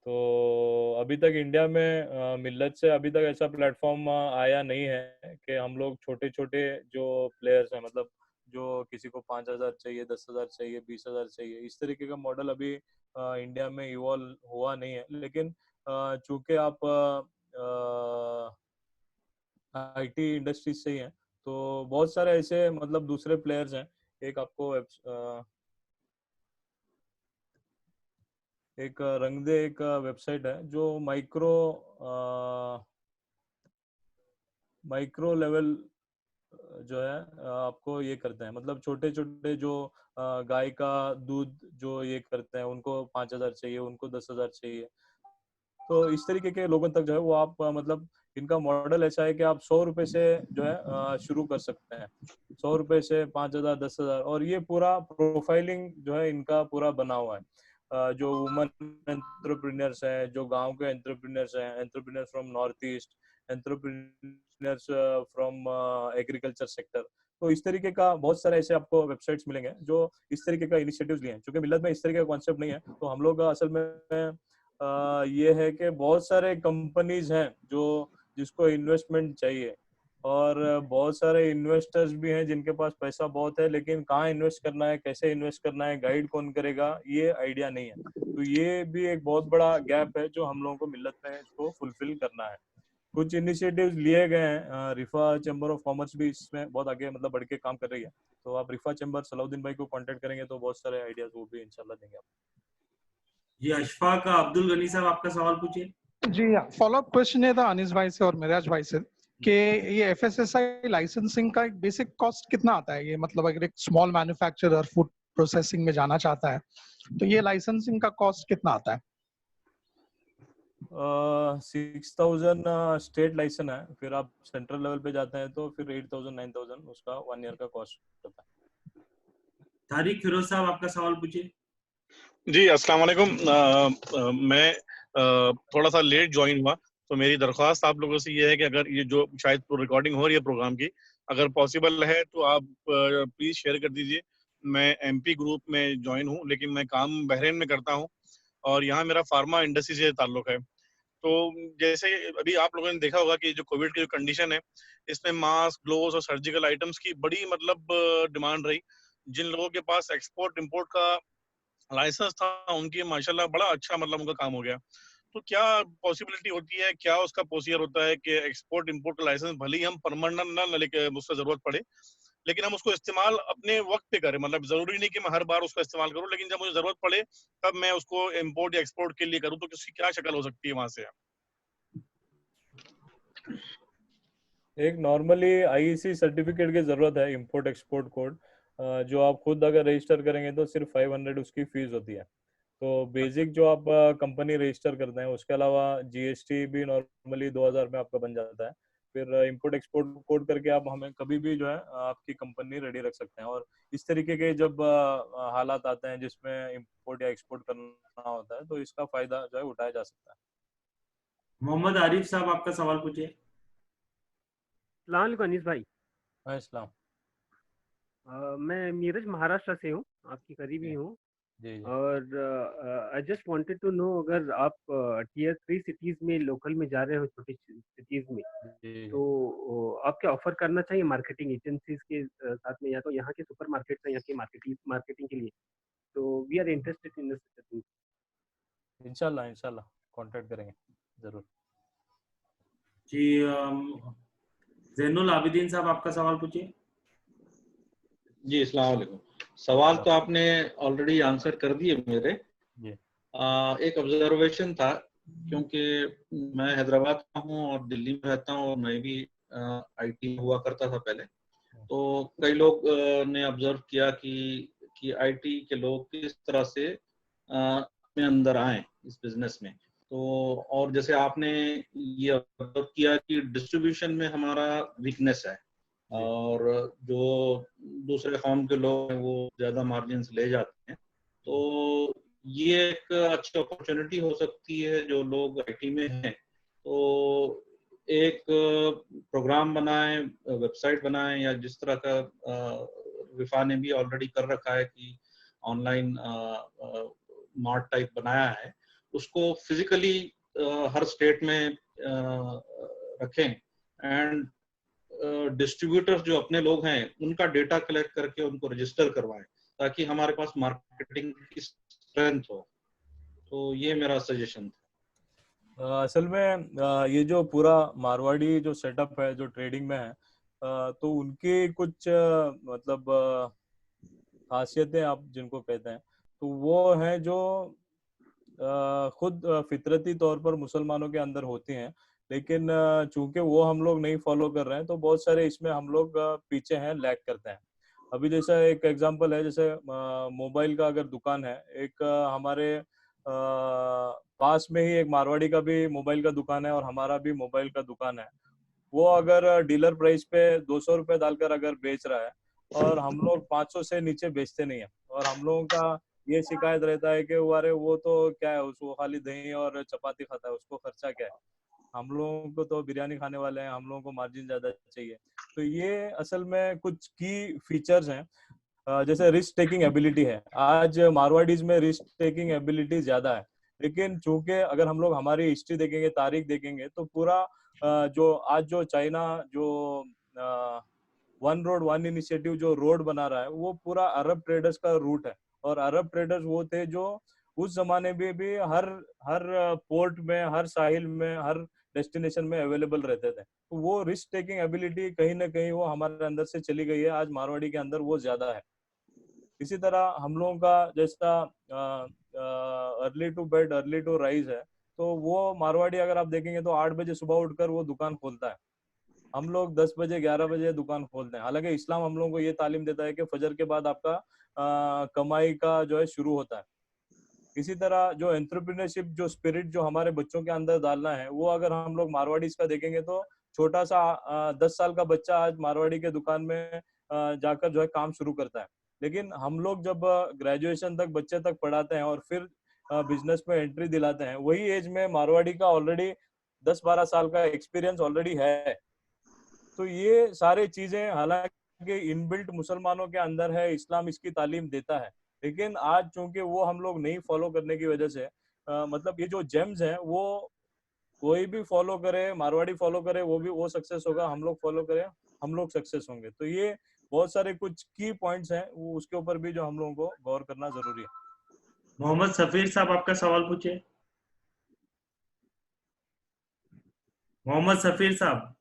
तो अभी तक इंडिया में मिल्लत से अभी तक ऐसा प्लेटफॉर्म आया नहीं है कि हम लोग छोटे छोटे जो प्लेयर्स हैं, मतलब जो किसी को 5,000 चाहिए, 10,000 चाहिए, 20,000 चाहिए, इस तरीके का मॉडल अभी इंडिया में इवॉल्व हुआ नहीं है। लेकिन चूंकि आप IT इंडस्ट्रीज से ही हैं तो बहुत सारे ऐसे मतलब दूसरे प्लेयर्स हैं। एक आपको एक रंगदे एक वेबसाइट है जो माइक्रो लेवल जो है आपको ये करते हैं, मतलब छोटे छोटे जो गाय का दूध जो ये करते हैं उनको 5,000 चाहिए, उनको 10,000 चाहिए। तो इस तरीके के लोगों तक जो है वो आप मतलब इनका मॉडल ऐसा है कि आप 100 रुपए से जो है शुरू कर सकते हैं, 100 रुपए से 5,000, 10,000, और ये पूरा प्रोफाइलिंग जो है इनका पूरा बना हुआ है। जो वुमन एंटरप्रेन्योर्स हैं, जो गांव के एंटरप्रेन्योर्स हैं, entrepreneurs from north east, entrepreneurs from agriculture sector, तो इस तरीके का बहुत सारे ऐसे आपको वेबसाइट्स मिलेंगे जो इस तरीके का इनिशिएटिव्स लिए हैं। क्योंकि मिल्लत में इस तरीके का कॉन्सेप्ट नहीं है, तो हम लोग असल में ये है कि बहुत सारे कंपनीज हैं जो जिसको इन्वेस्टमेंट चाहिए और बहुत सारे इन्वेस्टर्स भी हैं जिनके पास पैसा बहुत है, लेकिन कहाँ इन्वेस्ट करना है, कैसे इन्वेस्ट करना है, गाइड कौन करेगा, ये आइडिया नहीं है। तो ये भी एक बहुत बड़ा गैप है जो हम लोगों को मिल्लत में इसको फुलफिल करना है। कुछ इनिशिएटिव्स लिए गए हैं, रिफा चैम्बर ऑफ कॉमर्स भी इसमें बहुत आगे मतलब बढ़ के काम कर रही है। तो आप रिफा चैम्बर सलाउद्दीन भाई को कांटेक्ट करेंगे तो बहुत सारे आइडियाज वो भी इंशाल्लाह देंगे आपको। जी अशफाक अब्दुल गनी साहब आपका सवाल पूछिए। जी हाँ, फॉलोअप क्वेश्चन ये था अनीस भाई से और मिराज भाई से कि ये FSSAI लाइसेंसिंग का एक बेसिक कॉस्ट कितना आता है? ये मतलब अगर एक स्मॉल मैन्युफैक्चरर फूड प्रोसेसिंग में जाना चाहता है तो ये लाइसेंसिंग का कॉस्ट कितना आता है? 6,000 स्टेट लाइसेंस है, फिर आप सेंट्रल लेवल पे जाते हैं तो फिर 8,000 9,000 उसका 1 ईयर का कॉस्ट होता है। तारिक फिरोज साहब आपका सवाल पूछिए। जी अस्सलाम वालेकुम। मैं थोड़ा सा लेट ज्वाइन हुआ, तो मेरी दरख्वास्त आप लोगों से ये है कि अगर ये जो शायद रिकॉर्डिंग हो रही है प्रोग्राम की, अगर पॉसिबल है तो आप प्लीज शेयर कर दीजिए। मैं MP ग्रुप में ज्वाइन हूँ, लेकिन मैं काम बहरीन में करता हूँ और यहाँ मेरा फार्मा इंडस्ट्री से ताल्लुक है। तो जैसे अभी आप लोगों ने देखा होगा कि जो कोविड की जो कंडीशन है, इसमें मास्क, ग्लोव्स और सर्जिकल आइटम्स की बड़ी मतलब डिमांड रही। जिन लोगों के पास एक्सपोर्ट इंपोर्ट का लाइसेंस था उनकी माशाल्लाह बड़ा अच्छा मतलब उनका काम हो गया। तो क्या पॉसिबिलिटी होती है, क्या उसका प्रोसीजर होता है कि एक्सपोर्ट इंपोर्ट का लाइसेंस भले ही हम परमानेंट ना लेके उससे जरूरत पड़े, लेकिन हम उसको इस्तेमाल अपने वक्त पे करें? मतलब जरूरी नहीं कि मैं हर बार उसका इस्तेमाल करूं, लेकिन जब मुझे जरूरत पड़े तब मैं उसको इंपोर्ट या एक्सपोर्ट के लिए करूं, तो उसकी क्या शक्ल हो सकती है वहां से? एक नॉर्मली आईईसी सर्टिफिकेट की जरूरत है, इंपोर्ट एक्सपोर्ट कोड, जो आप खुद अगर रजिस्टर करेंगे तो सिर्फ 500 उसकी फीस होती है। तो बेसिक जो आप कंपनी रजिस्टर करते हैं, उसके अलावा जीएसटी भी नॉर्मली 2000 में आपका बन जाता है। फिर इंपोर्ट एक्सपोर्ट कोड करके आप हमें कभी भी जो है आपकी कंपनी रेडी रख सकते हैं। और इस तरीके के जब हालात आते हैं जिसमें इंपोर्ट या एक्सपोर्ट करना होता है, तो इसका फायदा जो है उठाया जा सकता है। मोहम्मद आरिफ साहब आपका सवाल पूछिए। सलाम अनीस भाई। वालेकुम सलाम। मैं नीरज महाराष्ट्र से हूँ, आपकी करीबी हूँ। जी जी और I just wanted to know, अगर आप टीयर 3 सिटीज में लोकल में जा रहे हो, छोटी सिटीज में, जी तो आप क्या ऑफर करना चाहिए मार्केटिंग एजेंसीज के साथ में, या तो यहाँ के सुपर मार्केट या यहाँ के मार्केटिंग के लिए? तो we are interested in this. इंशाल्लाह इंशाल्लाह कांटेक्ट करेंगे जरूर। जी जैनुल आबिदीन साहब आपका सवाल पूछिए। जी अस्सलाम वालेकुम। सवाल तो आपने ऑलरेडी आंसर कर दिए मेरे। जी। एक ऑब्जर्वेशन था, क्योंकि मैं हैदराबाद का हूँ और दिल्ली में रहता हूँ, और मैं भी आईटी में हुआ करता था पहले। तो कई लोग ने ऑब्जर्व किया कि आईटी के लोग किस तरह से में अंदर आए इस बिजनेस में। तो और जैसे आपने ये ऑब्जर्व किया कि डिस्ट्रीब्यूशन में हमारा वीकनेस है, और जो दूसरे कौम के लोग हैं वो ज्यादा मार्जिन ले जाते हैं। तो ये एक अच्छी अपॉर्चुनिटी हो सकती है जो लोग आईटी में हैं, तो एक प्रोग्राम बनाएं, वेबसाइट बनाएं, या जिस तरह का विफा ने भी ऑलरेडी कर रखा है कि ऑनलाइन मार्ट टाइप बनाया है, उसको फिजिकली हर स्टेट में रखें, एंड डिस्ट्रीब्यूटर्स जो अपने लोग हैं उनका डेटा कलेक्ट करके उनको रजिस्टर करवाएं, ताकि हमारे पास मार्केटिंग की स्ट्रेंथ हो। तो ये मेरा सजेशन था। असल में ये जो पूरा मारवाड़ी जो सेटअप है जो ट्रेडिंग में है, तो उनकी कुछ मतलब खासियतें आप जिनको कहते हैं, तो वो है जो खुद फितरती तौर पर मुसलमानों के अंदर होती हैं, लेकिन चूंकि वो हम लोग नहीं फॉलो कर रहे हैं, तो बहुत सारे इसमें हम लोग पीछे हैं, लैग करते हैं। अभी जैसा एक एग्जांपल है, जैसे मोबाइल का अगर दुकान है, एक हमारे पास में ही एक मारवाड़ी का भी मोबाइल का दुकान है और हमारा भी मोबाइल का दुकान है। वो अगर डीलर प्राइस पे 200 रुपए डालकर अगर बेच रहा है, और हम लोग 500 से नीचे बेचते नहीं है, और हम लोगों का ये शिकायत रहता है कि अरे वो तो क्या है, उसको खाली दही और चपाती खाता है, उसको खर्चा क्या है, हम लोगों को तो बिरयानी खाने वाले हैं, हम लोगों को मार्जिन ज्यादा चाहिए। तो ये असल में कुछ की फीचर्स हैं। जैसे रिस्क टेकिंग एबिलिटी है, आज मारवाड़ीज में रिस्क टेकिंग एबिलिटी ज्यादा है, लेकिन चूंकि अगर हम लोग हमारी हिस्ट्री देखेंगे, तारीख देखेंगे, तो पूरा जो आज जो चाइना जो वन रोड वन इनिशिएटिव जो रोड बना रहा है, वो पूरा अरब ट्रेडर्स का रूट है। और अरब ट्रेडर्स वो थे जो उस जमाने में भी हर हर पोर्ट में, हर साहिल में, हर डेस्टिनेशन में अवेलेबल रहते थे। तो वो रिस्क टेकिंग एबिलिटी कहीं ना कहीं वो हमारे अंदर से चली गई है, आज मारवाड़ी के अंदर वो ज्यादा है। इसी तरह हम लोगों का जैसा early to bed early to rise है, तो वो मारवाड़ी अगर आप देखेंगे तो 8 बजे सुबह उठकर वो दुकान खोलता है। हम लोग 10 बजे 11 बजे दुकान खोलते हैं। हालांकि इस्लाम हम लोगों को ये तालीम देता है कि फजर के बाद आपका कमाई का जो है शुरू होता है। इसी तरह जो एंटरप्रेन्योरशिप जो स्पिरिट जो हमारे बच्चों के अंदर डालना है, वो अगर हम लोग मारवाड़ी का देखेंगे तो छोटा सा 10 साल का बच्चा आज मारवाड़ी के दुकान में जाकर जो है काम शुरू करता है। लेकिन हम लोग जब ग्रेजुएशन तक बच्चे तक पढ़ाते हैं और फिर बिजनेस में एंट्री दिलाते हैं, वही एज में मारवाड़ी का ऑलरेडी 10-12 साल का एक्सपीरियंस ऑलरेडी है। तो ये सारे चीजें हालांकि इनबिल्ट मुसलमानों के अंदर है, इस्लाम इसकी तालीम देता है, लेकिन आज चूंकि वो हम लोग नहीं फॉलो करने की वजह से मतलब ये जो जेम्स हैं वो कोई भी फॉलो करे, मारवाड़ी फॉलो करे वो सक्सेस होगा, हम लोग फॉलो करें हम लोग सक्सेस होंगे। तो ये बहुत सारे कुछ की पॉइंट्स हैं, वो उसके ऊपर भी जो हम लोगों को गौर करना जरूरी है। मोहम्मद सफीर साहब आपका सवाल पूछिए। मोहम्मद सफीर साहब।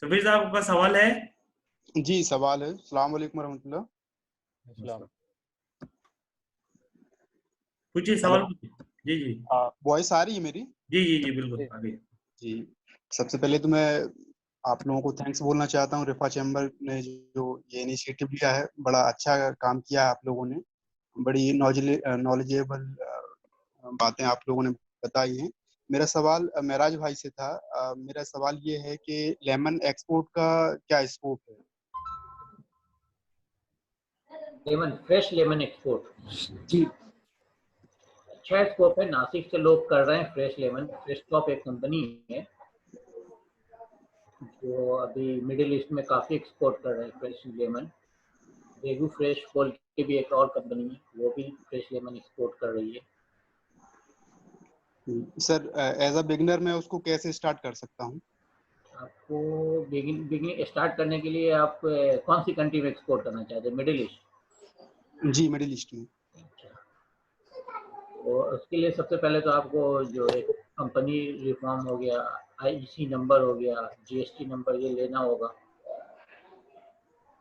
सफीर साहब आपका सवाल है? जी सवाल है। अस्सलाम वालेकुम रहमतुल्लाह। पूछिए सवाल पूछिए। जी जी वॉइस आ रही है मेरी? जी जी जी बिल्कुल आ गई। जी सबसे पहले तो मैं आप लोगों को थैंक्स बोलना चाहता हूँ। रिफा चैम्बर ने जो ये इनिशिएटिव लिया है, बड़ा अच्छा काम किया है आप लोगों ने। बड़ी नॉलेजेबल बातें आप लोगों ने बताई हैं। मेरा सवाल महराज भाई से था। मेरा सवाल ये है कि लेमन एक्सपोर्ट का क्या स्कोप है? लेमन, फ्रेश लेमन एक्सपोर्ट जी अच्छा स्कोप है। नासिक से लोग कर रहे हैं फ्रेश लेमन। फ्रेश टॉप एक कंपनी है जो अभी मिडिल ईस्ट में काफी एक्सपोर्ट कर रहे हैं फ्रेश लेमन। रेगू फ्रेश बोल के भी एक और कंपनी है, वो भी फ्रेश लेमन एक्सपोर्ट कर रही है। सर एज अ बिगिनर मैं उसको कैसे स्टार्ट कर सकता हूँ? आपको बिगिन स्टार्ट करने के लिए आप कौन सी कंट्री में एक्सपोर्ट करना चाहते हैं? Middle east? जी मिडिल ईस्ट में। और उसके लिए सबसे पहले तो आपको जो एक कंपनी रिफॉर्म हो गया, आईसी नंबर हो गया, जीएसटी नंबर, ये लेना होगा।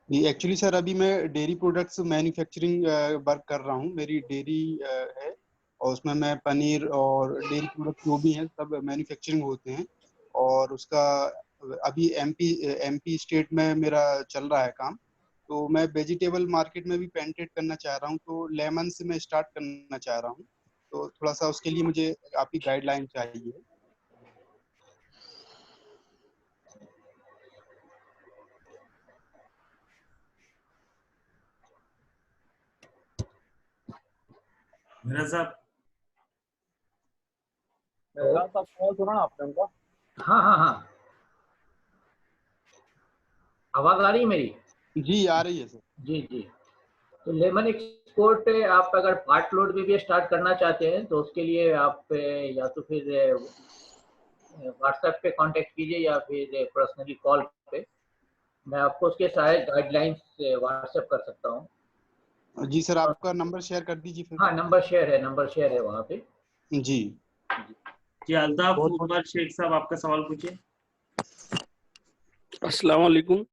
जी एक्चुअली सर अभी मैं डेयरी प्रोडक्ट्स मैन्युफैक्चरिंग वर्क कर रहा हूँ। मेरी डेयरी है और उसमें मैं पनीर और डेयरी प्रोडक्ट जो भी हैं सब मैन्युफैक्चरिंग होते हैं। और उसका अभी एमपी स्टेट में मेरा चल रहा है काम। तो मैं वेजिटेबल मार्केट में भी पेनिट्रेट करना चाह रहा हूँ, तो लेमन से मैं स्टार्ट करना चाह रहा हूँ। तो थोड़ा सा उसके लिए मुझे आपकी गाइडलाइन चाहिए। मेरा साहब कॉल सुना ना आपने उनका? हाँ हाँ हाँ, आवाज आ रही है मेरी? जी आ रही है सर। जी जी। तो लेमन एक्सपोर्ट आप अगर पार्ट लोड में भी स्टार्ट करना चाहते हैं तो उसके लिए आप या तो फिर व्हाट्सएप पे कांटेक्ट कीजिए या फिर पर्सनली कॉल पे। मैं आपको उसके सारे गाइडलाइंस व्हाट्सएप कर सकता हूँ। जी सर आपका नंबर शेयर कर दीजिए फिर। हाँ नंबर शेयर है वहाँ पे। जी जी अल्ताफ उमर शेख साहब आपका सवाल पूछिए। अस्सलाम वालेकुम।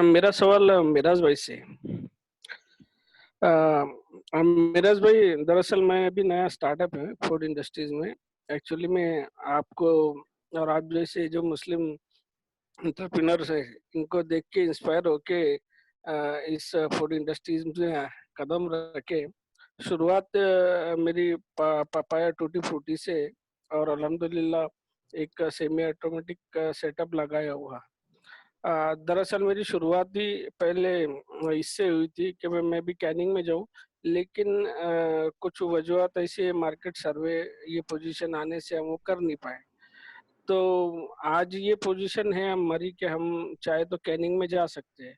मेरा सवाल मिराज भाई से। मिराज भाई, दरअसल मैं अभी नया स्टार्टअप है फूड इंडस्ट्रीज में। एक्चुअली मैं आपको और आप जैसे जो मुस्लिम एंटरप्रेन्योर्स है इनको देख के इंस्पायर होके इस फूड इंडस्ट्रीज में कदम रखे। शुरुआत मेरी पापाया टूटी फ्रूटी से और अल्हम्दुलिल्लाह एक सेमी ऑटोमेटिक सेटअप लगाया हुआ। दरअसल मेरी शुरुआत ही पहले इससे हुई थी कि मैं भी कैनिंग में जाऊं, लेकिन कुछ वजूहत ऐसी मार्केट सर्वे ये पोजीशन आने से हम वो कर नहीं पाए। तो आज ये पोजीशन है हमारी कि हम चाहे तो कैनिंग में जा सकते हैं।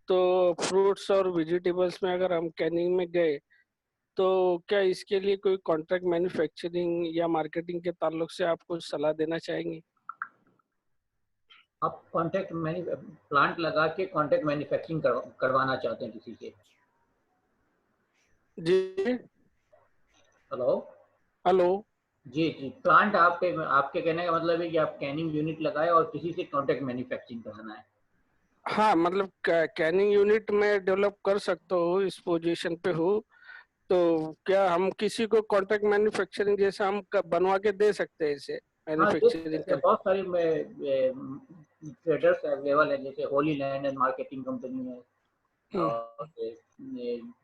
तो फ्रूट्स और वेजिटेबल्स में अगर हम कैनिंग में गए तो क्या इसके लिए कोई कॉन्ट्रैक्ट मैन्युफैक्चरिंग या मार्केटिंग के ताल्लुक से आप कुछ सलाह देना चाहेंगे? आप कॉन्ट्रैक्ट प्लांट लगा के कॉन्ट्रैक्ट मैन्युफैक्चरिंग करवाना चाहते हैं किसी से? जी हेलो हेलो जी जी। प्लांट आपके कहने का मतलब है कि आप कैनिंग यूनिट लगाए और किसी से कॉन्ट्रैक्ट मैन्युफैक्चरिंग कराना है। हाँ, मतलब कैनिंग यूनिट में डेवलप कर सकता हूँ, इस पोजीशन पे हूँ। तो क्या हम किसी को कॉन्ट्रैक्ट मैन्युफैक्चरिंग जैसा हम बनवा के दे सकते हैं इसे हाँ मैन्युफैक्चरिंग कर? बहुत सारी ट्रेडर्स अवेलेबल है, जैसे Holi land and marketing company है और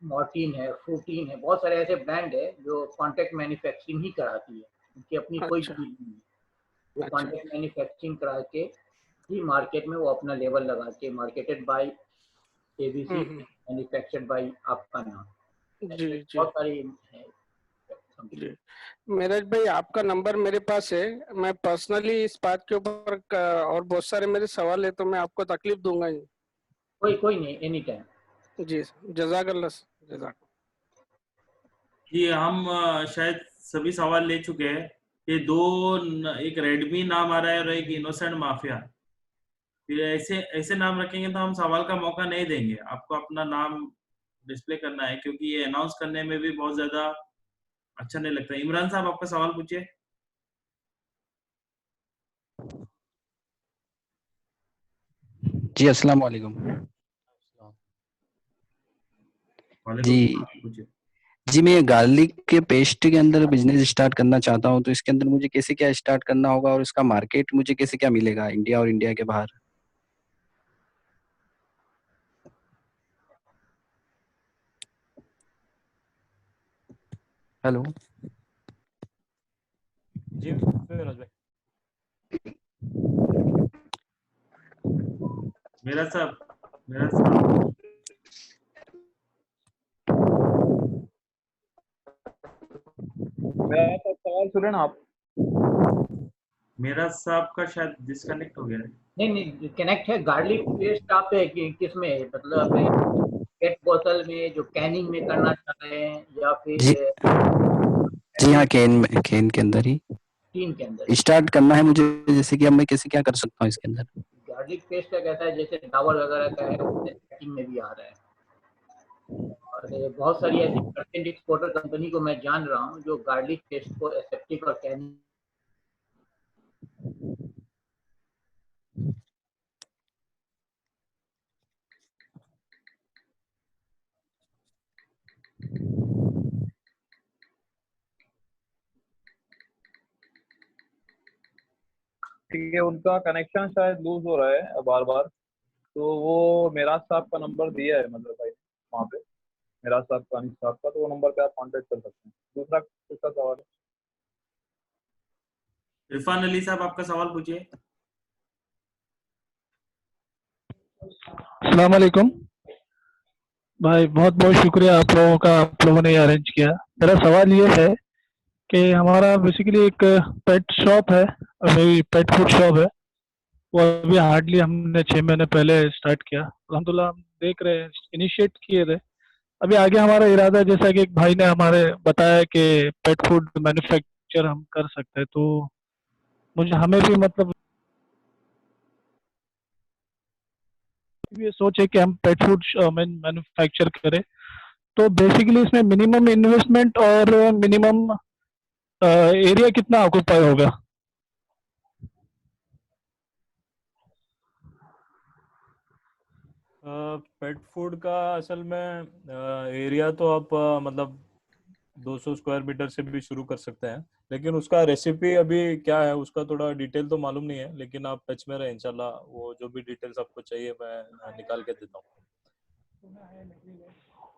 मॉर्टिन है, फ्रूटीन है। बहुत सारे ऐसे ब्रांड है जो कॉन्ट्रैक्ट मैन्युफैक्चरिंग ही कराती है, उनकी अपनी कोई चीज नहीं है। वो कॉन्ट्रैक्ट मैन्युफैक्चरिंग करा के ही मार्केट में वो अपना लेवल लगा के marketed bye ABC, manufactured by आपका नाम। जी जी बहुत सारी है। जी। मेराज भाई आपका नंबर मेरे पास है। मैं पर्सनली इस बात के ऊपर और बहुत सारे मेरे सवाल है तो मैं आपको तकलीफ दूंगा ही। कोई नहीं, एनी टाइम। जी जज़ाकल्लाह। जज़ाक। जी हम शायद सभी सवाल ले चुके हैं। ये एक रेडमी नाम आ रहा है और एक इनोसेंट माफिया। फिर ऐसे ऐसे नाम रखेंगे तो हम सवाल का मौका नहीं देंगे। आपको अपना नाम डिस्प्ले करना है क्योंकि ये अनाउंस करने में भी बहुत ज्यादा अच्छा नहीं लगता। इमरान साहब आपका सवाल पूछिए। जी अस्सलाम वालेकुम। जी जी, मैं गार्लिक के पेस्ट के अंदर बिजनेस स्टार्ट करना चाहता हूँ, तो इसके अंदर मुझे कैसे क्या स्टार्ट करना होगा और इसका मार्केट मुझे कैसे क्या मिलेगा इंडिया और इंडिया के बाहर? हेलो जी फिरोज भाई। मेरा सब मेरा तो सवाल सुने ना आप। मेरा साहब का शायद डिस्कनेक्ट हो गया है। नहीं कनेक्ट है। गार्लिक पेस्ट आप किस में मतलब पेट बोतल में जो कैनिंग में करना चाह रहे हैं या जी फिर जी हाँ, केन के अंदर ही टीन के अंदर स्टार्ट करना है मुझे, जैसे कि अब मैं कैसे क्या कर सकता हूँ इसके अंदर? गार्लिक पेस्ट का कैसा है, जैसे डाबर वगैरह का है वो पैकिंग में भी आ रहा है, और बहुत सारी ऐसी कंटेंट एक्सपोर्टर कंपनी को मैं जान रहा हूँ जो गार्लिक पेस्ट को एसेप्टिक और कैनिंग ठीक है, उनका कनेक्शन शायद लूज हो रहा है बार बार, तो वो मेराज साहब का नंबर दिया है मतलब भाई वहाँ पे, मेराज साहब का, अनिस साहब का, तो वो नंबर पे आप कांटेक्ट कर सकते हैं। दूसरा किसका सवाल है? इरफान अली साहब आपका सवाल पूछिए। अस्सलाम वालेकुम भाई, बहुत बहुत शुक्रिया आप लोगों का, आप लोगों ने अरेंज किया। मेरा सवाल ये है कि हमारा बेसिकली एक पेट शॉप है, अभी पेट फूड शॉप है, वो अभी हार्डली हमने 6 महीने पहले स्टार्ट किया। अल्हम्दुलिल्लाह हम देख रहे हैं, इनिशिएट किए थे। अभी आगे हमारा इरादा है, जैसा कि एक भाई ने हमारे बताया कि पेट फूड मैन्युफैक्चर हम कर सकते हैं, तो मुझे हमें भी मतलब ये सोच है कि हम पेट फूड मैन्युफैक्चर करें। तो बेसिकली इसमें मिनिमम इन्वेस्टमेंट और मिनिमम एरिया कितना ऑक्यूपाई होगा? पेट फूड का असल में एरिया तो आप मतलब 200 स्क्वायर मीटर से भी शुरू कर सकते हैं, लेकिन उसका रेसिपी अभी क्या है उसका थोड़ा डिटेल तो मालूम नहीं है, लेकिन आप टच में रहे इंशाल्लाह, वो जो भी डिटेल्स आपको चाहिए मैं निकाल के देता हूँ।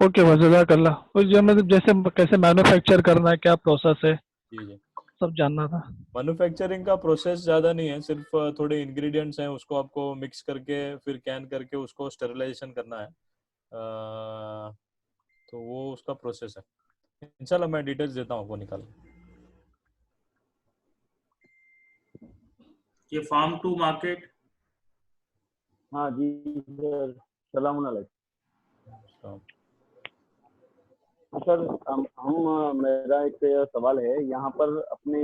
ओके भाई, जज़ाकल्लाह। और जो मतलब जैसे कैसे मैन्युफैक्चर करना है, क्या प्रोसेस है, जी जी, सब जानना था। मैन्युफैक्चरिंग का प्रोसेस ज़्यादा नहीं है, सिर्फ थोड़े इंग्रेडिएंट्स हैं, उसको आपको मिक्स करके फिर कैन करके उसको स्टेरिलाइजेशन करना है, तो वो उसका प्रोसेस है। इंशाल्लाह मैं डिटेल्स देता हूँ आपको निकाल के। ये फार्म टू मार्केट। हाँ जी सर, सलाम अलैकुम सर। हम मेरा एक सवाल है, यहाँ पर अपने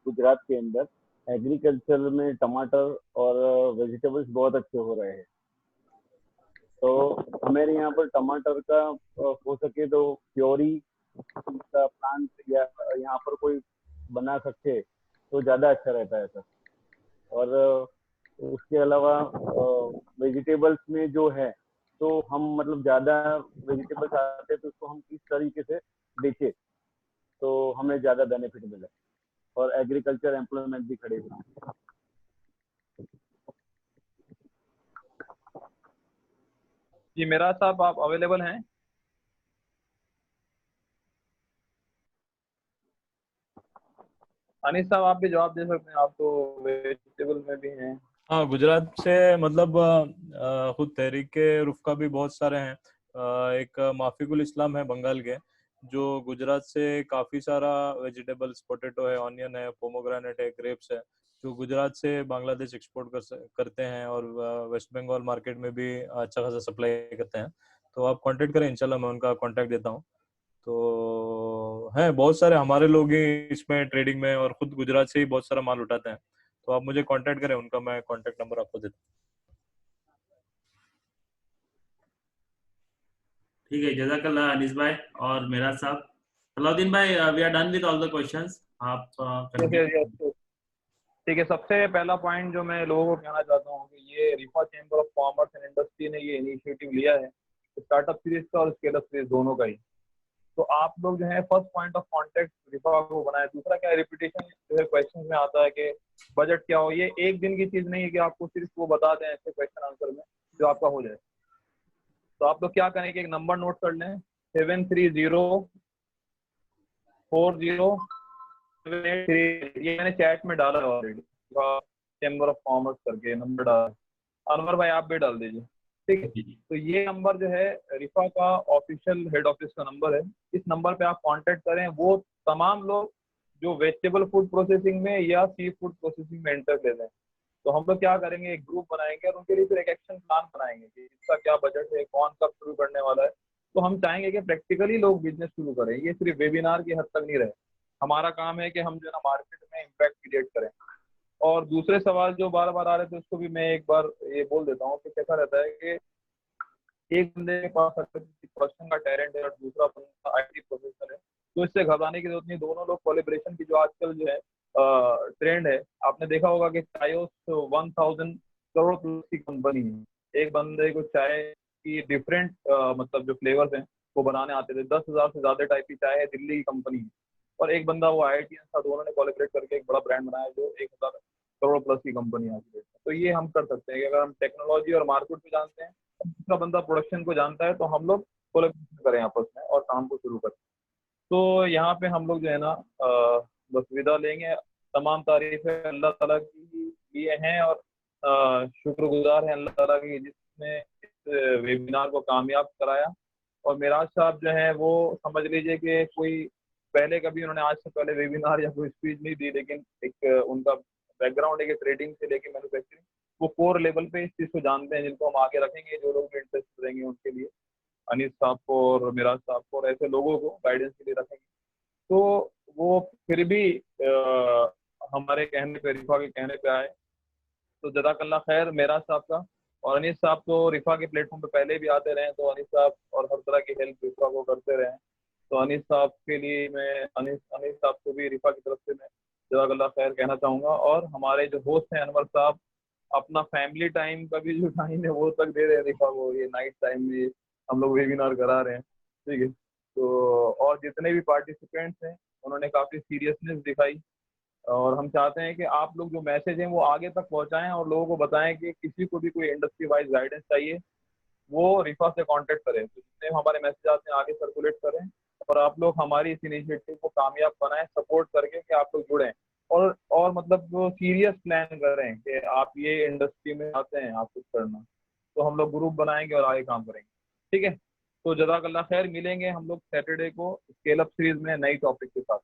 गुजरात के अंदर एग्रीकल्चर में टमाटर और वेजिटेबल्स बहुत अच्छे हो रहे हैं, तो हमारे यहाँ पर टमाटर का हो सके तो प्योरी का प्लांट या यहाँ पर कोई बना सकते तो ज़्यादा अच्छा रहता है सर। और उसके अलावा वेजिटेबल्स में जो है, तो हम मतलब ज़्यादा वेजिटेबल्स आते हैं तो उसको हम किस तरीके से बेचें तो हमें ज़्यादा बेनिफिट मिले और एग्रीकल्चर एम्प्लॉयमेंट भी खड़े हो। जी मेराज साहब आप अवेलेबल हैं? अनिस साहब आप भी जवाब दे सकते हैं, आप तो वेजिटेबल में भी हैं। हाँ, गुजरात से मतलब खुद तहरीक रुफ का भी बहुत सारे हैं। एक माफिकुल इस्लाम है बंगाल के, जो गुजरात से काफ़ी सारा वेजिटेबल्स, पोटैटो है, ऑनियन है, पोमोग्रेनेट है, ग्रेप्स है, जो गुजरात से बांग्लादेश एक्सपोर्ट करते हैं और वेस्ट बंगाल मार्केट में भी अच्छा खासा सप्लाई करते हैं। तो आप कांटेक्ट करें, इंशाल्लाह मैं उनका कांटेक्ट देता हूँ। तो हैं बहुत सारे हमारे लोग ही इसमें ट्रेडिंग में, और खुद गुजरात से ही बहुत सारा माल उठाते हैं, तो आप मुझे कांटेक्ट करें, उनका मैं कांटेक्ट नंबर आपको देता हूँ। ठीक है, जज़ाकल्लाह अनीस भाई और मेरा साहब। सलाउद्दीन भाई, we are done with all the questions. आप Yes, yes, yes. ठीक है, सबसे पहला पॉइंट जो मैं लोगों को कहना चाहता हूँ कि ये Rifa chamber of commerce and industry ने ये इनिशिएटिव लिया है स्टार्टअप सीरीज का और स्केल अप सीरीज दोनों का ही। तो आप लोग जो है फर्स्ट पॉइंट ऑफ कांटेक्ट रिफा को बनाए। दूसरा क्या है, रिपीटेशन जो है क्वेश्चन में आता है कि बजट क्या हो। ये एक दिन की चीज नहीं है कि आपको सिर्फ वो बता दें ऐसे क्वेश्चन आंसर में जो आपका हो जाए। तो आप लोग क्या करें कि एक नंबर नोट कर लें 73040783। ये मैंने चैट में डाला है ऑलरेडी, चैम्बर ऑफ कॉमर्स करके नंबर डाला। अनवर भाई आप भी डाल दीजिए, ठीक है। तो ये नंबर जो है रिफा का ऑफिशियल हेड ऑफिस का नंबर है। इस नंबर पे आप कांटेक्ट करें। वो तमाम लोग जो वेजिटेबल फूड प्रोसेसिंग में या सी फूड प्रोसेसिंग में इंटरेस्ट लेते हैं, तो हम लोग क्या करेंगे, एक ग्रुप बनाएंगे और उनके लिए फिर एक एक्शन प्लान बनाएंगे कि इसका क्या बजट है, कौन कब शुरू करने वाला है। तो हम चाहेंगे कि प्रैक्टिकली लोग बिजनेस शुरू करें, ये सिर्फ वेबिनार की हद तक नहीं रहे। हमारा काम है कि हम जो है ना मार्केट में इम्पैक्ट क्रिएट करें। और दूसरे सवाल जो बार बार आ रहे थे उसको भी मैं एक बार ये बोल देता हूँ कि कैसा रहता है कि एक बंदे के पास प्रोडक्शन का टैलेंट है और दूसरा बंदा आईटी प्रोफेशनल है, तो इससे घबराने की जरूरत नहीं। दोनों लोग कोलैबोरेशन की जो आजकल जो है ट्रेंड है, आपने देखा होगा कि चायोस 1000 करोड़ प्लस की कंपनी है। एक बंदे को चाय की डिफरेंट मतलब जो फ्लेवर्स हैं वो बनाने आते थे। 10,000 से ज्यादा टाइप की चाय है, दिल्ली की कंपनी है। और एक बंदा वो IITian था, दोनों ने कोलैबोरेट करके एक बड़ा ब्रांड बनाया जो 1000 करोड़ प्लस की कंपनी है। तो ये हम कर सकते हैं कि अगर हम टेक्नोलॉजी और मार्केट को जानते हैं, दूसरा बंदा प्रोडक्शन को जानता है, तो हम लोग कोलैबोरेशन करें आपस में और काम को शुरू करें। तो यहाँ पे हम लोग जो है ना बस विदा लेंगे। तमाम तारीफें अल्लाह ताला की लिए हैं और शुक्रगुजार हैं अल्लाह ताला की जिसने इस वेबिनार को कामयाब कराया। और मिराज साहब जो है वो समझ लीजिए कि कोई पहले कभी उन्होंने आज से पहले वेबिनार या कोई स्पीच नहीं दी, लेकिन एक उनका बैकग्राउंड है कि ट्रेडिंग से लेके मैन्युफैक्चरिंग, वो कोर लेवल पे इस चीज़ को जानते हैं, जिनको हम आगे रखेंगे। जो लोग भी इंटरेस्ट रहेंगे उनके लिए अनीस साहब को और मिराज साहब को और ऐसे लोगों को गाइडेंस के लिए रखेंगे। तो वो फिर भी हमारे कहने पे, रिफा के कहने पे आए, तो जज़ाकल्लाह खैर मिराज साहब का। और अनीस साहब तो रिफा के प्लेटफॉर्म पे पहले भी आते रहे, तो अनीस साहब और हर तरह की हेल्प रिफा को करते रहे। तो अनीस साहब के लिए मैं अनीस साहब को भी रिफा की तरफ से मैं जज़ाकल्लाह खैर कहना चाहूँगा। और हमारे जो होस्ट हैं अनवर साहब, अपना फैमिली टाइम का भी जो टाइम है वो तक दे रहे हैं रिफा को। ये नाइट टाइम में हम लोग वेबिनार करा रहे हैं, ठीक है। तो और जितने भी पार्टिसिपेंट्स हैं उन्होंने काफ़ी सीरियसनेस दिखाई। और हम चाहते हैं कि आप लोग जो मैसेज हैं वो आगे तक पहुंचाएं और लोगों को बताएं कि किसी को भी कोई इंडस्ट्री वाइज गाइडेंस चाहिए वो रिफा से कांटेक्ट करें। तो जितने हमारे मैसेज आते हैं आगे सर्कुलेट करें और आप लोग हमारी इस इनिशिएटिव को कामयाब बनाएं सपोर्ट करके कि आप लोग जुड़ें और मतलब जो सीरियस प्लान करें कि आप ये इंडस्ट्री में आते हैं आप कुछ करना, तो हम लोग ग्रुप बनाएंगे और आगे काम करेंगे, ठीक है। तो जज़ाकल्लाह खैर, मिलेंगे हम लोग सैटरडे को स्केल अप सीरीज में नई टॉपिक के साथ,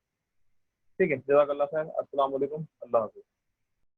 ठीक है। जज़ाकल्लाह खैर, अस्सलाम वालेकुम, अल्लाह हाफ़िज़।